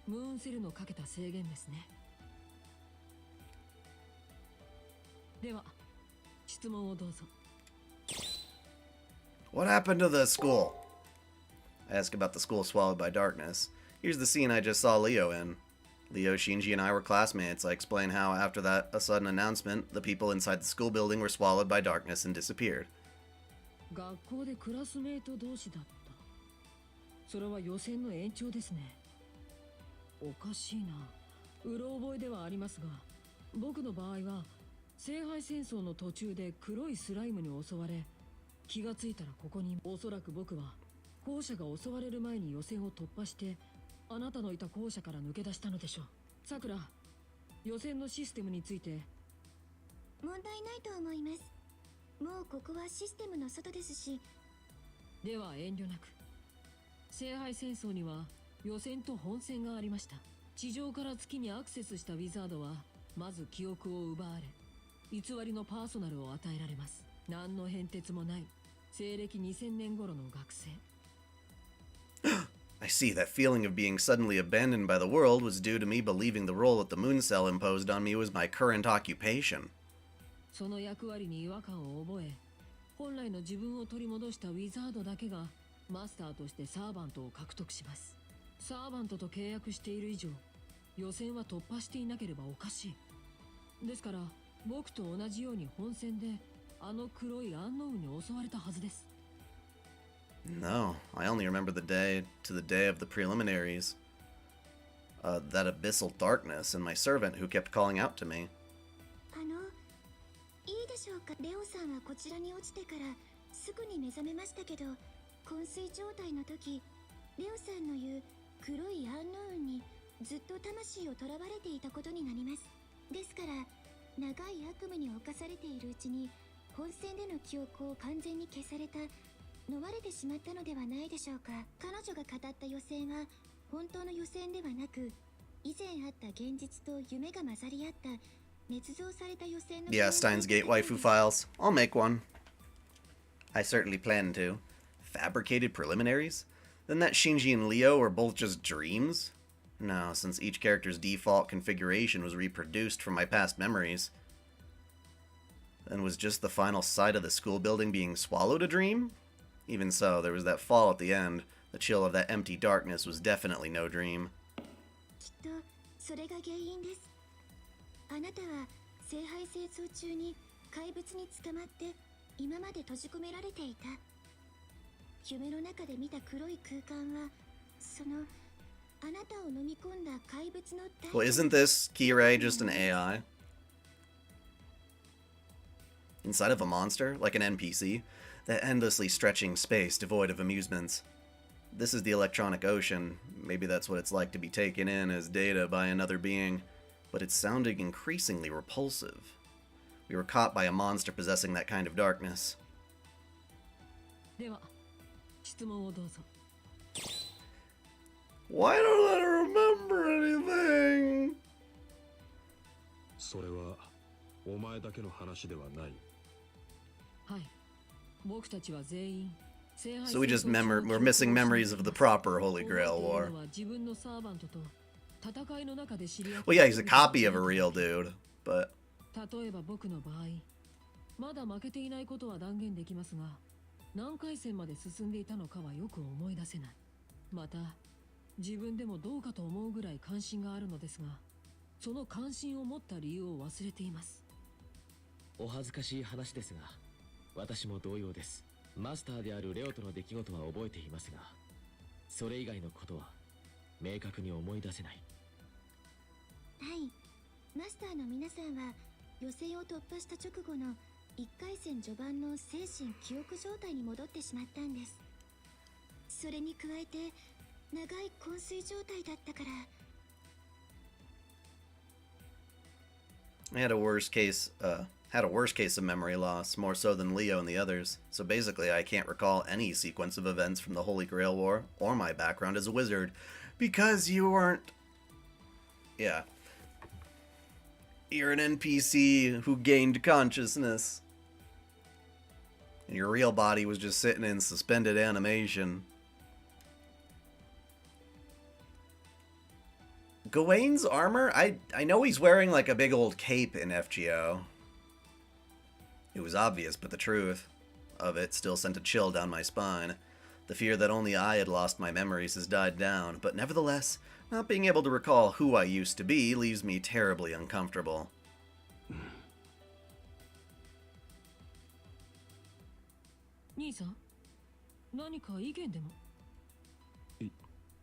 ムーンセルのかけた制限ですね。では、質問をどうぞ。
What happened to the school? I ask about the school swallowed by darkness. Here's the scene I just saw Leo in. Leo, Shinji, and I were classmates. I explain how, after that a sudden announcement, the people inside the school building were swallowed by darkness and disappeared.
学校でクラスメート同士だった。それは予選の延長ですね。おかしいな。うろ覚えではありますが、僕の場合は聖杯戦争の途中で黒いスライムに襲われ、気がついたらここに。おそらく僕は校舎が襲われる前に予選を突破して、あなたのいた校舎から抜け出したのでしょう。さくら、予選のシステムについて
問題ないと思います。もうここはシステムの外ですし。
では遠慮なく。聖杯戦争には予選と本戦がありました。地上から月にアクセスしたウィザードはまず記憶を奪われ、偽りのパーソナルを与えられます。何の変哲もない西暦2000年頃の学生。
I see. That feeling of being suddenly abandoned by the world was due to me believing the role that the moon cell imposed on me was my current occupation.
その役割に違和感を覚え、本来の自分を取り戻したウィザードだけがマスターとしてサーバントを獲得します。サーバントと契約している以上、予選は突破していなければおかしい。ですから僕と同じように本戦であの黒いアンノウンに襲われたはずです。
No, I only remember the day of the preliminaries. That abyssal darkness and my servant who kept calling out to me.
いいでしょうか。レオさんはこちらに落ちてからすぐに目覚めましたけど、昏睡状態の時、レオさんの言う黒いアンノウンにずっと魂を囚われていたことになります。ですから長い悪夢に侵されているうちに本戦での記憶を完全に消された、逃れてしまったのではないでしょうか。彼女が語った予選は本当の予選ではなく、以前あった現実と夢が混ざり合った捏造された予選の。
Yeah, Steins Gate waifu files. I'll make one. I certainly plan to. Fabricated preliminaries? Then that Shinji and Leo were both just dreams? No, since each character's default configuration was reproduced from my past memories. Then was just the final sight of the school building being swallowed a dream? Even so, there was that fall at the end. The chill of that empty darkness was definitely no dream.
きっとそれが原因です。あなたは聖杯戦争中に怪物に捕まって今まで閉じ込められていた。夢の中で見た黒い空間はそのあなたを飲み込んだ怪物の大。
Well, isn't this Kirei just an AI? Inside of a monster, like an NPC? That endlessly stretching space devoid of amusements. This is the electronic ocean. Maybe that's what it's like to be taken in as data by another being. But it's sounding increasingly repulsive. We were caught by a monster possessing that kind of darkness.
では質問をどうぞ。
Why don't I remember anything?
それはお前だけの話ではない。
はい。僕たちは全員。
So we just we're missing memories of the proper Holy Grail War. Well, yeah, he's a copy of a real dude, but
例えば僕の場合、まだ負けていないことは断言できますが、何回戦まで進んでいたのかはよく思い出せない。また、自分でもどうかと思うぐらい関心があるのですが、その関心を持った理由を忘れています。
お恥ずかしい話ですが、私も同様です。マスターであるレオとの出来事は覚えていますが、それ以外のことは明確に思い出せない。
はい、マスターの皆さんは予選を突破した直後の1回戦序盤の精神記憶状態に戻ってしまったんです。それに加えて長い昏睡状態だったから。
I had a worse case of memory loss, more so than Leo and the others. So basically, I can't recall any sequence of events from the Holy Grail War or my background as a wizard, because you weren't. Yeah. You're an NPC who gained consciousness. And your real body was just sitting in suspended animation. Gawain's armor? I know he's wearing like a big old cape in FGO. It was obvious, but the truth of it still sent a chill down my spine. The fear that only I had lost my memories has died down, but nevertheless, not being able to recall who I used to be leaves me terribly uncomfortable.
兄さん、何か意見でも？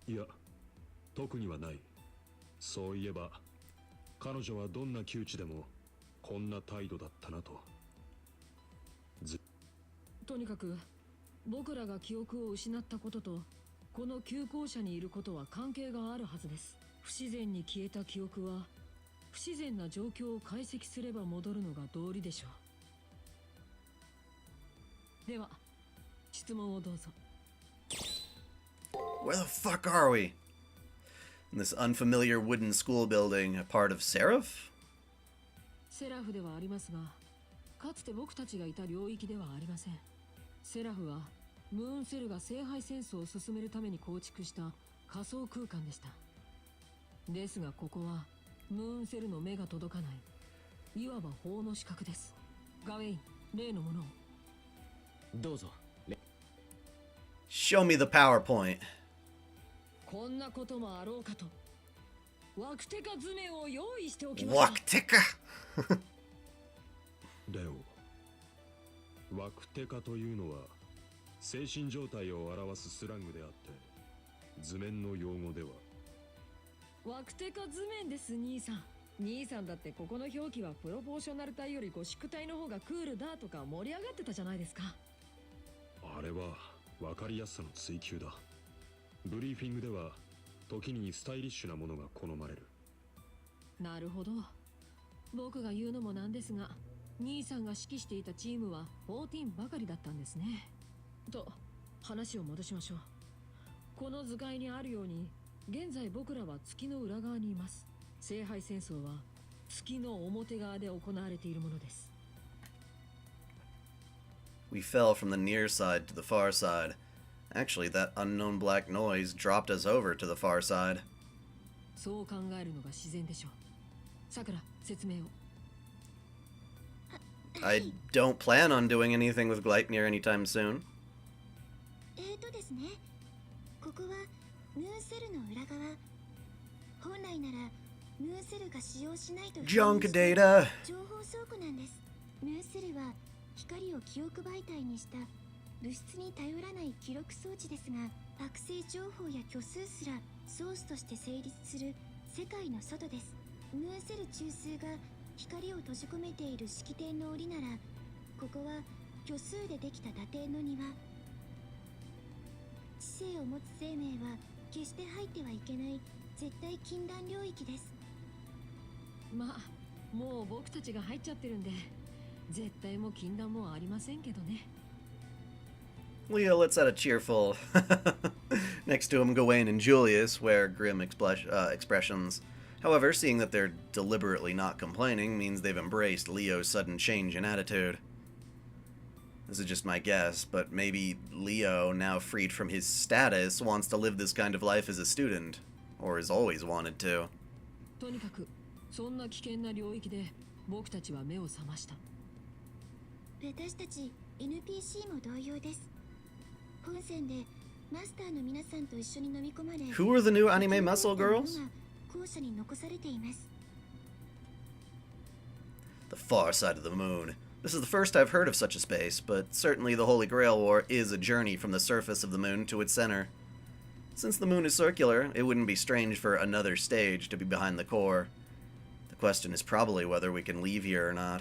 いや、特にはない。そういえば、彼女はどんな窮地でもこんな態度だったなと。
とにかく僕らが記憶を失ったこととこの旧校舎にいることは関係があるはずです。不自然に消えた記憶は不自然な状況を解析すれば戻るのが道理でしょう。では質問をどうぞ。
Where the fuck are we? In this unfamiliar wooden school building, a part of Seraph?
セラフではありますが、かつて僕たちがいた領域ではありません。セラフはムーンセルが聖杯戦争を進めるために構築した仮想空間でした。ですがここはムーンセルの目が届かない、いわば法の死角です。ガウェイン、例のものを。
どうぞ。
Show me the PowerPoint.
こんなこともあろうかとワクテカ図面を用意しておきました。
Waktika!
レオ、ワクテカというのは精神状態を表すスラングであって図面の用語では。
ワクテカ図面です。兄さん、兄さんだってここの表記はプロポーショナル体よりゴシック体の方がクールだとか盛り上がってたじゃないですか。
あれは分かりやすさの追求だ。ブリーフィングでは時にスタイリッシュなものが好まれる。
なるほど。僕が言うのもなんですが、兄さんが指揮していたチームは14ばかりだったんですね。と話を戻しましょう。この図解にあるように、現在僕らは月の裏側にいます。聖杯戦争は月の表側で行われているものです。
We fell from the near side to the far side. Actually, that unknown black noise dropped us over to the far side.
そう考えるのが自然でしょう。さくら、説明を。
I don't plan on doing anything with Gleipnir anytime soon.
ですね、ここはムーンセルの裏側。本来ならムーンセルが使用しないと
Junk data!
情報倉庫なんです。ムーンセルは光を記憶媒体にした物質に頼らない記録装置ですが、惑星情報や虚数すらソースとして成立する世界の外です。ムーンセル中枢が光を閉じ込めている式典の檻なら、ここは虚数でできた打点の庭。知性を持つ生命は決して入ってはいけない絶対禁断領域です。
まあ、もう僕たちが入っちゃってるんで、絶対も禁断もありませんけどね。
Leo lets out a cheerful. Next to him, Gawain and Julius wear grim expressions. However, seeing that they're deliberately not complaining means they've embraced Leo's sudden change in attitude. This is just my guess, but maybe Leo, now freed from his status, wants to live this kind of life as a student, or has always wanted to.
とにかくそんな危険な領域で僕たちは目を覚ました。
私たち NPC も同様です。本戦でマスターの皆さんと一緒に飲み込まれ、
Who are the new anime muscle girls?
校舎に残されています。
The far side of the moon. This is the first I've heard of such a space, but certainly the Holy Grail War is a journey from the surface of the moon to its center. Since the moon is circular, it wouldn't be strange for another stage to be behind the core. The question is probably whether we can leave here or not.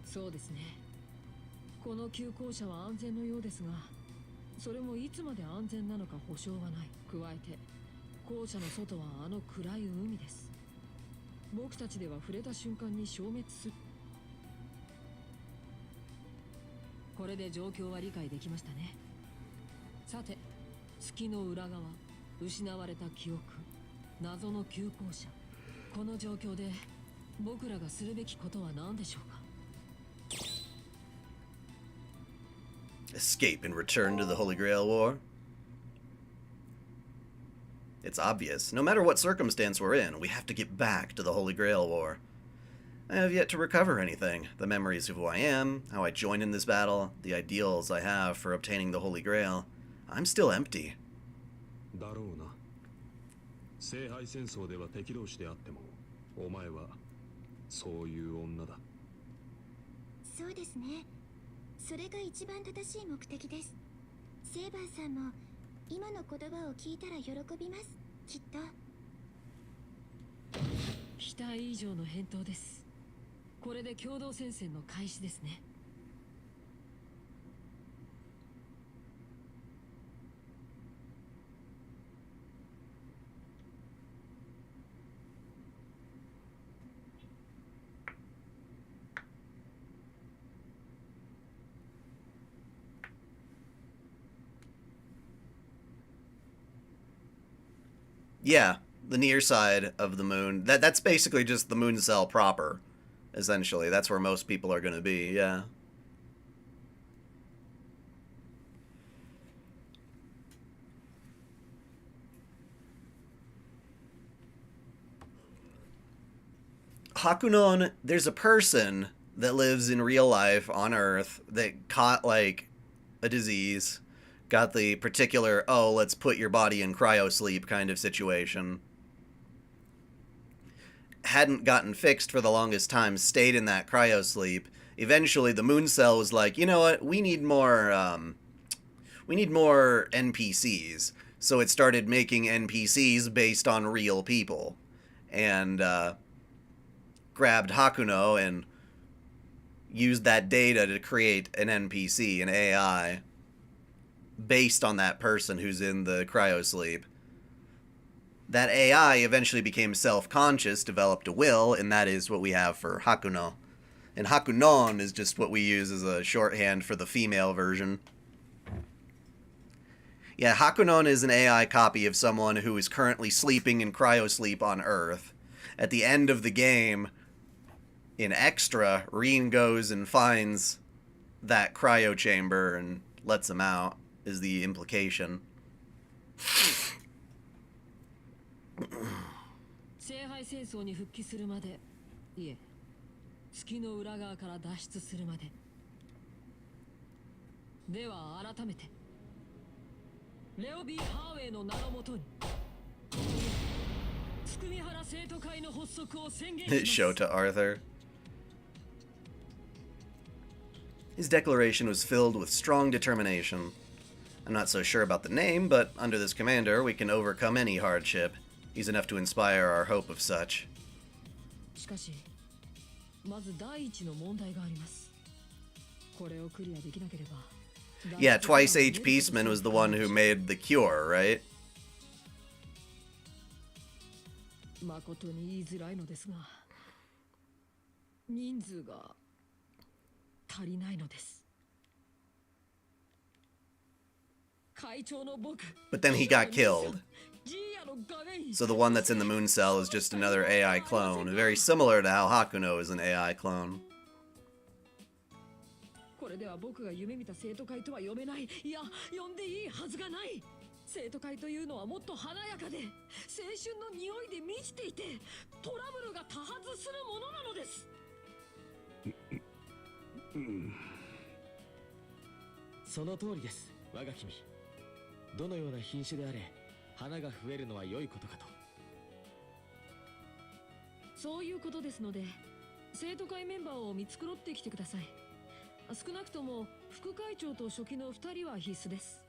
そうですね。この旧校舎は安全のようですが、それもいつまで安全なのか保証はない。加えて校舎の外はあの暗い海です。僕たちでは触れた瞬間に消滅する。これで状況は理解できましたね。さて、月の裏側、失われた記憶、謎の旧校舎。この状況で僕らがするべきことは何でしょうか。
Escape and return to the Holy Grail War? It's obvious. No matter what circumstance we're in, we have to get back to the Holy Grail War. I have yet to recover anything. The memories of who I am, how I joined in this battle, the ideals I have for obtaining the Holy Grail. I'm still empty.
だろうな。聖杯戦争では敵同士であっても、お前はそういう女だ。
そうですね。それが一番正しい目的です。セーバーさんも今の言葉を聞いたら喜びます。きっと。
期待以上の返答です。これで共同戦線の開始ですね。
Yeah, the near side of the moon. That's basically just the moon cell proper, essentially. That's where most people are going to be, yeah. Hakunon, there's a person that lives in real life on Earth that caught, like, a disease, got the particular, oh, let's put your body in cryosleep kind of situation. Hadn't gotten fixed for the longest time, stayed in that cryosleep. Eventually, the moon cell was like, you know what, we need more NPCs. So it started making NPCs based on real people. And, grabbed Hakuno and used that data to create an NPC, an AI, based on that person who's in the cryosleep. That AI eventually became self-conscious, developed a will, and that is what we have for Hakuno. And Hakunon is just what we use as a shorthand for the female version. Yeah, Hakunon is an AI copy of someone who is currently sleeping in cryosleep on Earth. At the end of the game, in Extra, Rin goes and finds that cryo chamber and lets him out, is the implication.
聖杯戦争に復帰するまで、いえ、月の裏側から脱出するまで。では改めて、レオビー・ハーウェイの名のもとに、つくみはら生徒会の発足を宣言します。
Show to Arthur. His declaration was filled with strong determination. I'm not so sure about the name, but under this commander, we can overcome any hardship. He's enough to inspire our hope of such.
しかし、まず第一の問題があります。これをクリアできなければ。
Yeah, Twice H. Peaceman was the one who made the cure, right?
誠に言いづらいのですが、人数が足りないのです。会長の僕。
But then he got killed. So the one that's in the moon cell is just another AI clone, very similar to how Hakuno is an AI clone.
これでは僕が夢見た生徒会とは呼べない。いや、呼んでいいはずがない。生徒会というのはもっと華やかで、青春の匂いで満ちていて、トラブルが多発するものなのです。
その通りです、我が君。どのような品種であれ、花が増えるのは良いことかと。
そういうことですので、生徒会メンバーを見繕ってきてください。少なくとも副会長と書記の2人は必須です。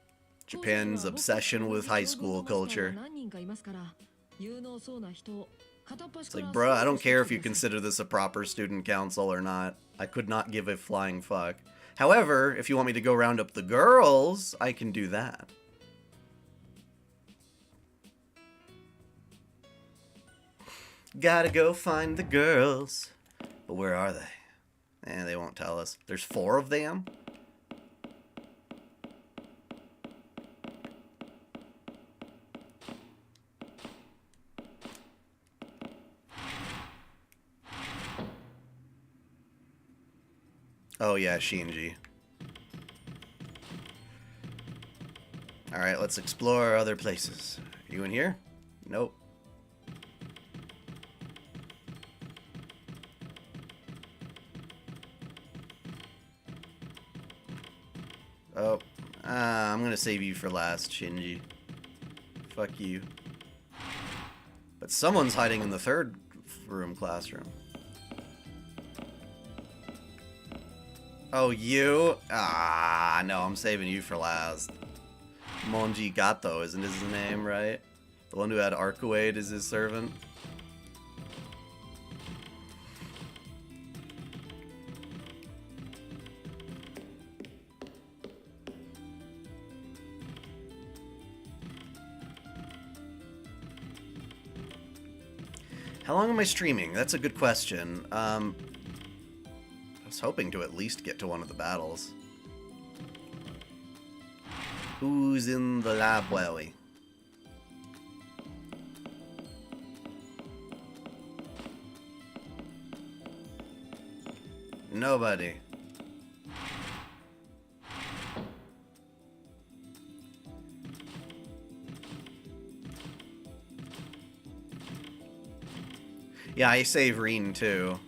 Japan's obsession with high school culture.
何人かいますから、有能そうな人を片っ端
It's
から
like, bruh, I don't care if you consider this a proper student council or not. I could not give a flying fuck. However, if you want me to go round up the girls, I can do that. Gotta go find the girls. But where are they? Eh, they won't tell us. There's 4 of them? Oh yeah, Shinji. Alright, let's explore other places. Are you in here? Nope. Oh, I'm gonna save you for last, Shinji. Fuck you. But someone's hiding in the 3rd room classroom. Oh, you? Ah, no, I'm saving you for last. Monji Gato, isn't his name, right? The one who had Arcuade as his servant? How long am I streaming? That's a good question. I was hoping to at least get to one of the battles. Who's in the lab, Wowie? nobody. Yeah, I save Reen too.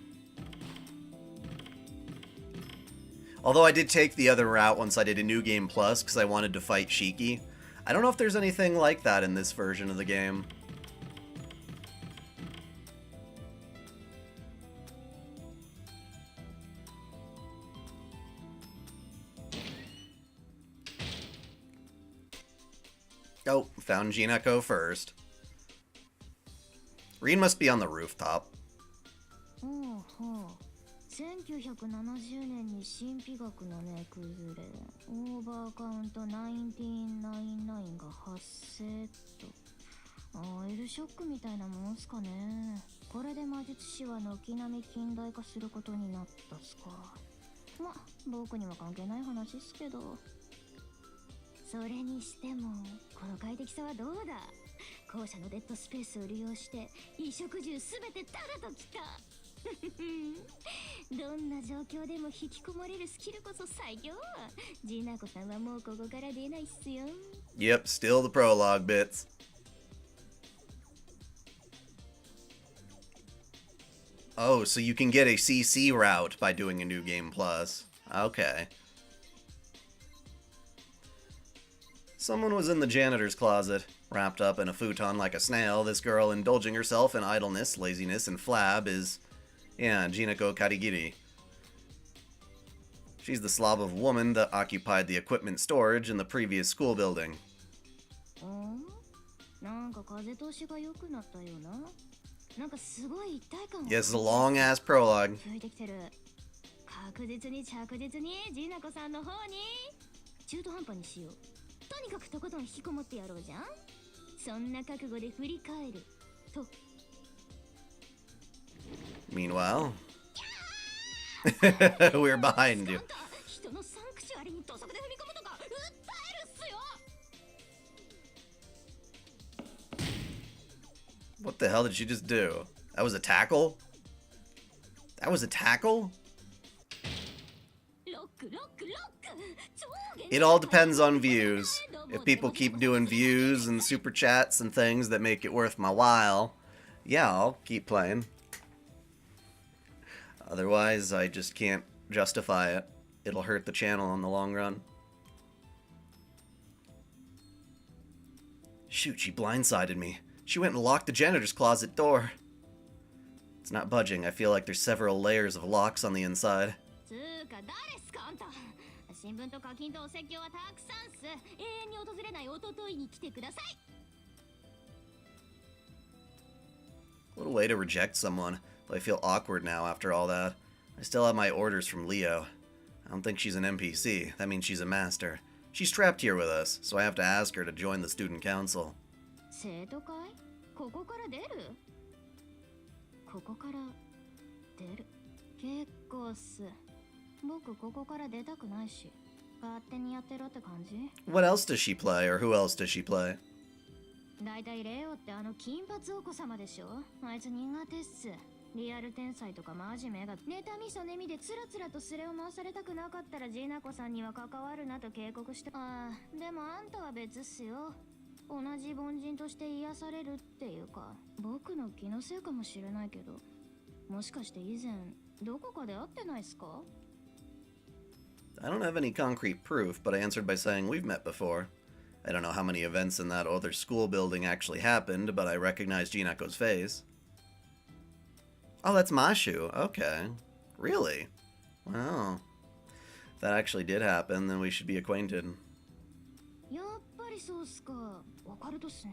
Although I did take the other route once I did a New Game Plus because I wanted to fight Shiki. I don't know if there's anything like that in this version of the game. Oh, found Jinako first. Reen must be on the rooftop.
1970年に神秘学のね崩れオーバーカウント1999が発生とオイルショックみたいなもんすかね。これで魔術師は軒並み近代化することになったっすか。ま僕には関係ない話っすけど。それにしてもこの快適さはどうだ。校舎のデッドスペースを利用して衣食住すべてタダときた。どんな状況でも引きこもれるスキルこそ最強。ジナコさんはもうここから出ないっすよ。
Yep, still the prologue bits. Oh, so you can get a CC route by doing a New Game Plus. Okay. Someone was in the janitor's closet, wrapped up in a futon like a snail. This girl indulging herself in idleness, laziness, and flab is... yeah, Jinako Karigiri. She's the slob of woman that occupied the equipment storage in the previous school building. Yes, a long-ass prologue.
確実に着実にジナコさんの方に中途半端にしよう。とにかくとことん引きこもってやろうじゃん。そんな覚悟で振り返ると。
Meanwhile, we're behind you. What the hell did she just do? That was a tackle? That was a tackle? It all depends on views. If people keep doing views and super chats and things that make it worth my while, yeah, I'll keep playing. Otherwise, I just can't justify it. It'll hurt the channel in the long run. Shoot, she blindsided me. She went and locked the janitor's closet door. It's not budging. I feel like there's several layers of locks on the inside. What a way to reject someone. Though I feel awkward now after all that. I still have my orders from Leo. I don't think she's an NPC. That means she's a master. She's trapped here with us, so I have to ask her to join the student council.
生徒会？ここから出る？ここから出る。結構っす。僕ここから出たくないし、勝手にやってろって感じ？
What else does she play, or who else does she play?
だいたいレオってあの金髪お子様でしょ？あいつ苦手っす。リアル天才とかマジ目が妬みそねみでつらつらとスレを回されたくなかったらジナコさんには関わるなと警告して。ああ、でもあんたは別っすよ。同じ凡人として癒されるっていうか、僕の気のせいかもしれないけど、もしかして以前どこかで会ってないっすか？
I don't have any concrete proof, but I answered by saying we've met before. I don't know how many events in that other school building actually happened, but I recognized Jinako's face. Oh, that's Mashu. Okay. Really? Wow. If that actually did happen, then we should be acquainted.
やっぱりそうっすか。わかるとっすね。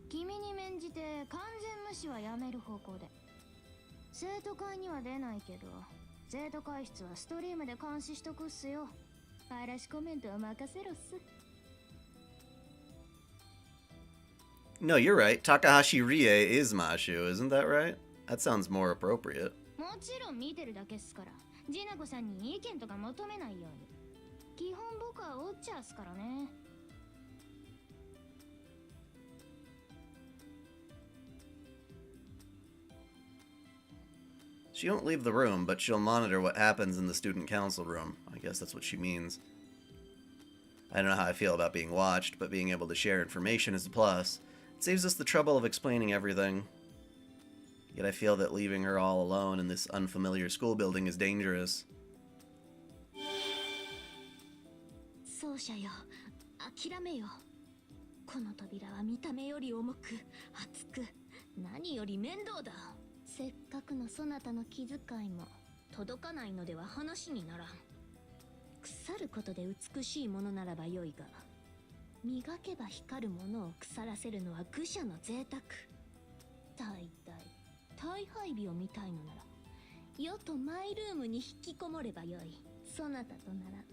君に免じて完全無視はやめる方向で。生徒会には出ないけど、生徒会室はストリームで監視しとくっすよ。嵐コメントは任せろっす。
No, you're right. Takahashi Rie is Mashu, isn't that right? That sounds more appropriate.
もちろん見てるだけっすから。ジナコさんに意見とか求めないように。基本僕はウォッチャーっすからね。
She won't leave the room, but she'll monitor what happens in the student council room. I guess that's what she means. I don't know how I feel about being watched, but being able to share information is a plus. It saves us the trouble of explaining everything. Yet I feel that leaving her all alone in this unfamiliar school building is dangerous.
そう者よ、諦めよ。この扉は見た目より重く、厚く、何より面倒だ。せっかくのそなたの気遣いも届かないのでは話にならん。腐ることで美しいものならばよいが、磨けば光るものを腐らせるのは愚者の贅沢。大敗日を見たいのなら、世とマイルームに引きこもればよい。そなたとなら、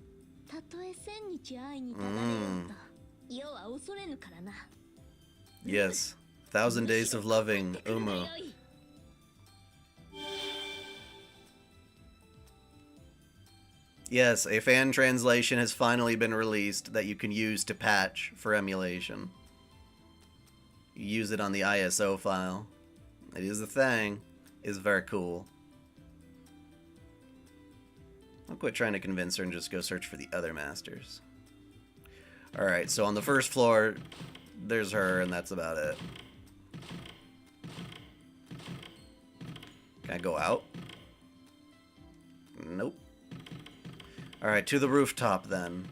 たとえ千日会いにただれようと、世は恐れぬからな。
Yes, 1,000 days of loving, Umu. Yes, a fan translation has finally been released that you can use to patch for emulation. You use it on the ISO file. It is a thing. It's very cool. I'll quit trying to convince her and just go search for the other masters. Alright, so on the first floor, there's her, and that's about it. Can I go out? Nope. Alright, to the rooftop then.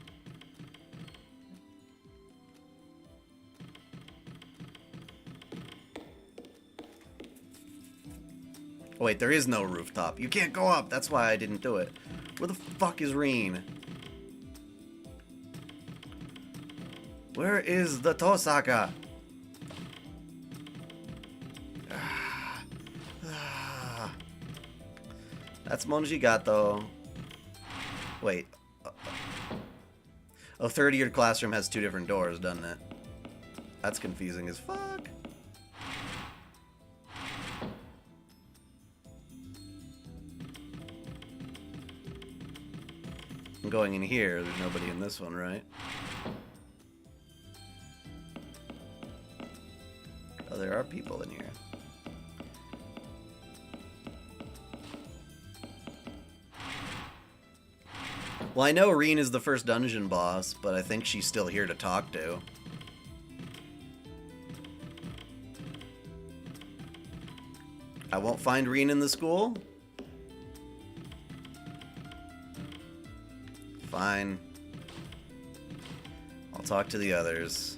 Oh wait, there is no rooftop. You can't go up, that's why I didn't do it. Where the fuck is Reen? Where is the Tosaka? That's Monjigato. Wait. Oh, third-year classroom has 2 different doors, doesn't it? That's confusing as fuck. I'm going in here. There's nobody in this one, right? Oh, there are people in here. Well, I know Reen is the first dungeon boss, but I think she's still here to talk to. I won't find Reen in the school? Fine. I'll talk to the others.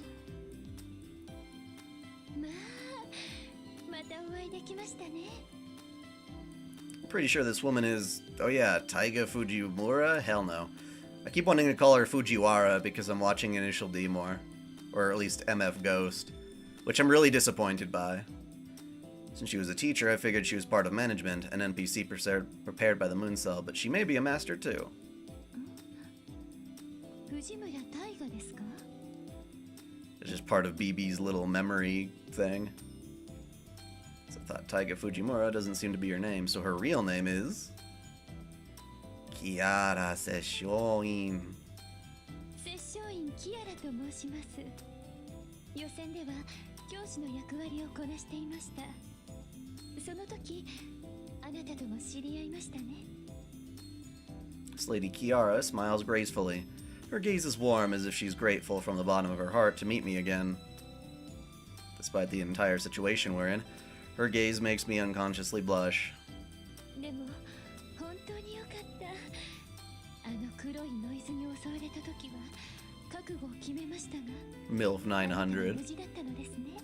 Pretty sure this woman is... Oh yeah, Taiga Fujimura? Hell no. I keep wanting to call her Fujiwara because I'm watching Initial D more. Or at least MF Ghost. Which I'm really disappointed by. Since she was a teacher, I figured she was part of management, an NPC prepared by the Moon Cell, but she may be a master too. It's just part of BB's little memory thing. So I thought Taiga Fujimura doesn't seem to be her name, so her real name is... Kiara Sesshoin.
キアラと申します。予選では教師の役割をこなしていました。その時、あなたとも知り合いましたね。
This lady Kiara smiles gracefully. Her gaze is warm as if she's grateful from the bottom of her heart to meet me again. Despite the entire situation we're in, her gaze makes me unconsciously blush.
でも本当によかった。あの黒いノイズに襲われた時は覚悟を決めましたが。
MILF 900.
無事だったのですね。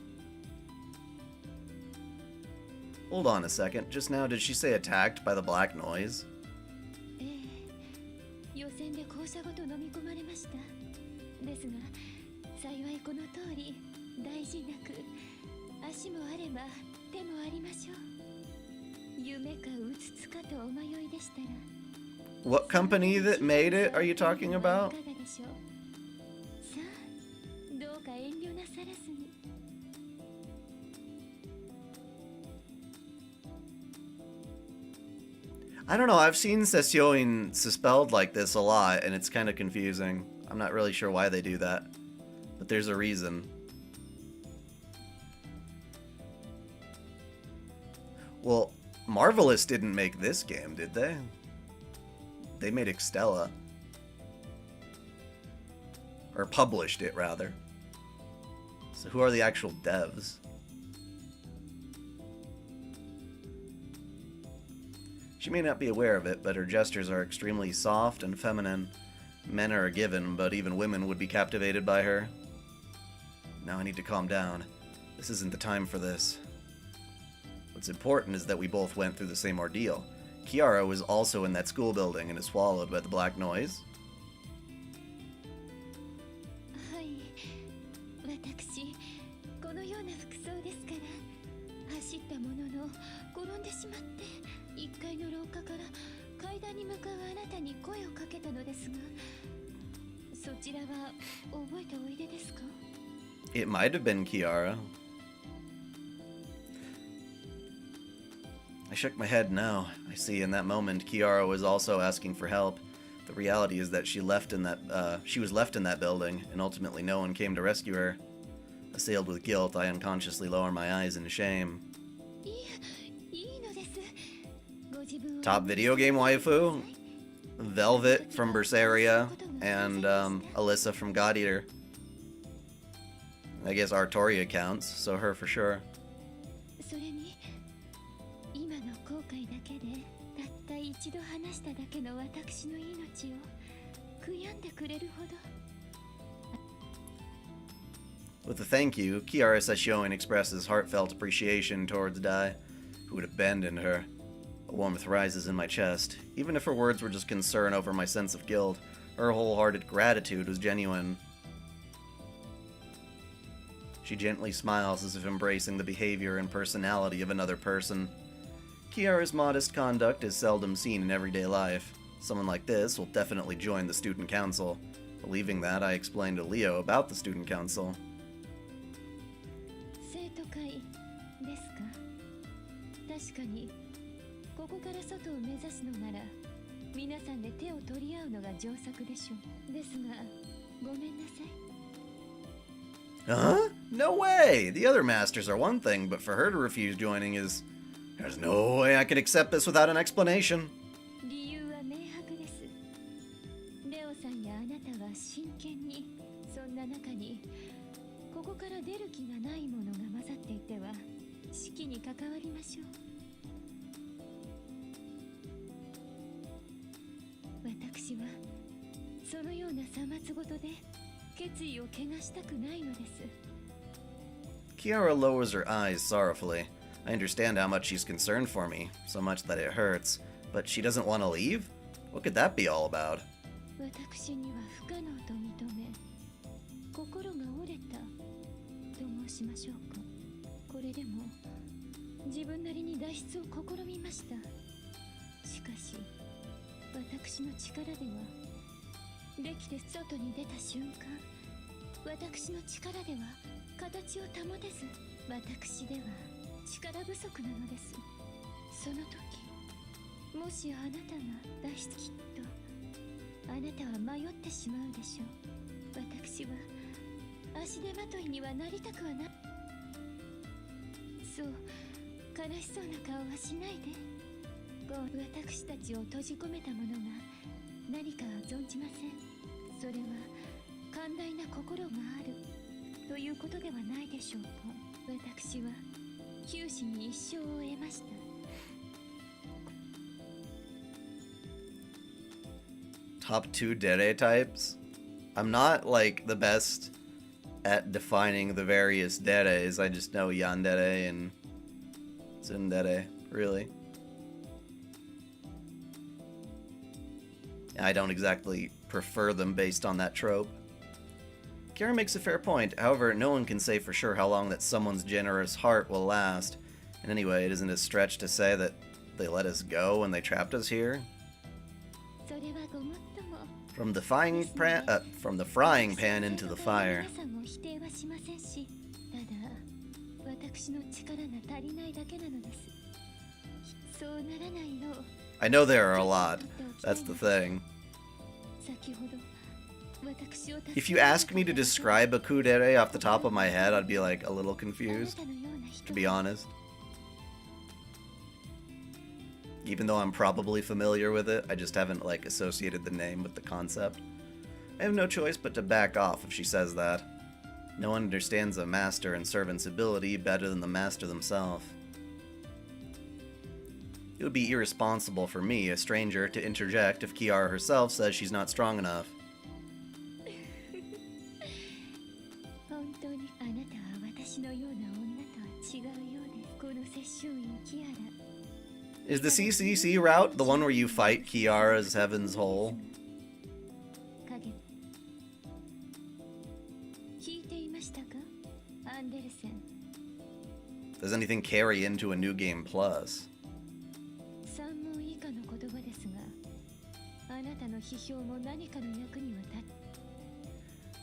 Hold on a second. Just now, did she say attacked by the black noise?
ええ、予選で校舎ごと飲み込まれました。ですが、幸いこの通り大事なく、足もあれば手もありましょう。夢かうつつかとお迷いでしたら。
What company that made it are you talking about?
いかがでしょう。さあ、どうか遠慮なさらずに。
I don't know, I've seen Sesshoin spelled like this a lot, and it's kind of confusing. I'm not really sure why they do that, but there's a reason. Well, Marvelous didn't make this game, did they? They made Extella. Or published it, rather. So who are the actual devs? She may not be aware of it, but her gestures are extremely soft and feminine. Men are a given, but even women would be captivated by her. Now I need to calm down. This isn't the time for this. What's important is that we both went through the same ordeal. Kiara was also in that school building and is swallowed by the black noise.
はい、私このような服装ですから、走ったものの転んでしまって1階の廊下から階段に向かうあなたに声をかけたのですが、そちらは覚えておいでですか？
It might have been Kiara. I shook my head no. I see in that moment Kiara was also asking for help. The reality is that she was left in that building, and ultimately no one came to rescue her. Assailed with guilt, I unconsciously lower my eyes in shame. Top video game waifu? Velvet from Berseria, and Alyssa from God Eater. I guess Artoria counts, so her for sure.
それに今の後悔だけでたった一度話しただけの私の命を悔やんでくれるほど。
With a thank you, Kiara Sashoin expresses heartfelt appreciation towards Dai, who would abandon her. A warmth rises in my chest. Even if her words were just concern over my sense of guilt, her wholehearted gratitude was genuine. She gently smiles as if embracing the behavior and personality of another person. Kiara's modest conduct is seldom seen in everyday life. Someone like this will definitely join the student council. Believing that, I explained to Leo about the student council.
生徒会ですか？確かにここから外を目指すのなら皆さんで手を取り合うのが上策でしょう。ですがごめんなさい。
Huh? No way! The other masters are one thing, but for her to refuse joining is... There's no way I can accept this without an explanation.
理由は明白です。レオさんやあなたは真剣にそんな中にここから出る気がないものが混ざっていては式に関わりましょう。私はそのようなさまつごとで決意を怪我したくないのです。
Kiara lowers her eyes sorrowfully. I understand how much she's concerned for me, so much that it hurts. But she doesn't want to leave? What could that be all about?
私には不可能と認め、心が折れたと申しましょうか。これでも自分なりに脱出を試みました。しかし私の力ではできて外に出た瞬間、私の力では形を保てず、私では力不足なのです。その時、もしあなたが脱出、きっとあなたは迷ってしまうでしょう。私は足手まといにはなりたくはない。そう悲しそうな顔はしないで。私たちを閉じ込めたものが何かは存じません。それは寛大な心があるということではないでしょうか。私は九死に一生を得ました。
Top 2 Dere types? I'm not, like, the best at defining the various Deres. I just know Yandere and Tsundere, really. I don't exactly prefer them based on that trope. Kira makes a fair point. However, no one can say for sure how long that someone's generous heart will last. And anyway, it isn't a stretch to say that they let us go when they trapped us here. From the frying pan into the fire. I know there are a lot. That's the thing. If you ask me to describe a kudere off the top of my head, I'd be like a little confused, to be honest. Even though I'm probably familiar with it, I just haven't, like, associated the name with the concept. I have no choice but to back off if she says that. No one understands a master and servant's ability better than the master themselves. It would be irresponsible for me, a stranger, to interject if Kiara herself says she's not strong enough.
本当にあなたは私のような女とは違うようです。この摂政員キアラ。
Is the CCC route the one where you fight Kiara's Heaven's Hole?
影。聞いていましたか？アンデルセン。
Does anything carry into a new game plus?
三問以下の言葉ですが、あなたの批評も何かの役には立って。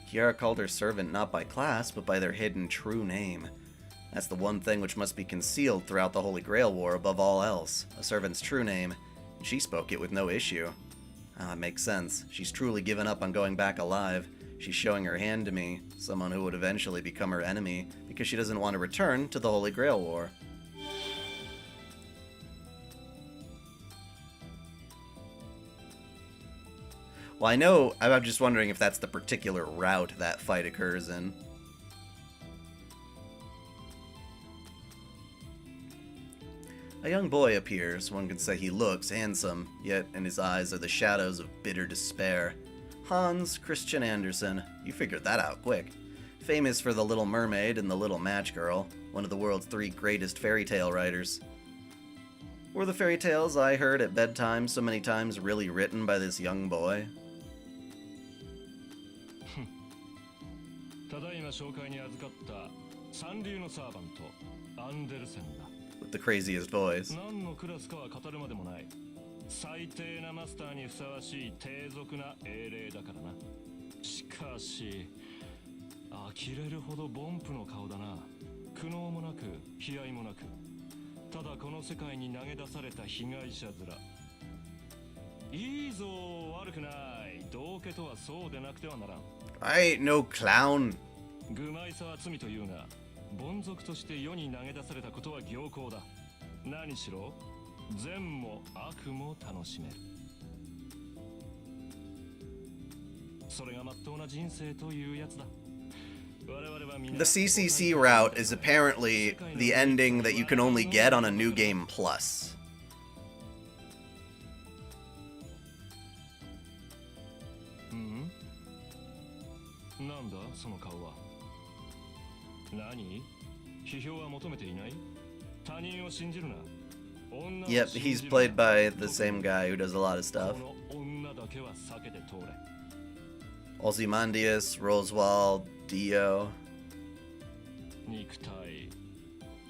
Kiara called her servant not by class, but by their hidden true name. That's the one thing which must be concealed throughout the Holy Grail War above all else, a servant's true name. She spoke it with no issue. Ah, it makes sense. She's truly given up on going back alive. She's showing her hand to me, someone who would eventually become her enemy, because she doesn't want to return to the Holy Grail War. Well, I know, I'm just wondering if that's the particular route that fight occurs in. A young boy appears. One could say he looks handsome, yet in his eyes are the shadows of bitter despair. Hans Christian Andersen. You figured that out quick. Famous for The Little Mermaid and The Little Match Girl, one of the world's 3 greatest fairy tale writers. Were the fairy tales I heard at bedtime so many times really written by this young boy?
ただいま紹介に預かった三流のサーバントアンデルセンだ。
With the craziest voice.
何のクラスかは語るまでもない。最低なマスターにふさわしい低俗な英霊だからな。しかし、呆れるほどボンプの顔だな。苦悩もなく、悲哀もなく。ただこの世界に投げ出された被害者面。いいぞ、悪くない。道家とはそうでなくてはならん。
I ain't no clown.
愚昧さは罪というが、凡俗として世に投げ出されたことは行幸だ。何しろ善も悪も楽しめる。それが真っ当な人生というやつだ。
The CCC route is apparently the ending that you can only get on a New Game Plus.
なんだその顔は。何？批評は求めていない？他人を信じるな。
Yep, he's played by the same guy who does a lot of stuff. Ozymandias, Roswell, Dio.
肉体、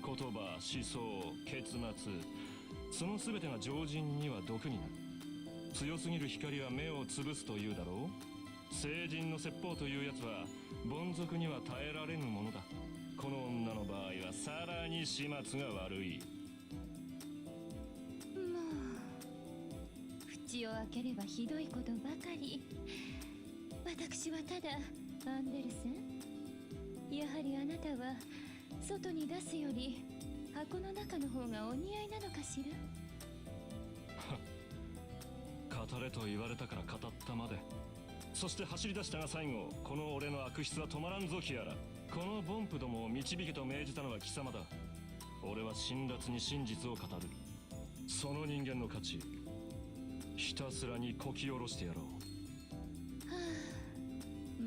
言葉、思想、結末、その全てが常人には毒になる。強すぎる光は目を潰すというだろう。聖人の説法というやつは凡俗には耐えられぬものだ。この女の場合はさらに始末が悪い。
もう口を開ければひどいことばかり。私はただアンデルセン。やはりあなたは外に出すより箱の中の方がお似合いなのかしら。
語れと言われたから語ったまで。そして走り出したが最後、この俺の悪質は止まらんぞキアラ。このボンプどもを導けと命じたのは貴様だ。俺は辛辣に真実を語る。その人間の価値、ひたすらにこき下ろしてやろう。
は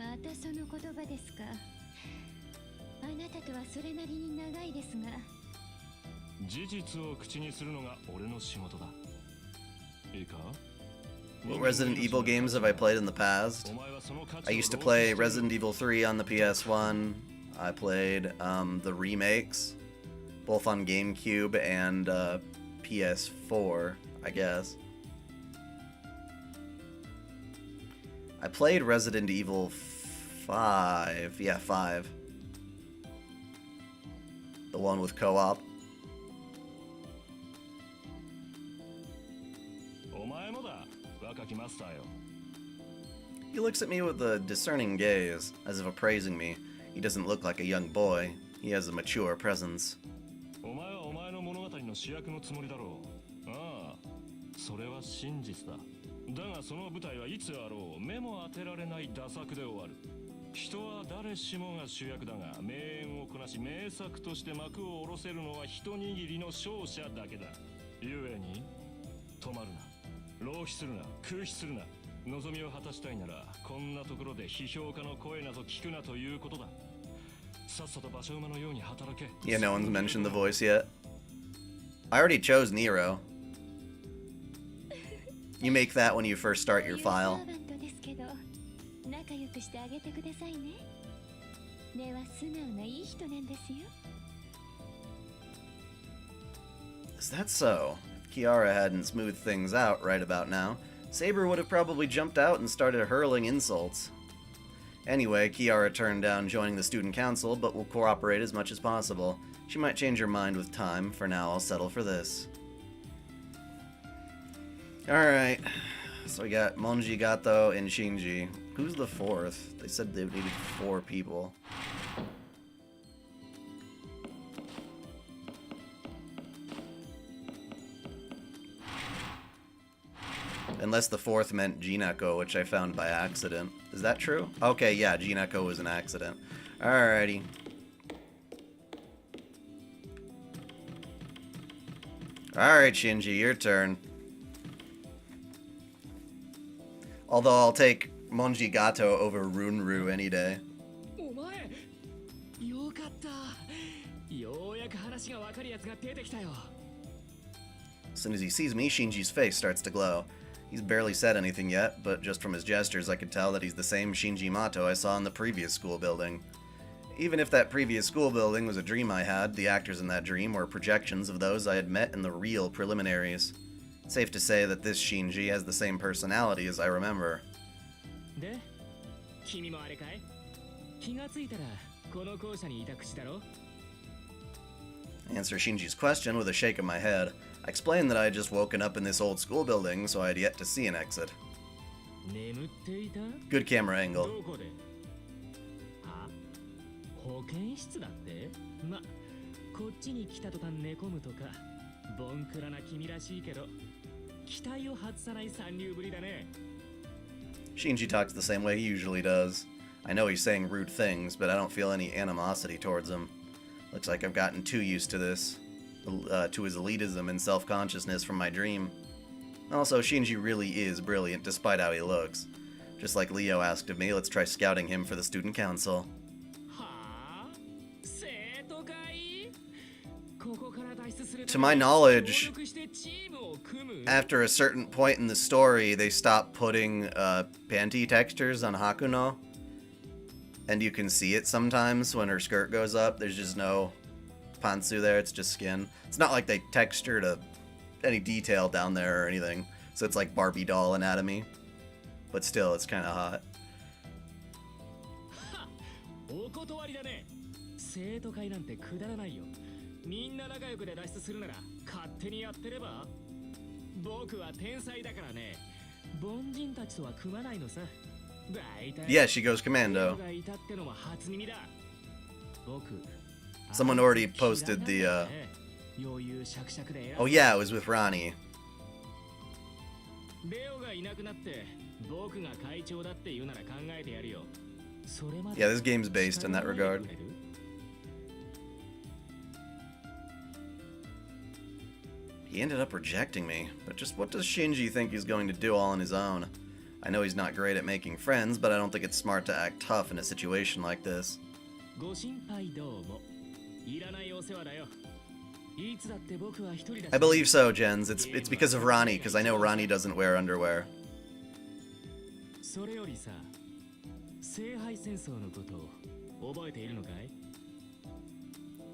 あ、またその言葉ですか。あなたとはそれなりに長いですが。
事実を口にするのが俺の仕事だ。いいか？
What Resident Evil games have I played in the past? I used to play Resident Evil 3 on the PS1. I played the remakes, both on GameCube and PS4, I guess. I played Resident Evil 5. Yeah, 5. The one with co-op. He looks at me with a discerning gaze, as if appraising me. He doesn't look like a young boy. He has a mature presence.
それは真実だ。だがその舞台はいつあろう目も当てられない打作で終わる。人は誰しもが主役だが、名演をこなし名作として幕を下ろせるのは一握りの勝者だけだ。ゆえに止まるな、浪費するな、空費するな。望みを果たしたいならこんなところで批評家の声など聞くなということだ。さっさと馬車馬のように働け。
Yeah, no one's mentioned the voice yet. I already chose Nero. You make that when you first start your file.
ですけど、仲良くしてあげてくださいね。根は素直ないい人なんですよ。
Is that so? If Kiara hadn't smoothed things out right about now, Saber would have probably jumped out and started hurling insults. Anyway, Kiara turned down joining the student council, but will cooperate as much as possible. She might change her mind with time. For now, I'll settle for this. Alright, so we got Monji, Gato, and Shinji. Who's the fourth? They said they needed 4 people. Unless the fourth meant Jinako, which I found by accident. Is that true? Okay, yeah, Jinako was an accident. Alrighty. Alright, Shinji, your turn. Although I'll take Monji Gato over Runru any day.
お前よかった。ようやく話がわかるやつが出てきたよ。
As soon as he sees me, Shinji's face starts to glow. He's barely said anything yet, but just from his gestures I could tell that he's the same Shinji Mato I saw in the previous school building. Even if that previous school building was a dream I had, the actors in that dream were projections of those I had met in the real preliminaries. It's safe to say that this Shinji has the same personality as I remember.
で、君もあれかい？気がついたらこの校舎にいた口だろ？
I answer Shinji's question with a shake of my head. I explained that I had just woken up in this old school building, so I had yet to see an exit.
眠っていた？
Good camera angle.
どこで？は？保健室だって？ま、こっちに来た途端寝込むとか、ボンクラな君らしいけど、期待を外さない三流ぶりだね。
Shinji talks the same way he usually does. I know he's saying rude things, but I don't feel any animosity towards him. Looks like I've gotten too used to this. To his elitism and self-consciousness from my dream. Also, Shinji really is brilliant despite how he looks. Just like Leo asked of me, let's try scouting him for the student council.
はあ？生徒会？ここから脱出する
To my knowledge,
協力してチームを組む？
after a certain point in the story, they stop putting panty textures on Hakuno. And you can see it sometimes when her skirt goes up. There's just no pantsu there, it's just skin. It's not like they textured any detail down there or anything. So it's like Barbie doll anatomy. But still, it's kind of hot.
お断りだね。生徒会なんてくだらないよ。みんな仲良くで脱出するなら勝手にやってれば。僕は天才だからね。凡人たちとは組まないのさ。大体
Yeah, she goes commando.
僕がいたってのも初耳だ。僕
Someone already posted the, Oh yeah, it was with Ronnie.
レオがいなくなって僕が会長だって言うなら考えてやるよ。それまで
Yeah, this game's based in that regard. He ended up rejecting me, but just what does Shinji think he's going to do all on his own? I know he's not great at making friends, but I don't think it's smart to act tough in a situation like this.
ご心配どうも。いらないお世話だよ。いつだって僕は一人だし。
I believe so, Jens. It's because of Ronnie, because I know Ronnie doesn't wear underwear.
それよりさ、聖杯戦争のことを覚えているのかい？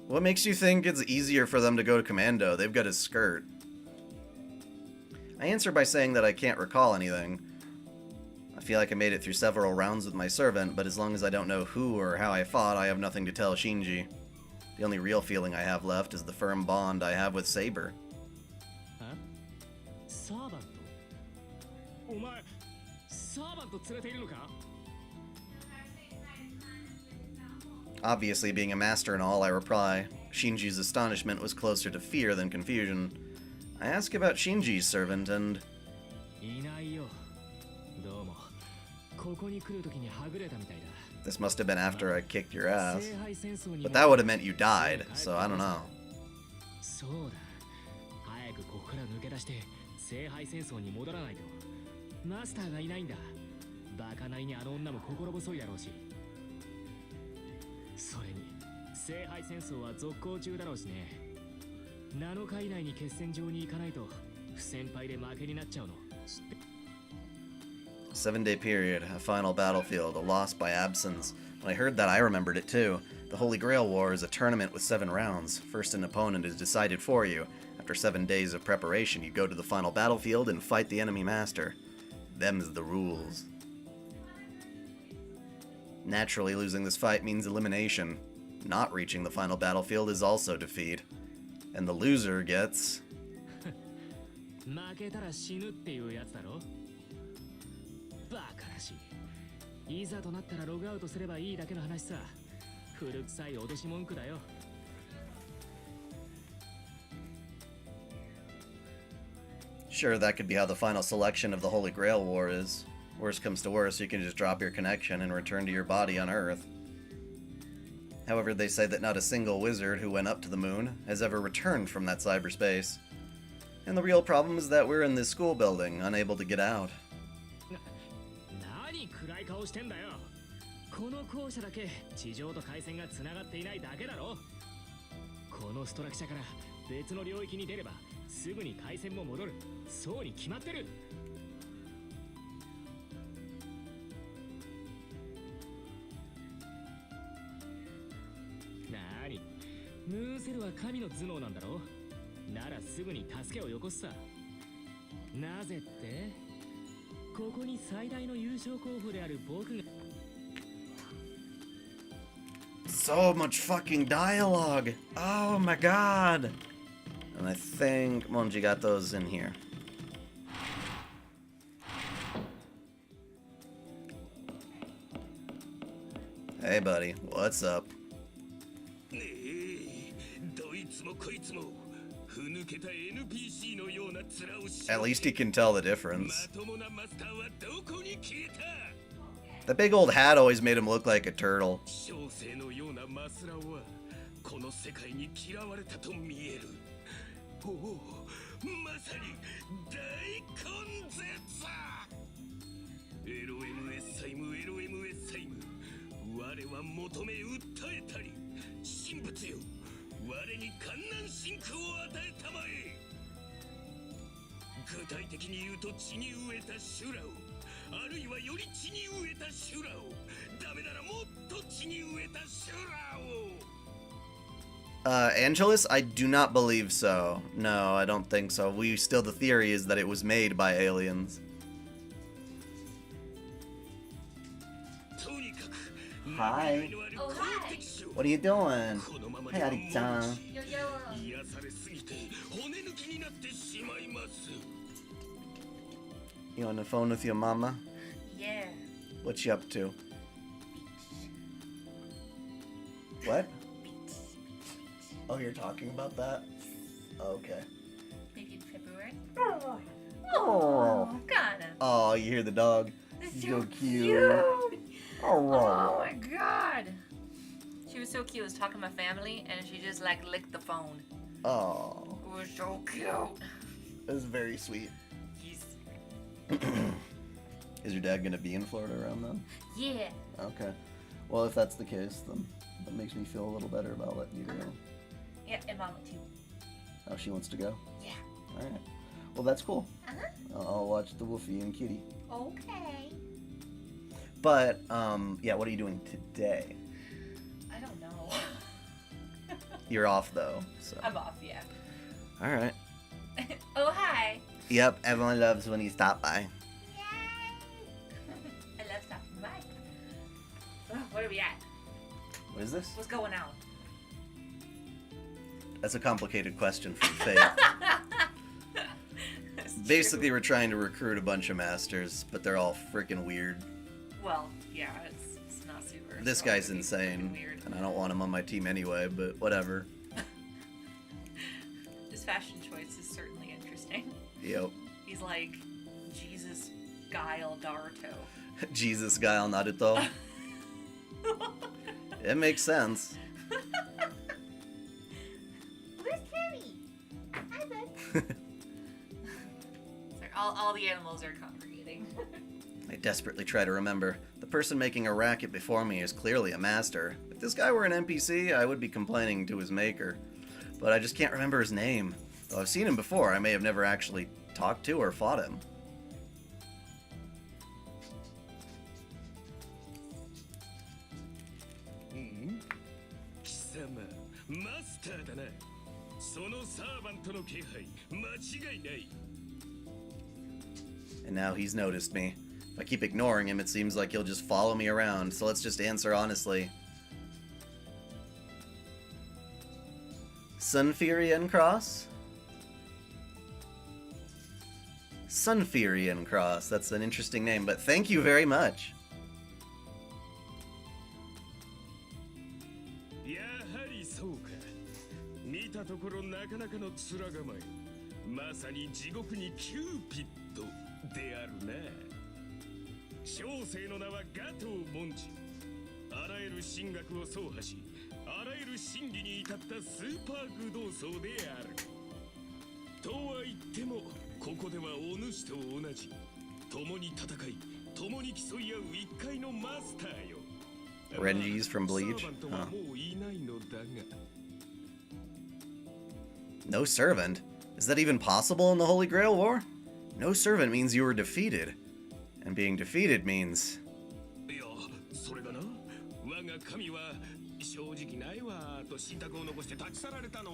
What makes you think it's easier for them to go to commando? They've got a skirt. I answer by saying that I can't recall anything. I feel like I made it through several rounds with my servant, but as long as I don't know who or how I fought, I have nothing to tell Shinji. The only real feeling I have left is the firm bond I have with Saber.
は？サーバント？お前、サーバント連れているのか？
Obviously, being a master in all, I reply. Shinji's astonishment was closer to fear than confusion. I ask about Shinji's servant, and
いないよ。どうも。ここに来るときにはぐれたみたいだ。
this must have been after I kicked your ass.
聖杯戦争に
But that would have meant you died, so I don't know.
そうだ。早くここから抜け出して聖杯戦争に戻らないと。マスターがいないんだ。バカなりにあの女も心細いだろうし。それに聖杯戦争は続行中だろうしね。7日以内に決戦場に行かないと不戦敗で負けになっちゃうの。知って
7-day period, a final battlefield, a loss by absence. When I heard that, I remembered it too. The Holy Grail War is a tournament with 7 rounds. First, an opponent is decided for you. After 7 days of preparation, you go to the final battlefield and fight the enemy master. Them's the rules. Naturally, losing this fight means elimination. Not reaching the final battlefield is also defeat. And the loser gets...
負けたら死ぬっていうやつだろ。バカらしい。いざとなったらログアウトすればいいだけの話さ。古臭い脅し文句だよ。
Sure, that could be how the final selection of the Holy Grail War is. Worst comes to worst, you can just drop your connection and return to your body on Earth. However, they say that not a single wizard who went up to the moon has ever returned from that cyberspace. And the real problem is that we're in this school building, unable to get out.
何暗い顔してんだよ。この校舎だけ地上と回線がつながっていないだけだろ。このストラクチャから別の領域に出ればすぐに回線も戻る。そうに決まってる。なに、ムーンセルは神の頭脳なんだろ。ならすぐに助けをよこすさ。なぜって？ここに最大の優勝候補である僕が。
So much fucking dialogue! Oh my god! And I think Monji got those in here. Hey buddy, what's up? At least he can tell the difference. The big old hat always made him look like a turtle. Angelus, I do not believe so. No, I don't think so. The theory is that it was made by aliens. Hi.
Oh, hi.
What are you doing? Hey, Ari-chan.
Yo, yo.
You on the phone with your mama?
Yeah.
What you up to? What? Oh, you're talking about that? Okay.
Maybe in February.
Oh.
Kinda.
Oh, you hear the dog?
It's
So
so
cute.
Oh my god. She was so cute. I was talking to my family and she just like licked the phone.
Oh.
It was so cute.
It was very sweet.
Yes.
Is your dad gonna be in Florida around then?
Yeah.
Okay. Well, if that's the case, then that makes me feel a little better about letting you go.
Yeah, and Mama too.
Oh, she wants to go?
Yeah.
Alright. Well, that's cool.
Uh-huh.
I'll watch the Wolfie and Kitty.
Okay.
But, yeah, what are you doing today?
I don't know.
You're off, though, so.
I'm off, yeah.
Alright.
Oh, hi.
Yep, everyone loves when you stop by.
Yay. I love stopping by. Oh, what are we at?
What is this?
What's going on?
That's a complicated question from Fate. Basically, we're trying to recruit a bunch of masters, but they're all freaking weird.
Well, yeah, it's not super.
This
so
guy's
it'd be
insane,
weird.
and I don't want him on my team anyway, but whatever.
This fashion choice is certainly interesting.
interesting.
Yep.
He's like Jesus Guile Naruto.
Jesus Guile Naruto. It makes sense.
Where's Carrie? Hi, bud.
Sorry, all the animals are congregating.
I desperately try to remember. The person making a racket before me is clearly a master. If this guy were an NPC, I would be complaining to his maker. But I just can't remember his name. Though I've seen him before, I may have never actually talked to or fought him. And now he's noticed me. If I keep ignoring him, it seems like he'll just follow me around, so let's just answer honestly. Sunfurian Cross? Sunfurian Cross, that's an interesting name, but thank you very much. Renji's from Bleach? Huh. No servant? Is that even possible in the Holy Grail War? No servant means you were defeated. And being defeated means...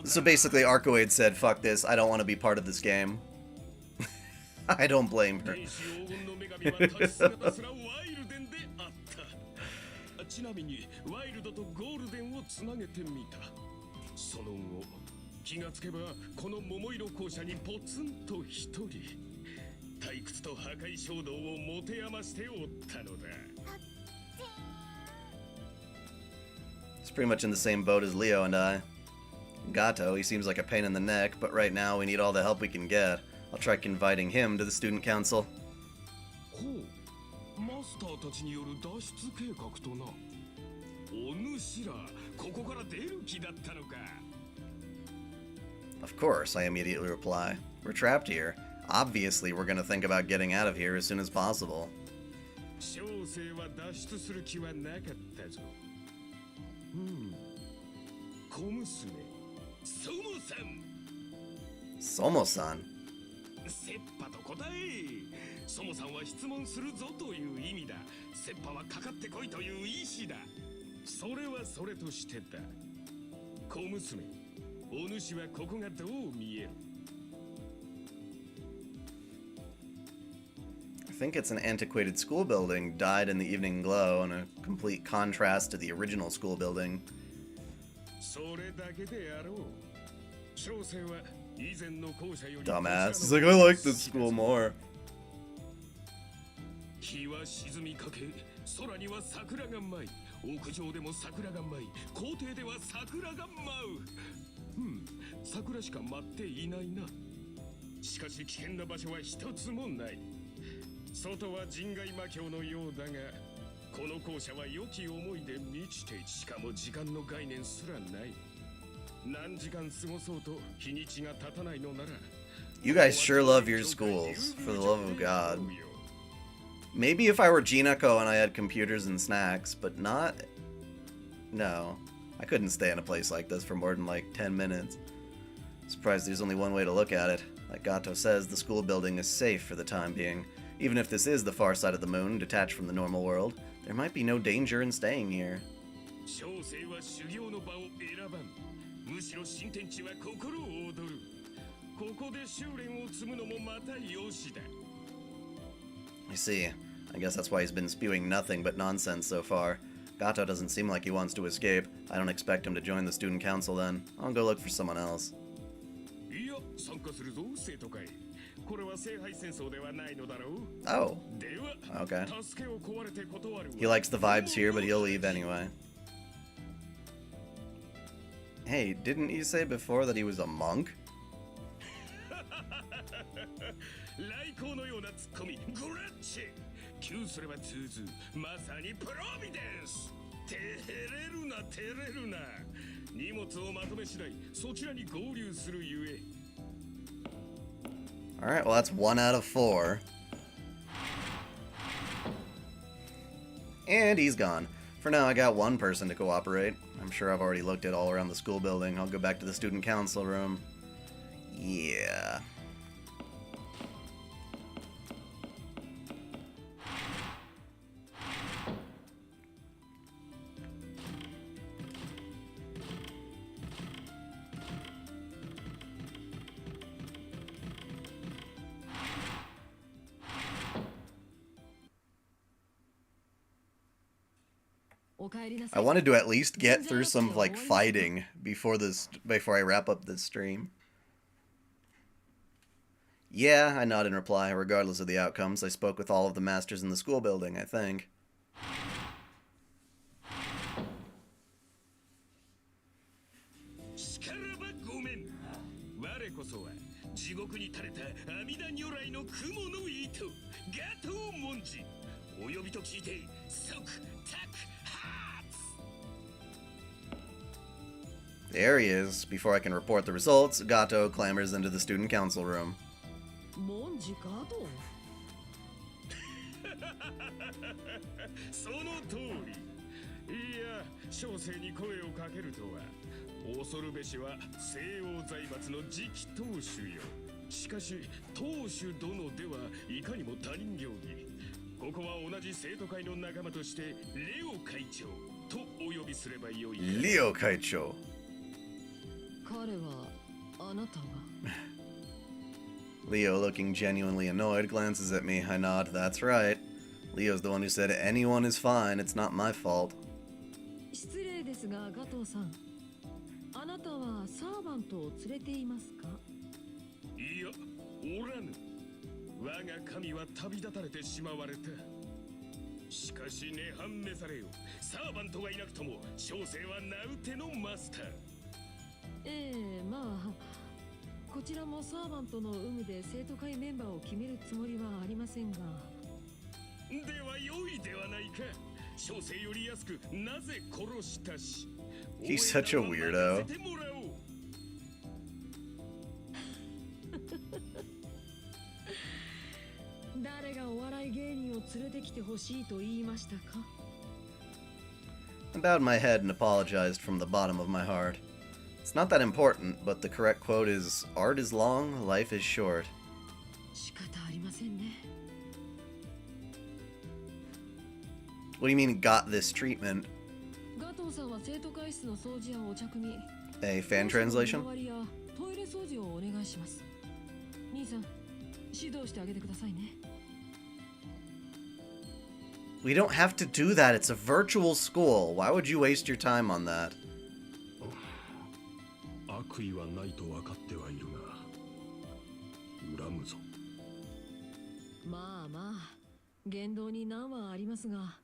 So basically Arcoade said, fuck this, I don't want to be part of this game. I don't blame her. It's pretty much in the same boat as Leo and I. Gato, he seems like a pain in the neck, but right now we need all the help we can get. I'll try inviting him to the student council. Of course, I immediately reply. We're trapped here. Obviously, we're gonna think about getting out of here as soon as possible. Somo-san.
ソモさんは質問するぞという意味だ。セッパはかかってこいという意志だ。それはそれとしてだ。小娘、お主はここがどう見える？
I think it's an antiquated school building, dyed in the evening glow, and a complete contrast to the original school building.
それだけであろう。小生は以前の校舎より
Dumbass. He's like, I like this school more.
日は沈みかけ、空には桜が舞い、屋上でも桜が舞い、校庭では桜が舞う。桜しか舞っていないな。しかし危険な場所は一つもない。外は人外魔境のようだが、この校舎は良き思いで満ちて、しかも時間の概念すらない。何時間過ごそうと日にちが経たないのなら。
You guys sure love your schools, for the love of God. Maybe if I were Jinako and I had computers and snacks, but not... No. I couldn't stay in a place like this for more than like 10 minutes. Surprised there's only one way to look at it. Like Gato says, the school building is safe for the time being. Even if this is the far side of the moon, detached from the normal world, there might be no danger in staying here. I see. I guess that's why he's been spewing nothing but nonsense so far. Gato doesn't seem like he wants to escape. I don't expect him to join the student council then. I'll go look for someone else. Oh. Okay. He likes the vibes here, but he'll leave anyway. Hey, didn't you say before that he was a monk?
コミグラッチ急すれば通ずまさにプロビデンス照れるな照れるな荷物をまとめ次第そちらに合流するゆえ
Alright, well that's 1 out of 4. And he's gone. For now, I got one person to cooperate. I'm sure I've already looked at all around the school building. I'll go back to the student council room. Yeah. I wanted to at least get through some like fighting before I wrap up this stream. Yeah, I nod in reply. Regardless of the outcomes, I spoke with all of the masters in the school building, I think.
お呼びと聞いて即タクハーツ
There he is. Before I can report the results, Gato clambers into the student council room.
その通り。いや、小生に声をかけるとは。恐るべしは西洋財閥の次期当主よ。しかし、当主殿ではいかにも他人行儀。ここは同じ生徒会の仲間としてレオ会長とお呼びすればよい。
レオ会長。
彼はあなたが。
Leo, looking genuinely annoyed, glances at me. I nod. That's right. Leo's the one who said anyone is fine. It's not my fault.
失礼ですが、ガトーさん。あなたはサーバントを連れていますか？
いや、おらぬ。我が神は旅立たれてしまわれた。しかし涅槃召されよ。サーバントがいなくとも、小生は名うてのマスター。
まあ。こちらもサーバントの有無で生徒会メンバーを決めるつもりはありませんが。
では良いではないか。小生より安くなぜ殺したし。
He's such a weirdo.
誰がお笑い芸人を連れてきてほしいと言いましたか?
I bowed my head and apologized from the bottom of my heart. It's not that important, but the correct quote is, "Art is long, life is short."
仕方ありませんね。
What do you mean, got this treatment?
ガトーさんは生徒会室の掃除やお茶組み。
A fan translation?
周りやトイレ掃除をお願いします。兄さん、指導してあげてくださいね。
We don't have to do that. It's a virtual school. Why would you waste your time on that?
悪意はないと分かってはいるが、恨むぞ。
まあまあ、言動に難はありますが、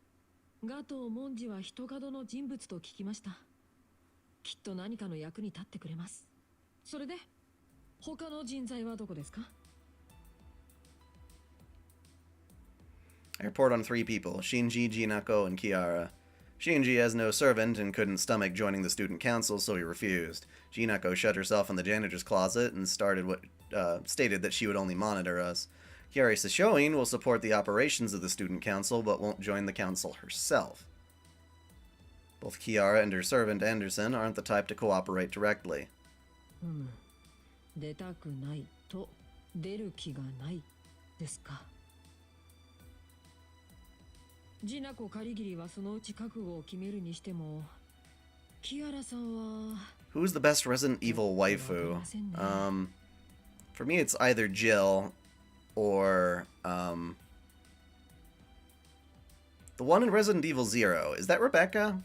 ガトー文字は人角の人物と聞きました。きっと何かの役に立ってくれます。それで、他の人材はどこですか?
I report on 3 people, Shinji, Jinako, and Kiara. Shinji has no servant and couldn't stomach joining the student council, so he refused. Jinako shut herself in the janitor's closet and stated that she would only monitor us. Kiara Sashoin will support the operations of the student council, but won't join the council herself. Both Kiara and her servant Anderson aren't the type to cooperate directly.
出たくないと出る気がないですか。ジナコカリギリはそのうち覚悟を決めるにしても、キアラさんは
Who's the best Resident Evil waifu? For me it's either Jill or the one in Resident Evil 0. Is that Rebecca?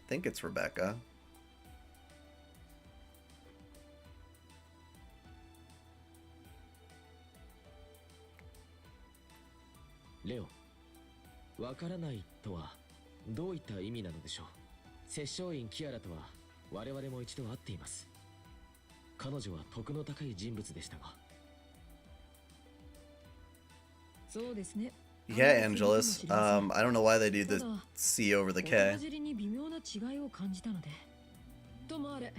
I think it's Rebecca.
Leo, わからないとはどういった意味なのでしょう。摂政員キアラとは我々も一度会っています。彼女は徳の高い人物でしたが。
そうですね。
Yeah, Angelus. I don't know why they do the C over the
お
K.
たじりに微妙な違いを感じたので。ともあれ、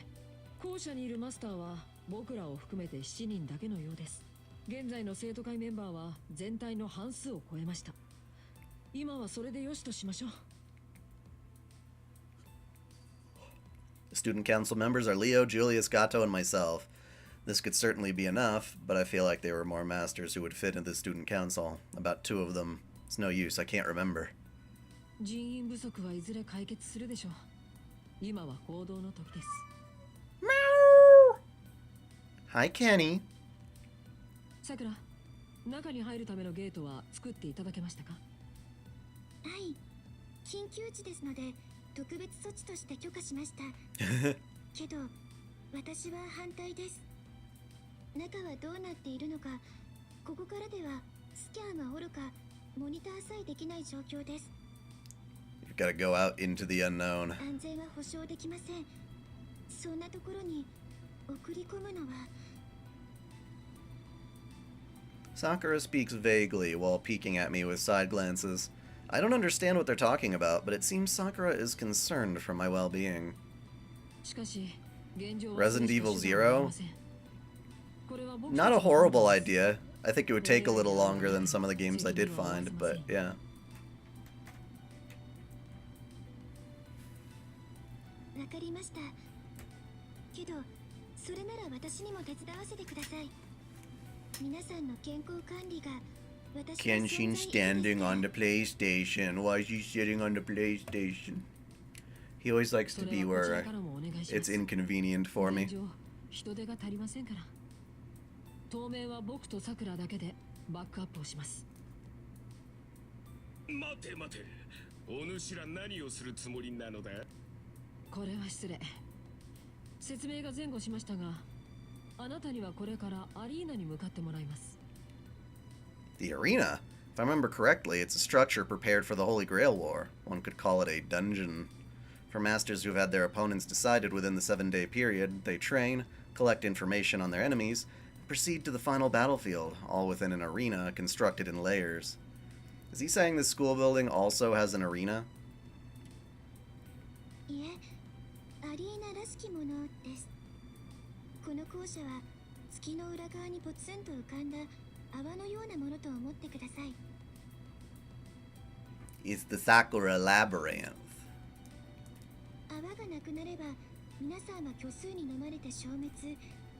校舎にいるマスターは僕らを含めて7人だけのようです。現在の生徒会メンバーは全体の半数を超えました。今はそれでよしとしましょう。
The student council members are Leo, Julius, Gato, and myself. This could certainly be enough, but I feel like there were more masters who would fit into the student council. About 2 of them. It's no use, I can't remember.
人員不足はいずれ解決するでしょう。今は行動の時です。
Hi, Kenny.
さくら、中に入るためのゲートは作っていただけましたか？
はい、緊急時ですので特別措置として許可しましたけど私は反対です。中はどうなっているのか、ここからではスキャンはおろかモニターさえできない状況です。
You've got to go out into the unknown.
安全は保証できません。そんなところに送り込むのは。
Sakura speaks vaguely while peeking at me with side glances. I don't understand what they're talking about, but it seems Sakura is concerned for my well-being.
しかし、現状は
Resident Evil
それしか手段はあり
Zero?
ません。これは僕
Not a
たちの
horrible
判断です。
idea. I think it would take a little longer than some of the games I did find, but yeah.
わかりました。けど、それなら私にも手伝わせてください。皆さんの健康管理が私の存在
Kenshin
意義
standing
です
on the PlayStation. Why is he sitting on the PlayStation? He always likes
そ
to
れ
be
はこち
where
らからもお願いしま
it's
す。
inconvenient for
現
me.
状、人手が足りませんから。当面は僕とさくらだけでバックアップをします。
待て待て、お主ら何をするつもりなのだ？
これは失礼。説明が前後しましたが、あなたにはこれからアリーナに向かってもらいます。
The arena? If I remember correctly, it's a structure prepared for the Holy Grail War. One could call it a dungeon. For masters who've had their opponents decided within the 7-day period, they train, collect information on their enemies, and proceed to the final battlefield, all within an arena constructed in layers. Is he saying this school building also has an arena?
いえ、アリーナらしきものです。この校舎は月の裏側にポツンと浮かんだ泡のようなものと思ってください。
It's the Sakura labyrinth.
泡がなくなれば皆さんは虚数に飲まれて消滅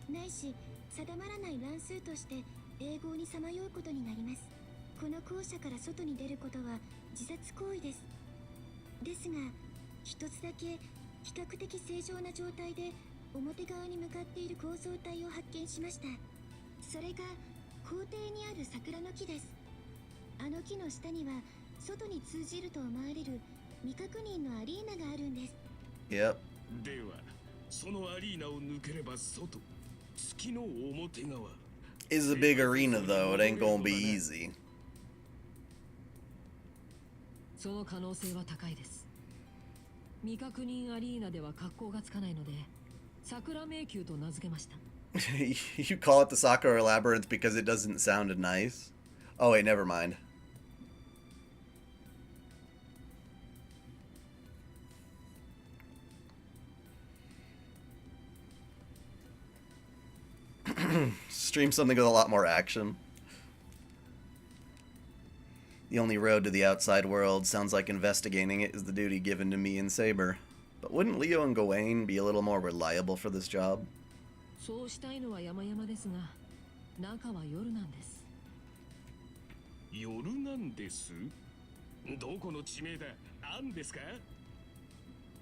ないし定まらない乱数として永劫にさまようことになります。この校舎から外に出ることは自殺行為です。ですが一つだけ比較的正常な状態で表側に向かっている構造体を発見しました。それが校庭にある桜の木です。あの木の下には外に通じると思われる未確認のアリーナがあるんです。
Yep.
では、そのアリーナを抜ければ外、月の表側。
It's a big arena though, it ain't gonna be easy.
その可能性は高いです。未確認アリーナでは格好がつかないので、桜迷宮と名付けました。
You call it the Sakura labyrinth because it doesn't sound nice? Oh wait, never mind. Stream something with a lot more action. The only road to the outside world sounds like investigating it is the duty given to me and Saber. But wouldn't Leo and Gawain be a little more reliable for this job?
そうしたいのは山々ですが、中は夜なんです。
夜なんです？どこの地名だ？なんですか？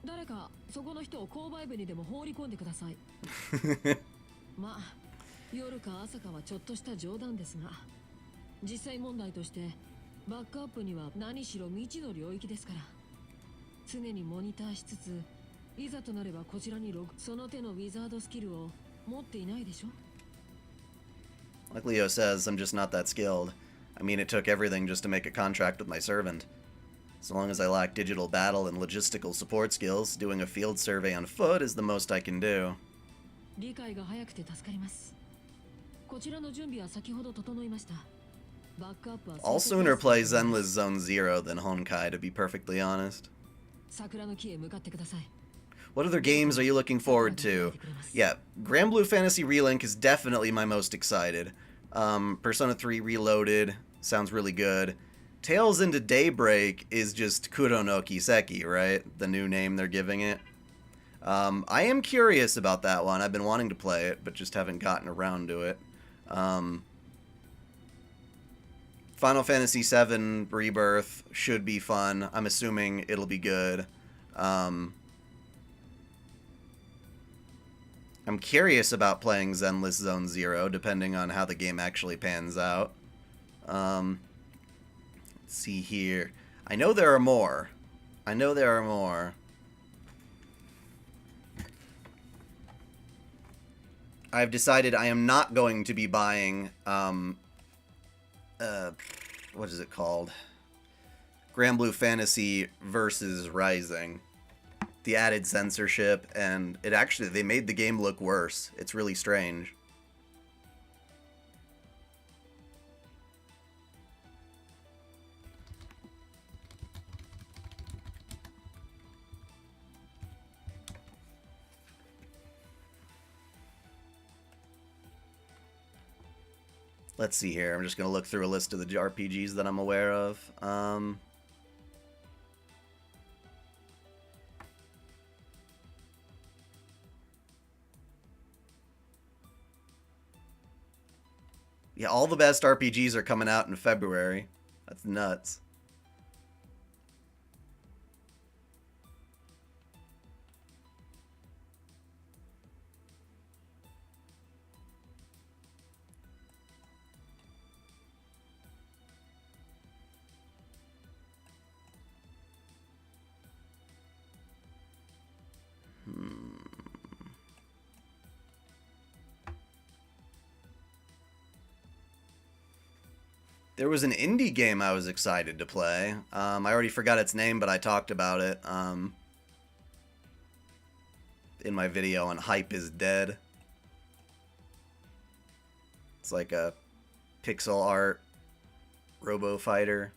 誰かそこの人を購買部にでも放り込んでください。まあ、夜か朝かはちょっとした冗談ですが、実際問題としてバックアップには何しろ未知の領域ですから、常にモニターしつつ、いざとなればこちらにその手のウィザードスキルを持っていないでしょ。
Like Leo says, I'm just not that skilled. I mean, it took everything just to make a contract with my servant. So long as I lack digital battle and logistical support skills, doing a field survey on foot is the most I can do.
理解が早くて助かります。こちらの準備は先ほど整いました。
I'll sooner play Zenless Zone Zero than Honkai, to be perfectly honest.
桜の木へ向かってください。
What other games are you looking forward to? Yeah, Grand Blue Fantasy Relink is definitely my most excited. Persona 3 Reloaded sounds really good. Tales into Daybreak is just Kuro no Kiseki, right? The new name they're giving it. I am curious about that one. I've been wanting to play it, but just haven't gotten around to it. Final Fantasy VII Rebirth should be fun. I'm assuming it'll be good. I'm curious about playing Zenless Zone Zero, depending on how the game actually pans out. Let's see here. I know there are more. I've decided I am not going to be buying, what is it called? Grand Blue Fantasy versus Rising. The added censorship, and they made the game look worse. It's really strange. Let's see here. I'm just going to look through a list of the RPGs that I'm aware of. Yeah, all the best RPGs are coming out in February. That's nuts. There was an indie game I was excited to play. I already forgot its name, but I talked about it in my video on Hype is Dead. It's like a pixel art robo fighter.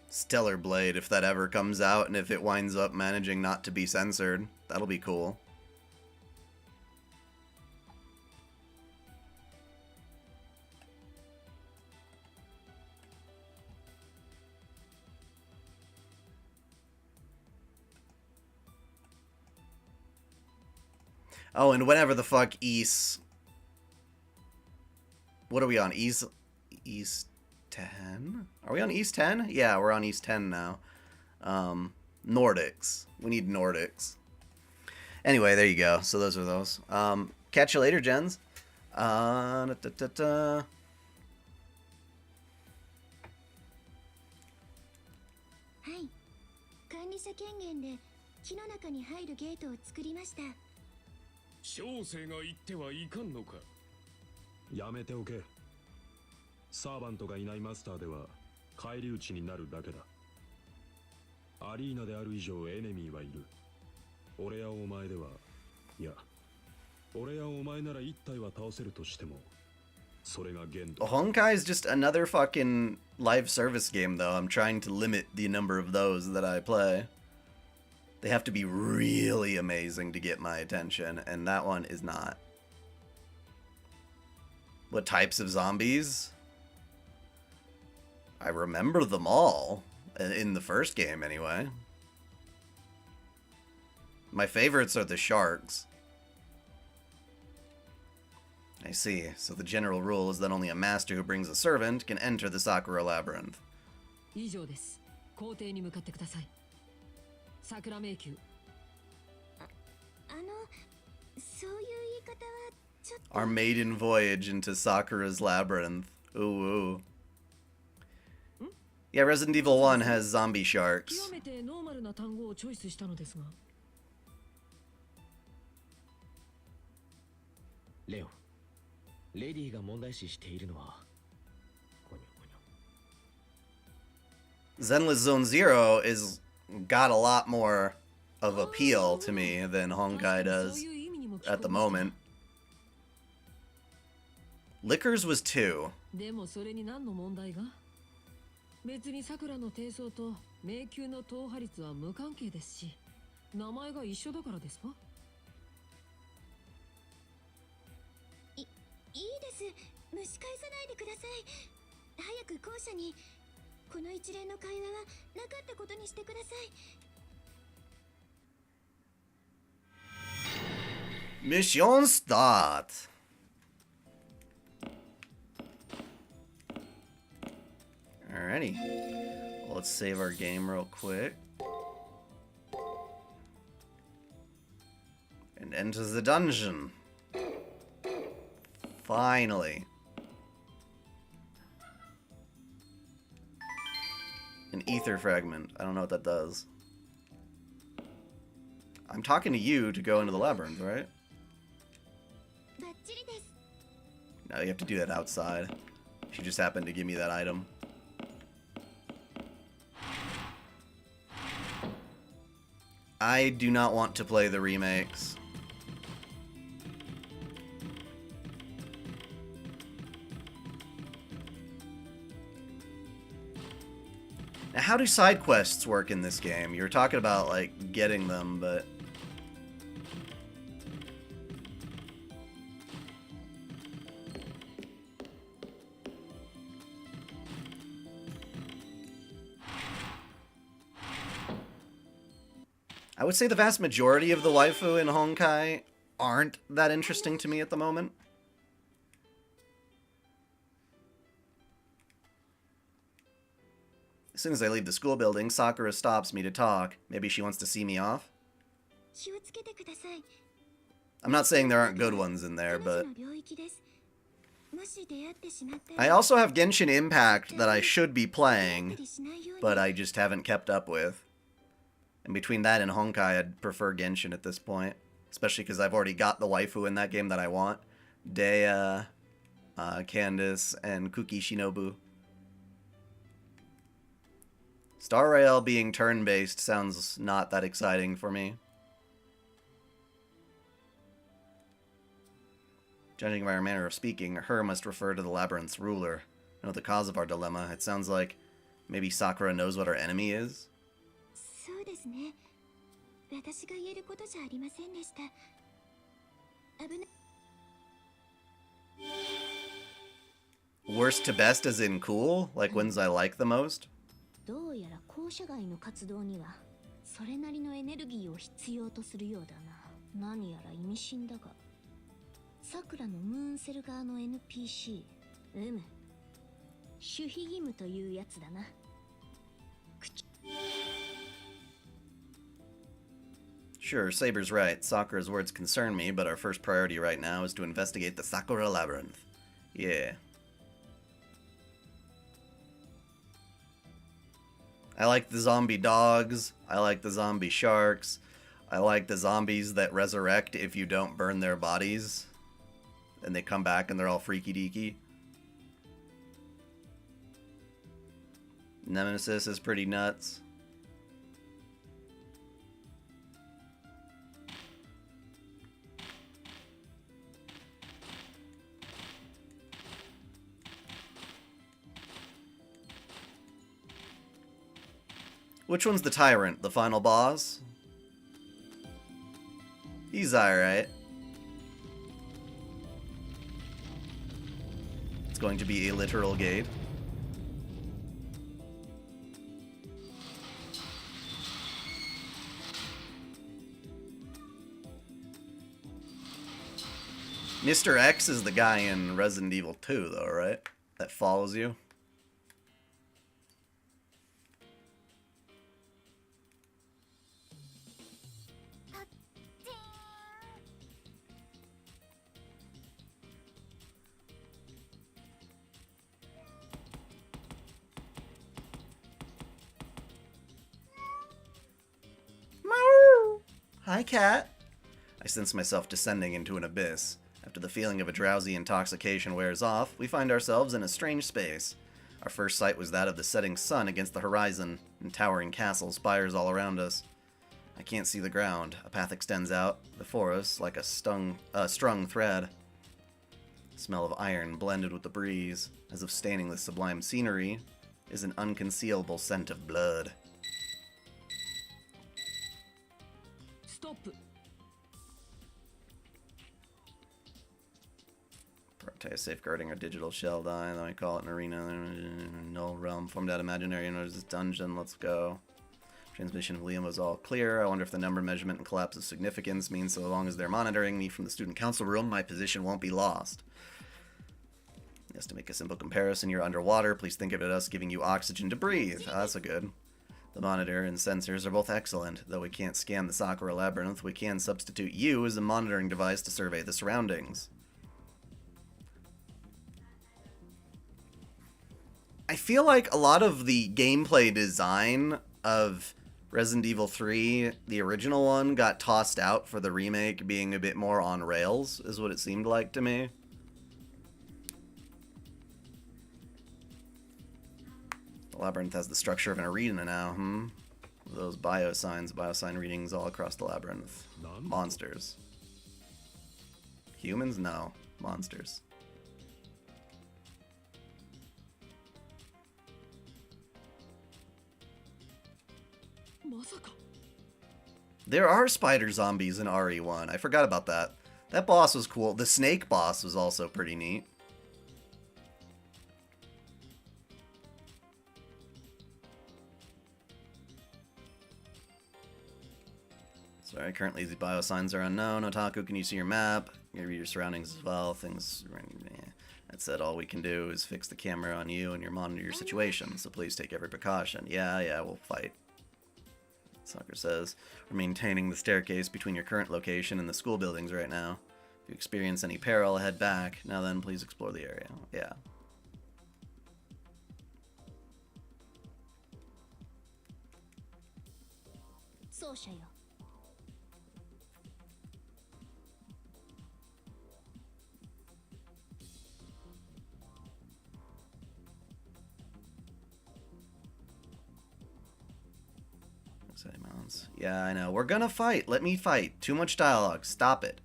Stellar Blade, if that ever comes out, and if it winds up managing not to be censored, that'll be cool. Oh, and whenever the fuck East... What are we on? East 10? Are we on East 10? Yeah, we're on East 10 now. Nordics. We need Nordics. Anyway, there you go. So those are those. Catch you later, gens.
Hi. 管理者権限で木の中に入るゲートを作りました。
小生が言ってはいかんのか。
やめておけ。サーバントがいないマスターでは返り討ちになるだけだ。アリーナである以上エネミーはいる。俺やお前では、いや、俺やお前なら一体は倒せるとしても、それが限度。
Honkai is just another fucking live service game, though. I'm trying to limit the number of those that I play. They have to be really amazing to get my attention, and that one is not. What types of zombies? I remember them all, in the first game anyway. My favorites are the sharks. I see. So the general rule is that only a master who brings a servant can enter the Sakura labyrinth.
以上です。皇帝に向かってください。桜迷宮。
そういう言い方はちょっと。
Our maiden voyage into Sakura's labyrinth. Ooh, ooh. Yeah, Resident Evil 1 has zombie sharks.
極めてノーマルな単語をチョイスしたのですが。
レオ、レディが問題視しているのはゴニョゴニョ。
Zenless Zone Zero is got a lot more of appeal to me than Honkai does at the moment. Liquors was 2.
でもそれに何の問題が？別にさくらの低層と迷宮の踏破率は無関係ですし、名前が一緒だからですか？
いいです蒸し返さないでください。早く校舎に。この一連の会話はなかったことにしてください。
Mission start. Alrighty. Well, let's save our game real quick. And enter the dungeon. Finally. An ether fragment. I don't know what that does. I'm talking to you to go into the labyrinth, right?
バッチリです。
No, you have to do that outside. She just happened to give me that item. I do not want to play the remakes. Now, how do side quests work in this game? You were talking about, like, getting them, but... I would say the vast majority of the waifu in Honkai aren't that interesting to me at the moment. As soon as I leave the school building, Sakura stops me to talk. Maybe she wants to see me off?
気をつけてください。
I'm not saying there aren't good ones in there,
彼
but...
女の領域です。もし出会ってしまったら
I also have Genshin Impact that I should be playing, but I just haven't kept up with. And between that and Honkai, I'd prefer Genshin at this point. Especially because I've already got the waifu in that game that I want. Dea, Candace, and Kuki Shinobu. Star Rail being turn-based sounds not that exciting for me. Judging by her manner of speaking, her must refer to the labyrinth's ruler. Know the cause of our dilemma. It sounds like maybe Sakura knows what our enemy is.
そうですね。私が言えることじゃありませんでした。危ない。
Worst to best as in cool? Like ones I like the most?
どうやら校舎外の活動にはそれなりのエネルギーを必要とするようだな。何やら意味深だが。さくらのムーンセル側の NPC、守秘義務というやつだな。
Sure, Saber's right. Sakura's words concern me, but our first priority right now is to investigate the Sakura Labyrinth. Yeah. I like the zombie dogs. I like the zombie sharks. I like the zombies that resurrect if you don't burn their bodies. And they come back and they're all freaky deaky. Nemesis is pretty nuts. Which one's the tyrant? The final boss? He's alright. It's going to be a literal gate. Mr. X is the guy in Resident Evil 2, though, right? That follows you. Hi, cat. I sense myself descending into an abyss. After the feeling of a drowsy intoxication wears off, we find ourselves in a strange space. Our first sight was that of the setting sun against the horizon, and towering castle spires all around us. I can't see the ground. A path extends out before us like a strung thread. The smell of iron blended with the breeze, as if staining the sublime scenery, is an unconcealable scent of blood.
ストップ。
Prioritize safeguarding our digital shell die, then we call it an arena. Null realm formed out imaginary and this dungeon. Let's go. Transmission of Liam was all clear. I wonder if the number measurement and collapse of significance means so long as they're monitoring me from the student council room, my position won't be lost. Yes, to make a simple comparison, you're underwater. Please think of it as giving you oxygen to breathe. Oh, that's a good. The monitor and sensors are both excellent. Though we can't scan the Sakura labyrinth, we can substitute you as a monitoring device to survey the surroundings. I feel like a lot of the gameplay design of Resident Evil 3, the original one, got tossed out for the remake being a bit more on rails, is what it seemed like to me. The labyrinth has the structure of an arena now, Those biosign readings all across the labyrinth. Monsters. Humans? No. Monsters. There are spider zombies in RE1. I forgot about that. That boss was cool. The snake boss was also pretty neat. Sorry, currently the biosigns are unknown. Otaku, can you see your map? You can read your surroundings as well. Things... That said, all we can do is fix the camera on you and monitor your situation, so please take every precaution. Yeah, we'll fight. Sakura says, we're maintaining the staircase between your current location and the school buildings right now. If you experience any peril, head back. Now then, please explore the area. Yeah. Yeah, I know. We're gonna fight. Let me fight. Too much dialogue. Stop it.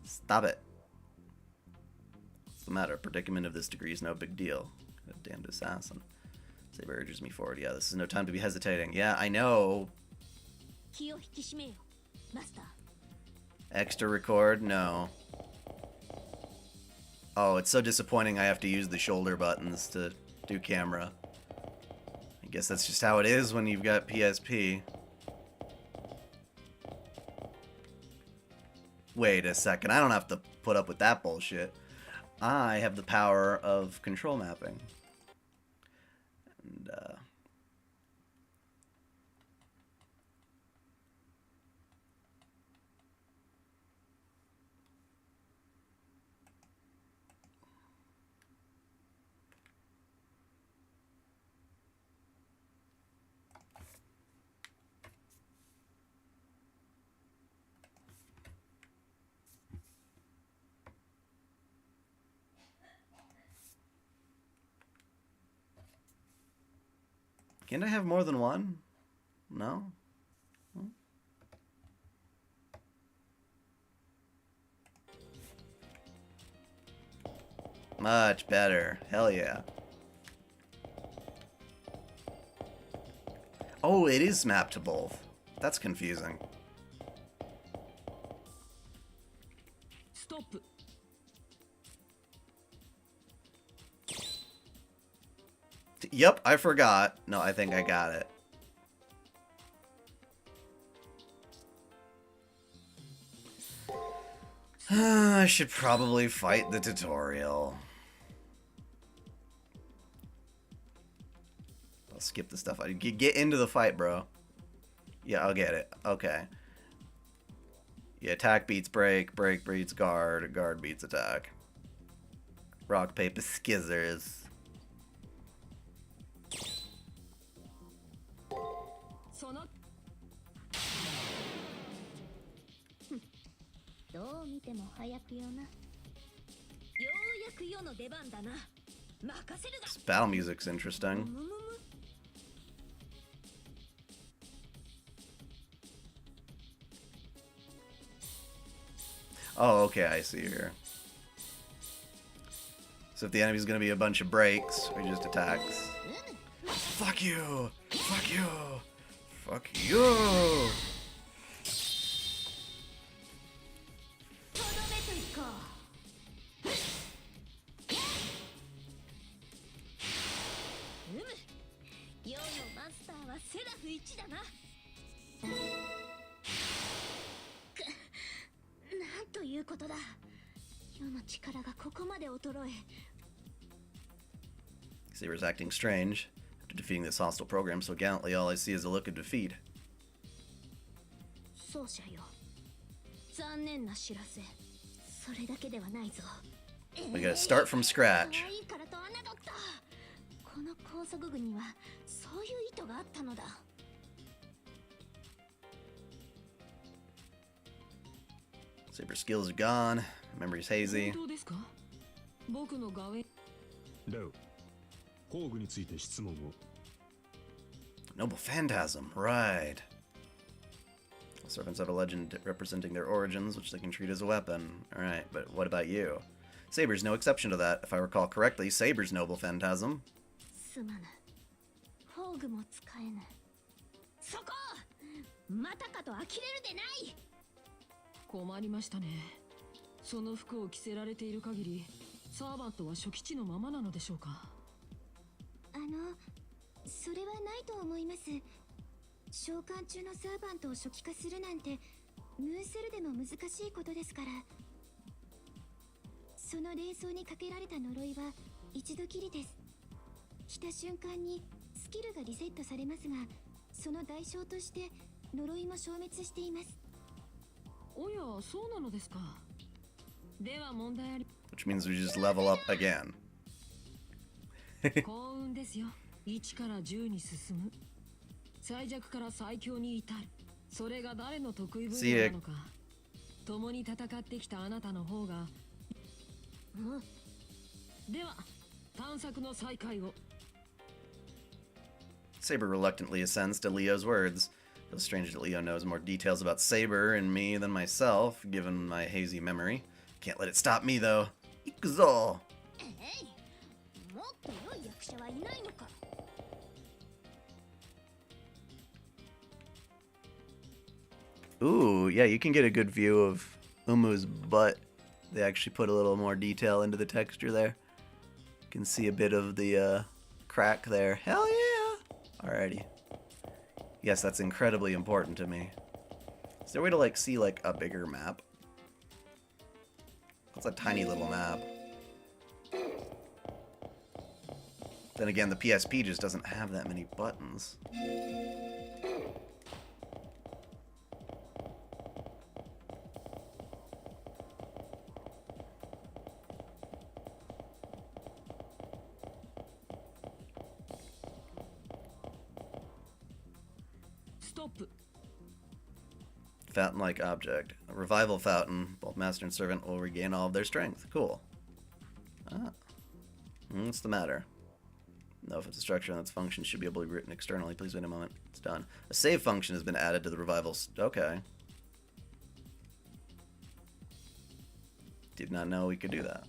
Stop it. What's the matter? Predicament of this degree is no big deal. A damned assassin. Saber urges me forward. Yeah, this is no time to be hesitating. Yeah, I know. Extra record? No. Oh, it's so disappointing I have to use the shoulder buttons to do camera. I guess that's just how it is when you've got PSP. Wait a second, I don't have to put up with that bullshit. I have the power of control mapping. And, can't I have more than one? No? Much better. Hell yeah. Oh, it is mapped to both. That's confusing.
Stop.
Yep, I forgot. No, I think I got it. I should probably fight the tutorial. I'll skip the stuff. Get into the fight, bro. Yeah, I'll get it. Okay. Yeah, attack beats break, break beats guard, guard beats attack. Rock, paper, scissors.
どう見ても早くよな。ようやく世の出番だな。任せるが。
This battle music's interesting. Oh, okay, I see here. So if the enemy's gonna be a bunch of breaks, he just attacks. Fuck you! Fuck you! Fuck you!
とどめといこう。世のマスターはセラフ1だな。なんということだ。世の力がここまで衰え。
Saber's acting strange. After defeating this hostile program so gallantly, all I see is a look of defeat.
奏者よ。残念な知らせ。それだけではないぞ。
We gotta start from scratch.
可愛いからと侮った。この高速軍にはそういう意図があったのだ。
Saber's skills are gone. Memory's hazy.
本当ですか？僕の画面。
レオ、宝具について質問を。
Noble Phantasm, right. Servants have a legend representing their origins, which they can treat as a weapon. Alright, but what about you? Saber's no exception to that. If I recall correctly, Saber's Noble Phantasm.
すまぬ。宝具も使えぬ。そこ！またかと呆れるでない。
困りましたね。その服を着せられている限り、サーバントは初期値のままなのでしょうか。
それはないと思います。召喚中のサーバントを初期化するなんてムーンセルでも難しいことですから。その連想にかけられた呪いは一度きりです。来た瞬間にスキルがリセットされますが、その代償として呪いも消滅しています。
おや、そうなのですか。では問題あり。
Which means we just level up again.
幸運ですよ。1から10に進む。最弱から最強に至る。それが誰の得意分野なのか。共に戦ってきたあなたの方が。では、探索の再開を。
Saber reluctantly assents to Leo's words. Feels strange that Leo knows more details about Saber and me than myself, given my hazy memory. Can't let it stop me, though. Ikuzo!
もっと良い役者はいないのか。
Ooh, yeah, you can get a good view of Umu's butt. They actually put a little more detail into the texture there. You can see a bit of the crack there. Hell yeah! Alrighty. Yes, that's incredibly important to me. Is there a way to like see like a bigger map? That's a tiny little map. Then again, the PSP just doesn't have that many buttons.
Stop.
Fountain-like object. A revival fountain. Both master and servant will regain all of their strength. Cool. Ah. What's the matter? No, if it's a structure and its function should be able to be written externally. Please wait a moment. It's done. A save function has been added to the revival. Okay. Did not know we could do that.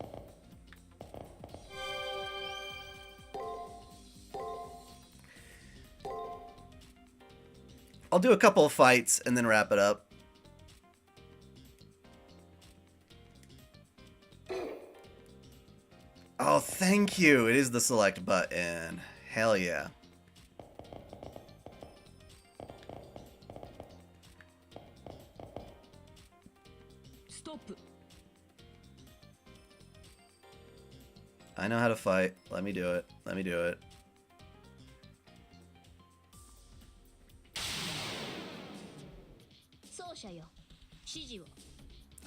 I'll do a couple of fights and then wrap it up. Oh, thank you. It is the select button. Hell yeah.
Stop.
I know how to fight. Let me do it. Let me do it.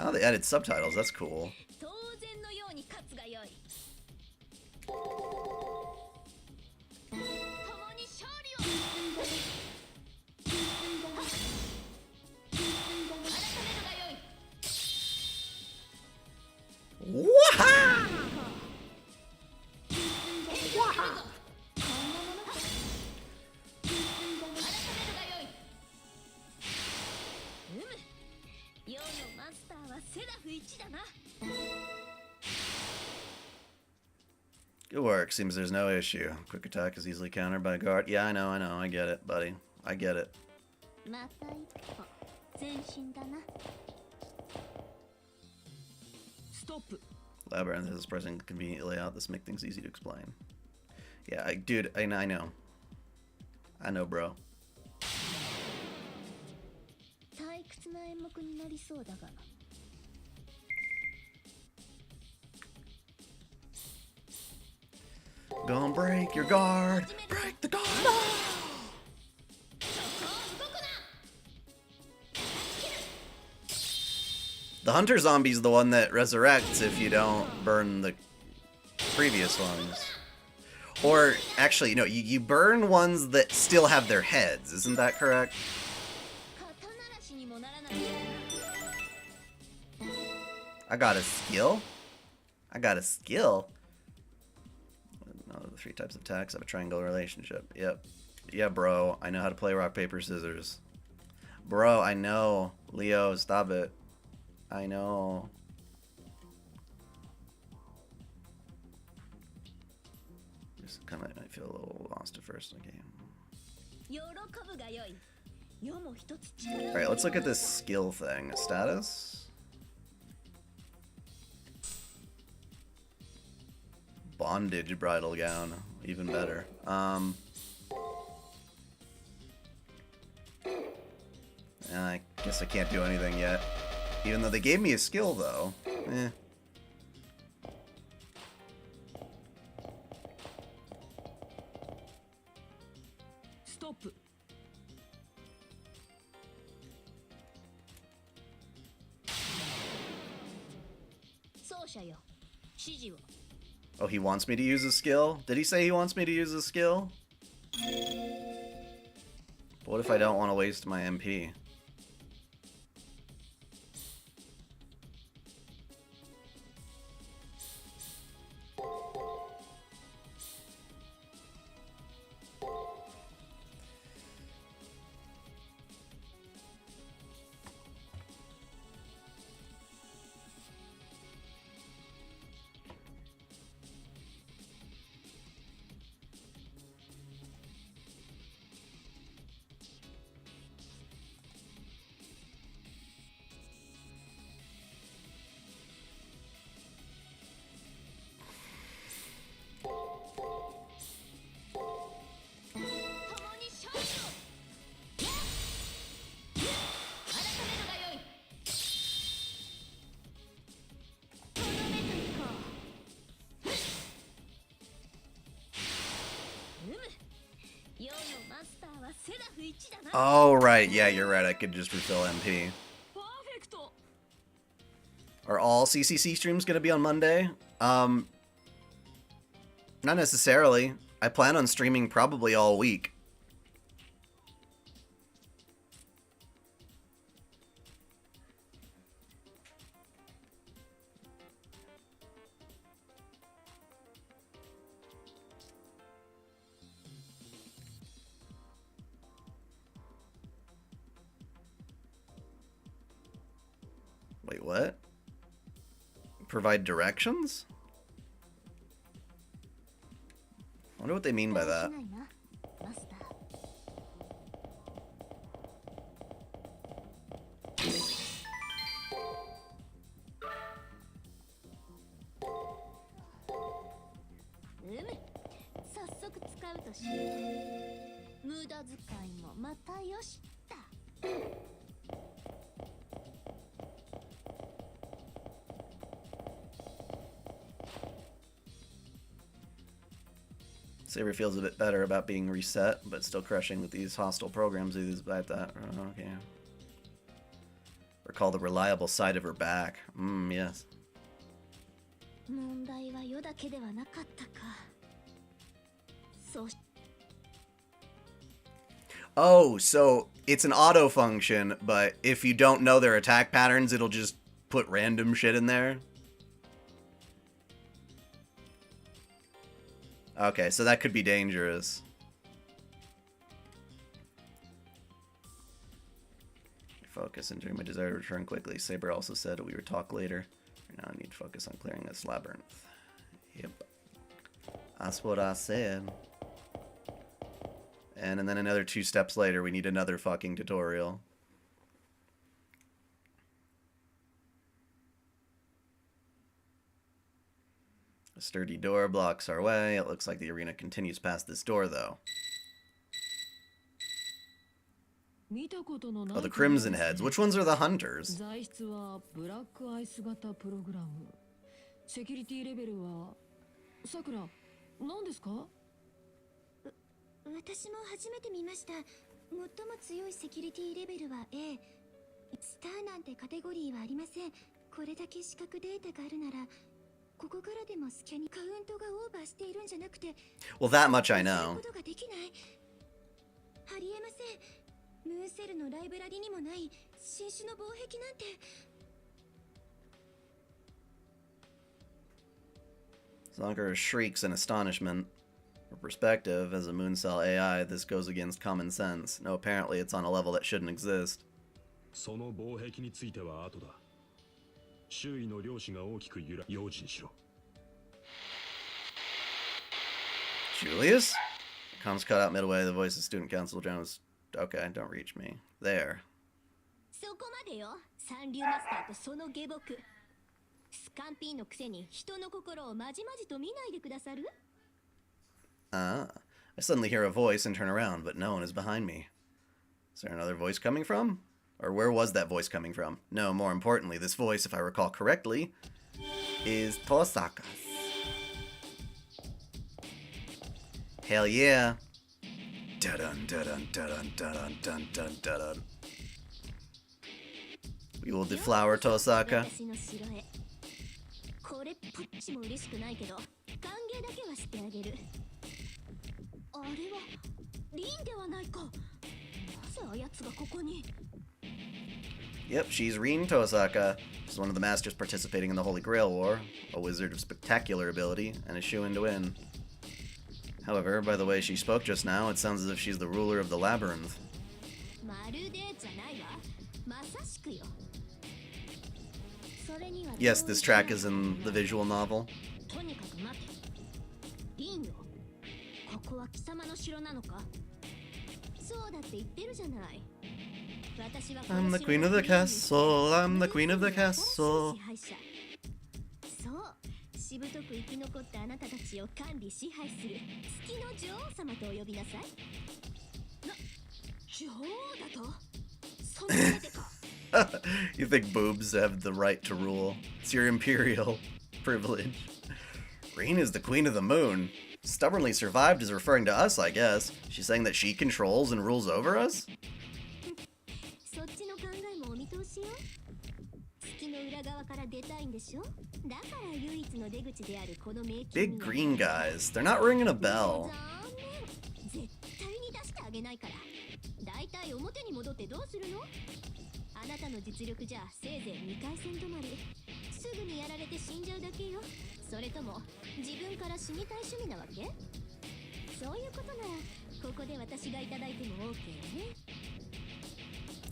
Oh, they added subtitles. That's cool. Waha! Waha!
世のマスターはセラフ1だな。
Good work. Seems there's no issue. Quick attack is easily countered by guard. Yeah, I know. I get it, buddy. I get it.
また一歩前進だな。
ストップ。
Labyrinth is a surprisingly convenient layout. This makes things easy to explain. Yeah, dude, I know. I know, bro.
退屈な演目になりそうだが。
Gonna break your guard. Break the guard. The hunter zombie's the one that resurrects if you don't burn the previous ones. Or, actually, no, you burn ones that still have their heads. Isn't that correct?
肩慣らしにもならないような。
I got a skill? I got a skill? No, the 3 types of attacks have a triangle relationship. Yep. Yeah, bro. I know how to play rock, paper, scissors. Bro, I know. Leo, stop it. I know. Just kind of might feel a little lost at first in the game.
喜ぶがよい。世も一つ力。
Alright, let's look at this skill thing. Status? Bondage bridal gown. Even better. I guess I can't do anything yet. Even though they gave me a skill, though. Eh.
Stop.
奏者よ、指示を。
Oh, he wants me to use a skill? Did he say he wants me to use a skill? What if I don't want to waste my MP? Oh, right. Yeah, you're right. I could just refill MP. Are all CCC streams going to be on Monday? Not necessarily. I plan on streaming probably all week. Wait, what? Provide directions? I wonder what they mean by that. Saber feels a bit better about being reset, but still crushing with these hostile programs. Despite that, okay. Recall the reliable side of her back. Yes. Oh, so it's an auto function, but if you don't know their attack patterns, it'll just put random shit in there. Okay, so that could be dangerous. Focus and during my desire to return quickly. Saber also said we would talk later. Right now I need to focus on clearing this labyrinth. Yep. That's what I said. And then another 2 steps later, we need another fucking tutorial. A sturdy door blocks our way. It looks like the arena continues past this door, though. Oh, the Crimson Heads. Which ones are the hunters?
材質はブラックアイス型プログラム。セキュリティレベルはさくら、何ですか？
私も初めて見ました。最も強いセキュリティレベルは A。スターなんてカテゴリーはありません。これだけ視覚データがあるなら、ここからでもスキャニカウントがオーバーしているんじゃなくて、
Well, that much I know.
ことができない。ありえません。ムーンセルのライブラリにもない新種の防壁なんて。
Sakura shrieks in astonishment. For perspective, as a Mooncell AI, this goes against common sense. No, apparently it's on a level that shouldn't exist.
その防壁については後だ。周囲の量子が大きく揺ら、用心しろ。
Julius? Comms cut out midway. The voice of student council Jones. Okay, don't reach me. There.
そこまでよ。三流マスターとその下僕。スカンピーのくせに人の心をまじまじと見ないでくださる？
Ah. I suddenly hear a voice and turn around, but no one is behind me. Is there another voice coming from? Or where was that voice coming from? No, more importantly, this voice, if I recall correctly, is Tosaka's. Hell yeah. Dun dun dun dun dun dun dun dun. We will deflower Tosaka.
私の城へ。これっぽっちも嬉しくないけど、歓迎だけはしてあげる。あれはリンではないか。なぜあやつがここに？
Yep, she's Rin Tosaka. She's one of the masters participating in the Holy Grail War, a wizard of spectacular ability, and a shoo-in to win. However, by the way she spoke just now, it sounds as if she's the ruler of the labyrinth.
まるでじゃないわ。まさしくよ。それには
Yes, this track is in the visual novel.
とにかく待て。リンよ。ここは貴様の城なのか？そうだって言ってるじゃない。私は
I'm the queen of the castle, I'm the queen of the castle.
そう、しぶとく生き残ったあなたたちを管理支配する月の女王様とお呼びなさい。女王だと？そんなめてか。
You think boobs have the right to rule? It's your imperial privilege. Rin is the queen of the moon. Stubbornly survived is referring to us, I guess. She's saying that she controls and rules over us?
そっちの考えもお見通しよ。月の裏側から出たいんでしょ？だから唯一の出口であるこの迷宮に。
Big green guys. They're not ringing a bell.
残念。絶対に出してあげないから。だいたい表に戻ってどうするの？あなたの実力じゃせいぜい2回戦止まり。すぐにやられて死んじゃうだけよ。それとも自分から死にたい趣味なわけ？そういうことならここで私がいただいても OK ね。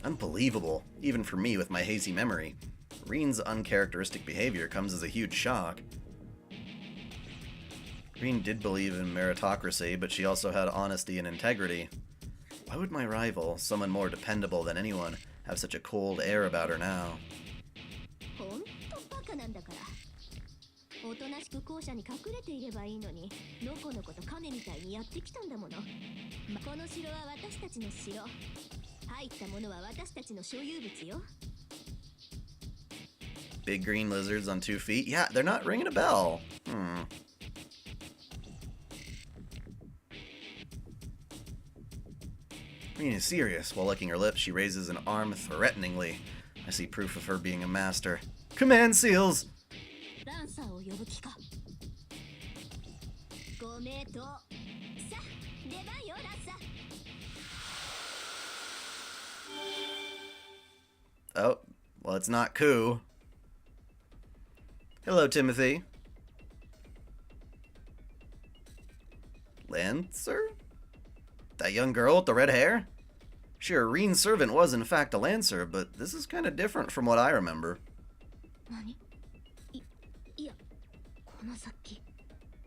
Unbelievable, even for me with my hazy memory. Rin's uncharacteristic behavior comes as a huge shock. Rin did believe in meritocracy, but she also had honesty and integrity. Why would my rival, someone more dependable than anyone, have such a cold air about her now?
ほんとバカなんだから。おとなしく校舎に隠れていればいいのに、のこのこと亀みたいにやってきたんだもの。この城は私たちの城。入ったものは私たちの所有物よ。
Big green lizards on 2 feet? Yeah, they're not ringing a bell. Rin is serious. While licking her lips, she raises an arm threateningly. I see proof of her being a master. Command seals!
ランサーを呼ぶ気か。ご名答。さあ、出番よ、ランサー。
Oh, well, it's not Ku. Hello, Timothy. Lancer? That young girl with the red hair? Sure, Reen's servant was in fact a Lancer, but this is kind of different from what I remember.
何いやこのさっき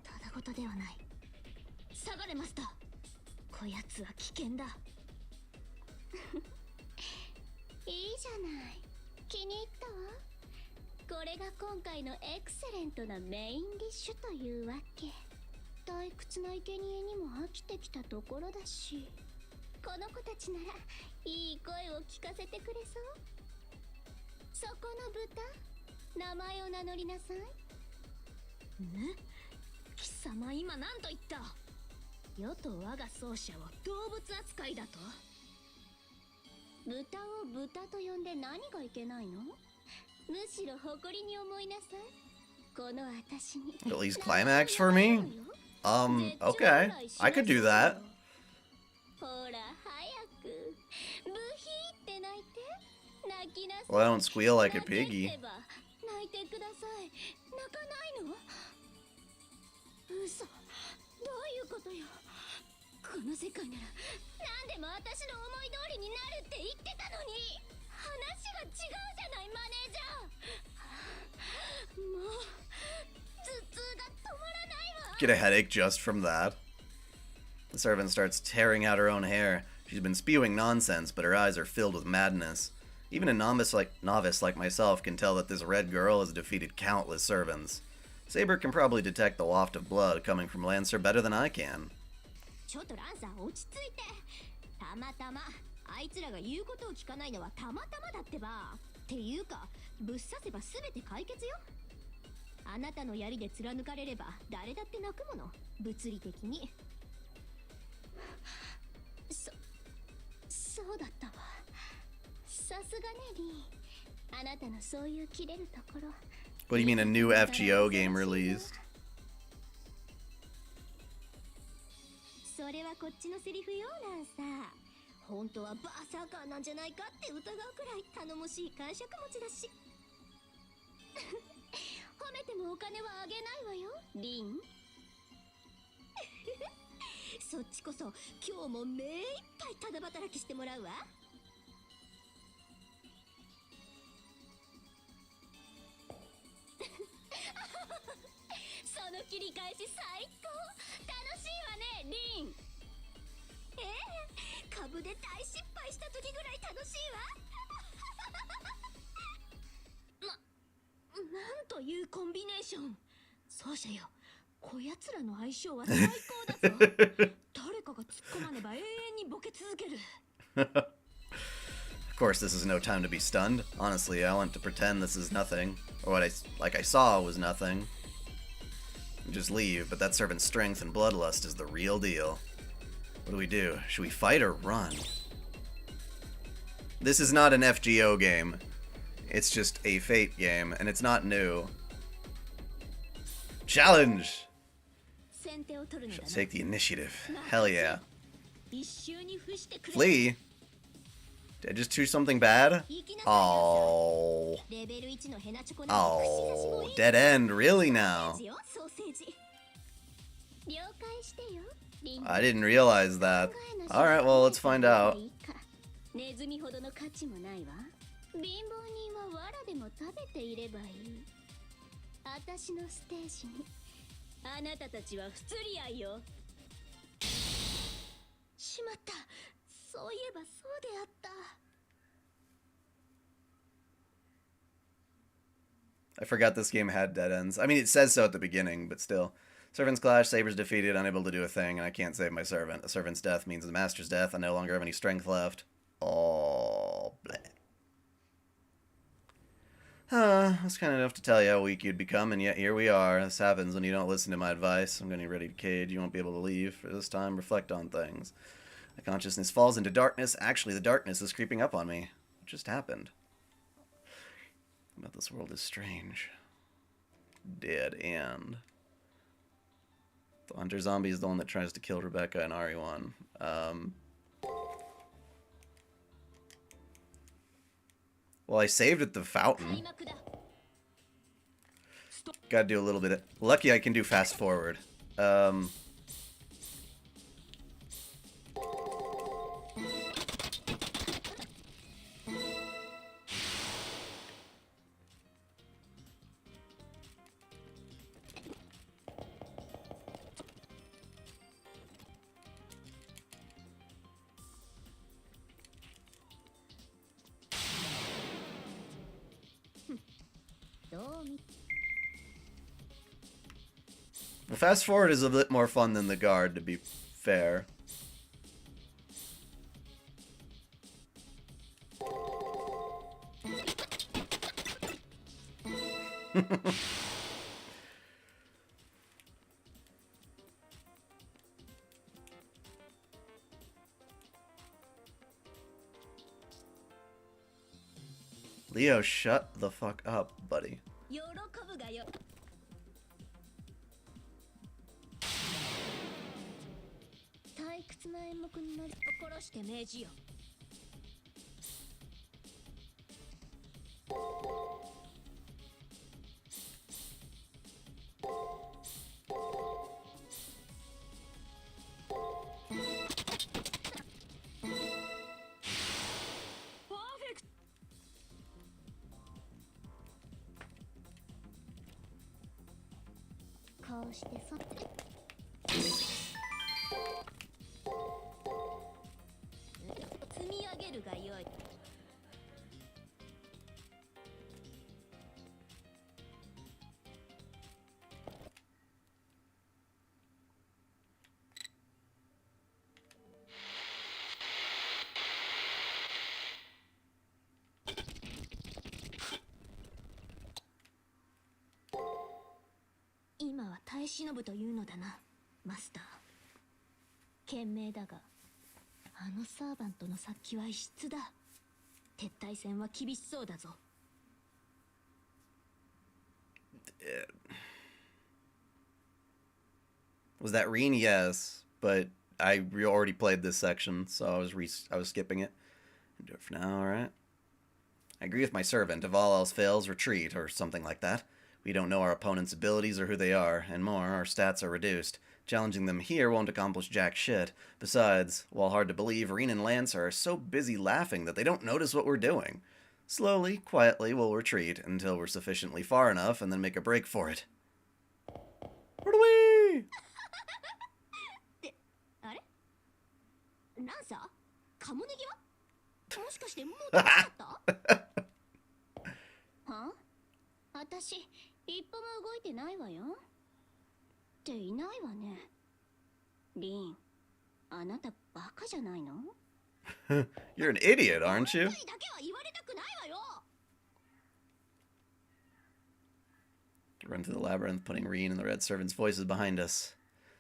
ただごとではない下がれマスターこやつは危険だいいじゃない気に入ったわこれが今回のエクセレントなメインディッシュというわけ退屈な生贄にも飽きてきたところだしこの子たちならいい声を聞かせてくれそうそこの豚名前を名乗りなさいね貴様今何と言った世と我が奏者を動物扱いだと豚を豚と呼んで何がいけないのむしろ誇りに思いなさいこの私に
At least climax for me? Okay. I could do that.
ほら早くブヒーって泣いて泣きなさい
Well, I don't squeal like a piggy.
泣いてください泣かないの嘘どういうことよこの世界なら何でも私の思い通りになるって言ってたのに話が違うじゃないマネージャーもう頭痛が止まらないわ
Get a headache just from that. The servant starts tearing out her own hair. She's been spewing nonsense, but her eyes are filled with madness. Even a novice like myself can tell that this red girl has defeated countless servants. Saber can probably detect the waft of blood coming from Lancer better than I can.
ちょっとランサー落ち着いてたまたまあいつらが言うことを聞かないのはたまたまだってばっていうかぶっ刺せば全て解決よあなたの槍で貫かれれば誰だって泣くもの物理的にそうだったわさすがねリーあなたのそういう切れるところ
What do you mean a new FGO game released?
それはこっちのセリフよランサー本当はバーサーカーなんじゃないかって疑うくらい頼もしい感触持ちだし褒めてもお金はあげないわよリンそっちこそ今日も目いっぱいただ働きしてもらうわその切り返し最高楽しいわねリン株で大失敗した時ぐらい楽しいわなんというコンビネーション奏者よこやつらの相性は最高だぞ誰かが突っ込まねば永遠にボケ続ける
Of course, this is no time to be stunned. Honestly, I want to pretend this is nothing, or what I saw was nothing. And just leave, but that servant's strength and bloodlust is the real deal. What do we do? Should we fight or run? This is not an FGO game. It's just a Fate game, and it's not new. Challenge! Shall take the initiative. Hell yeah. Flee? Did I just choose something bad? Oh. Oh. Dead end, really now? I didn't realize that. Alright, well, let's find out.
ネズミほどの価値もないわ貧乏人は藁でも食べていればいい私のステージにあなたたちは不釣り合いよしまったそういえばそうであった
I forgot this game had dead ends. I mean, it says so at the beginning, but still. Servants clash, Saber's defeated, unable to do a thing, and I can't save my servant. The servant's death means the master's death. I no longer have any strength left. Oh, bleh. That's kind of enough to tell you how weak you'd become, and yet here we are. This happens when you don't listen to my advice. I'm getting ready to cage. You won't be able to leave. For this time, reflect on things. My consciousness falls into darkness. Actually, the darkness is creeping up on me. What just happened? About this world is strange. Dead end. The hunter zombie is the one that tries to kill Rebecca and Ari-1. Well, I saved at the fountain. Gotta do a little bit of... Lucky I can do fast forward. The fast forward is a bit more fun than the guard, to be fair. Leo, shut the fuck up, buddy.
喜ぶがよ。退屈な演目になり殺して命じよ。こうしてそ積み上げるがよい。今は耐え忍ぶというのだな、マスター。賢明だが、あのサーバントの殺気は異質だ。撤退戦は厳しそうだぞ。
Was that Reen? Yes, but I already played this section, so I was skipping it. Do it for now, alright? I agree with my servant. If all else fails, retreat, or something like that. We don't know our opponent's abilities or who they are, and more, our stats are reduced. Challenging them here won't accomplish jack shit. Besides, while hard to believe, Reen and Lancer are so busy laughing that they don't notice what we're doing. Slowly, quietly, we'll retreat until we're sufficiently far enough and then make a break for it. Run away!
あれランサーカモネギはもしかしてもう食べちゃったは私一歩も動いてないわよっていないわねリンあなたバカじゃないの
You're an idiot, aren't you?
だけは言われたくないわよ
Run through the labyrinth, putting Reen and the red servants' voices behind us.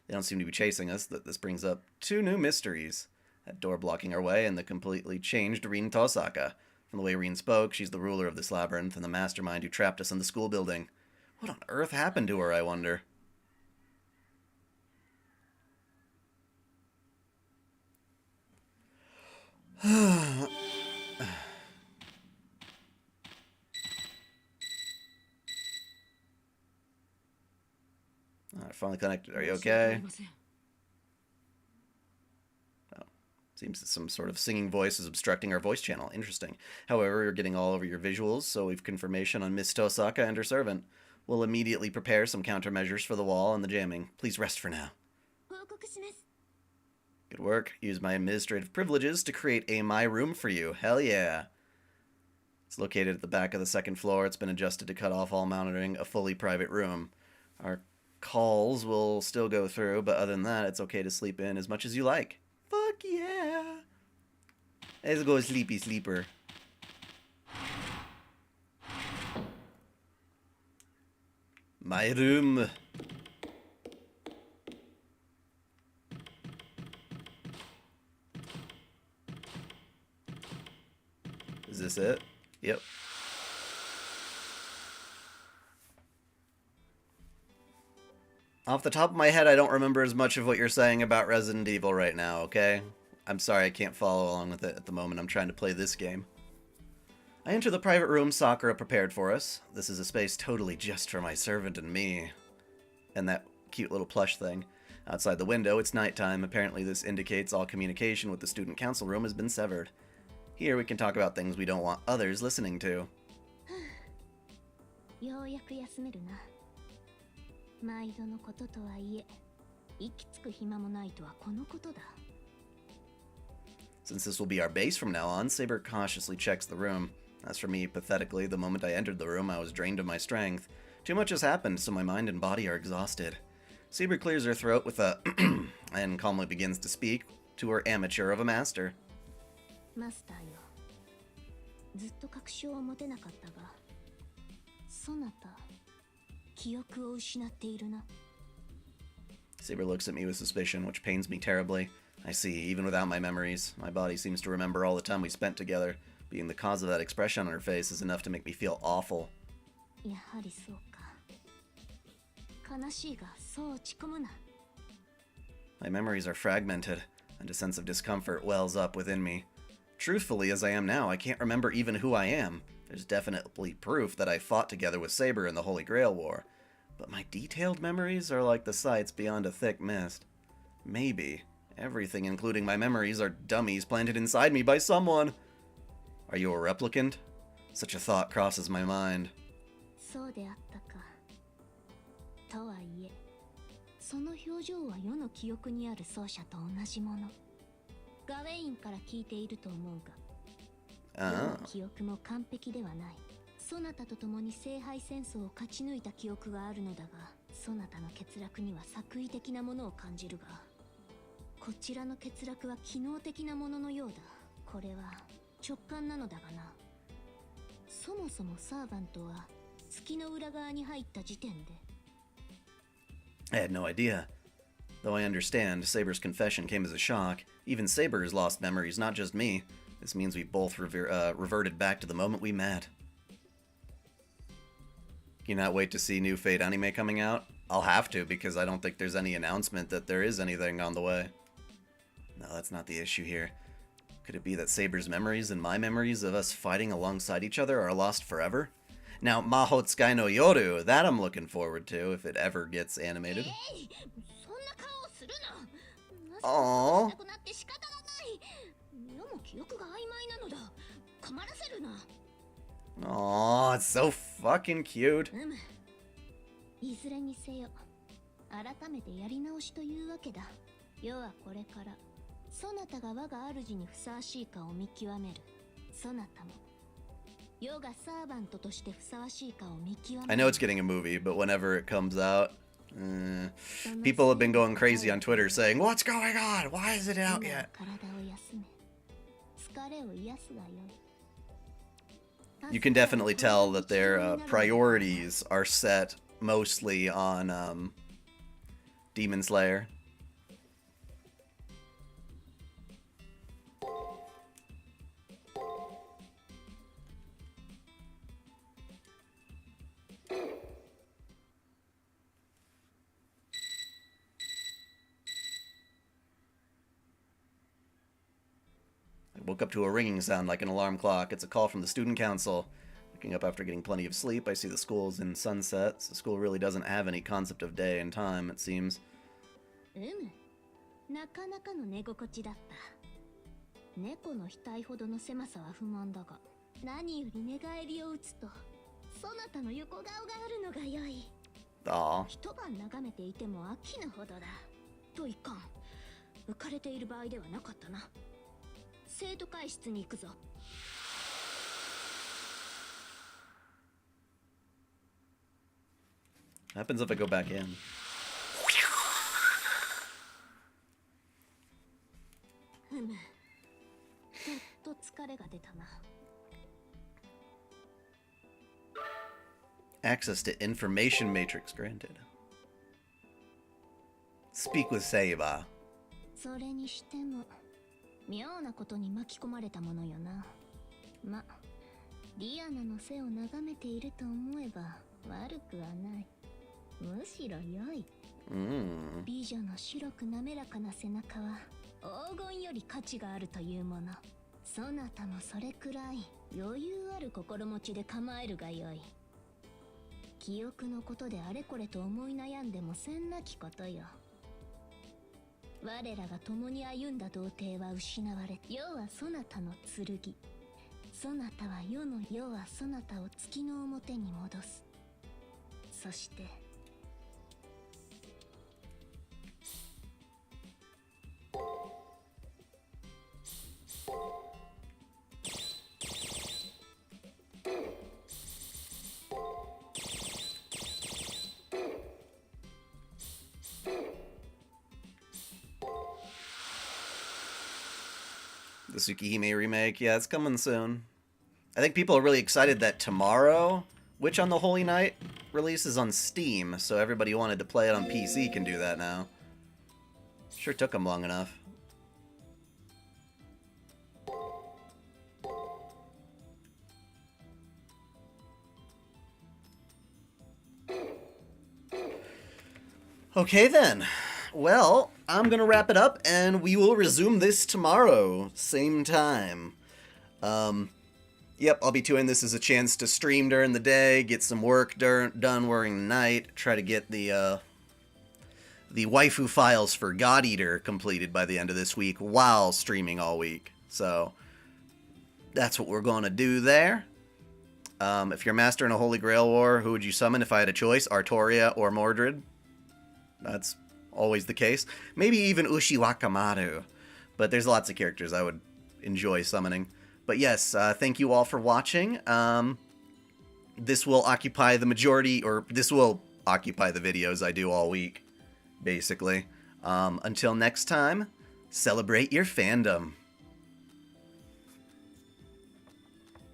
They don't seem to be chasing us. This brings up two new mysteries. That door blocking our way and the completely changed Reen Tosaka. From the way Reen spoke, she's the ruler of this labyrinth and the mastermind who trapped us in the school building. What on earth happened to her, I wonder? Alright, finally connected. Are you okay? Oh, seems that some sort of singing voice is obstructing our voice channel. Interesting. However, we're getting all over your visuals, so we've confirmation on Miss Tosaka and her servant. We'll immediately prepare some countermeasures for the wall and the jamming. Please rest for now. Good work. Use my administrative privileges to create a My Room for you. Hell yeah. It's located at the back of the second floor. It's been adjusted to cut off all monitoring, a fully private room. Our calls will still go through, but other than that, it's okay to sleep in as much as you like. Fuck yeah. Let's go sleepy sleeper. My room. Is this it? Yep. Off the top of my head, I don't remember as much of what you're saying about Resident Evil right now, okay? I'm sorry I can't follow along with it at the moment. I'm trying to play this game. I enter the private room Sakura prepared for us. This is a space totally just for my servant and me. And that cute little plush thing. Outside the window, it's nighttime. Apparently this indicates all communication with the student council room has been severed. Here we can talk about things we don't want others listening to.
ようやく休めるな。毎度のこととはいえ、息つく暇もないとはこのことだ。
Since this will be our base from now on, Saber cautiously checks the room. As for me, pathetically, the moment I entered the room, I was drained of my strength. Too much has happened, so my mind and body are exhausted. Saber clears her throat with a and calmly begins to speak to her amateur of a master.
マスターよ。ずっと確証を持てなかったが、そなた、記憶を失っているな。
Saber looks at me with suspicion, which pains me terribly. I see, even without my memories, my body seems to remember all the time we spent together. Being the cause of that expression on her face is enough to make me feel awful.
やはりそうか。悲しいが、そう落ち込むな。
My memories are fragmented, and a sense of discomfort wells up within me. Truthfully, as I am now, I can't remember even who I am. There's definitely proof that I fought together with Saber in the Holy Grail War. But my detailed memories are like the sights beyond a thick mist. Maybe everything, including my memories, are dummies planted inside me by someone. Are you a replicant? Such a thought crosses my mind.
そうであったか。とはいえ、その表情は世の記憶にある奏者と同じもの。ガウェインから聞いていると思うが、世の記憶も完璧ではない。そなたと共に聖杯戦争を勝ち抜いた記憶があるのだが、そなたの欠落には作為的なものを感じるが、こちらの欠落は機能的なもののようだ。これは直感なのだがな。そもそもサーバントは月の裏側に入った時点で。
I had no idea. Though I understand, Saber's confession came as a shock. Even Saber has lost memories, not just me. This means we both reverted back to the moment we met. Cannot wait to see new Fate anime coming out. I'll have to, because I don't think there's any announcement that there is anything on the way. No, that's not the issue here. Could it be that Saber's memories and my memories of us fighting alongside each other are lost forever? Now, Maho Tsukai no Yoru, that I'm looking forward to, if it ever gets animated. Aww. Aww, it's so fucking cute.
いずれにせよ、改めてやり直しというわけだ。世はこれから、そなたが我が主にふさわしいかを見極める。そなたも、世がサーバントとしてふさわしいかを見極める。
I know it's getting a movie, but whenever it comes out, people have been going crazy on Twitter saying, "What's going on? Why isn't it out yet?"
体を休め、疲れを癒すがよい。
You can definitely tell that their priorities are set mostly on Demon Slayer. I woke up to a ringing sound like an alarm clock. It's a call from the student council. Waking up after getting plenty of sleep, I see the school's in sunset. So the school really doesn't have any concept of day and time, it seems.
なかなかの寝心地だった。猫の額ほどの狭さは不満だが、何より寝返りを打つと、そなたの横顔があるのが良い。一晩眺めていても飽きぬほどだ。といかん。浮かれている場合ではなかったな。生徒会室に行くぞ。
Happens if I go back in. Access to information matrix granted. Speak with Saber.
それにしても妙なことに巻き込まれたものよな。ま、リアナの背を眺めていると思えば悪くはない。むしろ良い。美女の白く滑らかな背中は黄金より価値があるというもの。そなたもそれくらい余裕ある心持ちで構えるがよい。記憶のことであれこれと思い悩んでもせんなきことよ。我らが共に歩んだ童貞は失われ、世はそなたの剣。そなたは世はそなたを月の表に戻す。そして
The Tsukihime remake. Yeah, it's coming soon. I think people are really excited that tomorrow, Witch on the Holy Night, releases on Steam, so everybody who wanted to play it on PC can do that now. Sure took them long enough. Okay then. Well, I'm gonna wrap it up, and we will resume this tomorrow, same time. Yep, I'll be doing this as a chance to stream during the day, get some work done during the night, try to get the waifu files for God Eater completed by the end of this week while streaming all week. So, that's what we're gonna do there. If you're master in a Holy Grail War, who would you summon if I had a choice? Artoria or Mordred? That's always the case. Maybe even Ushi Wakamaru. But there's lots of characters I would enjoy summoning. But yes, thank you all for watching. This will occupy the majority, or this will occupy the videos I do all week, basically. Until next time, celebrate your fandom.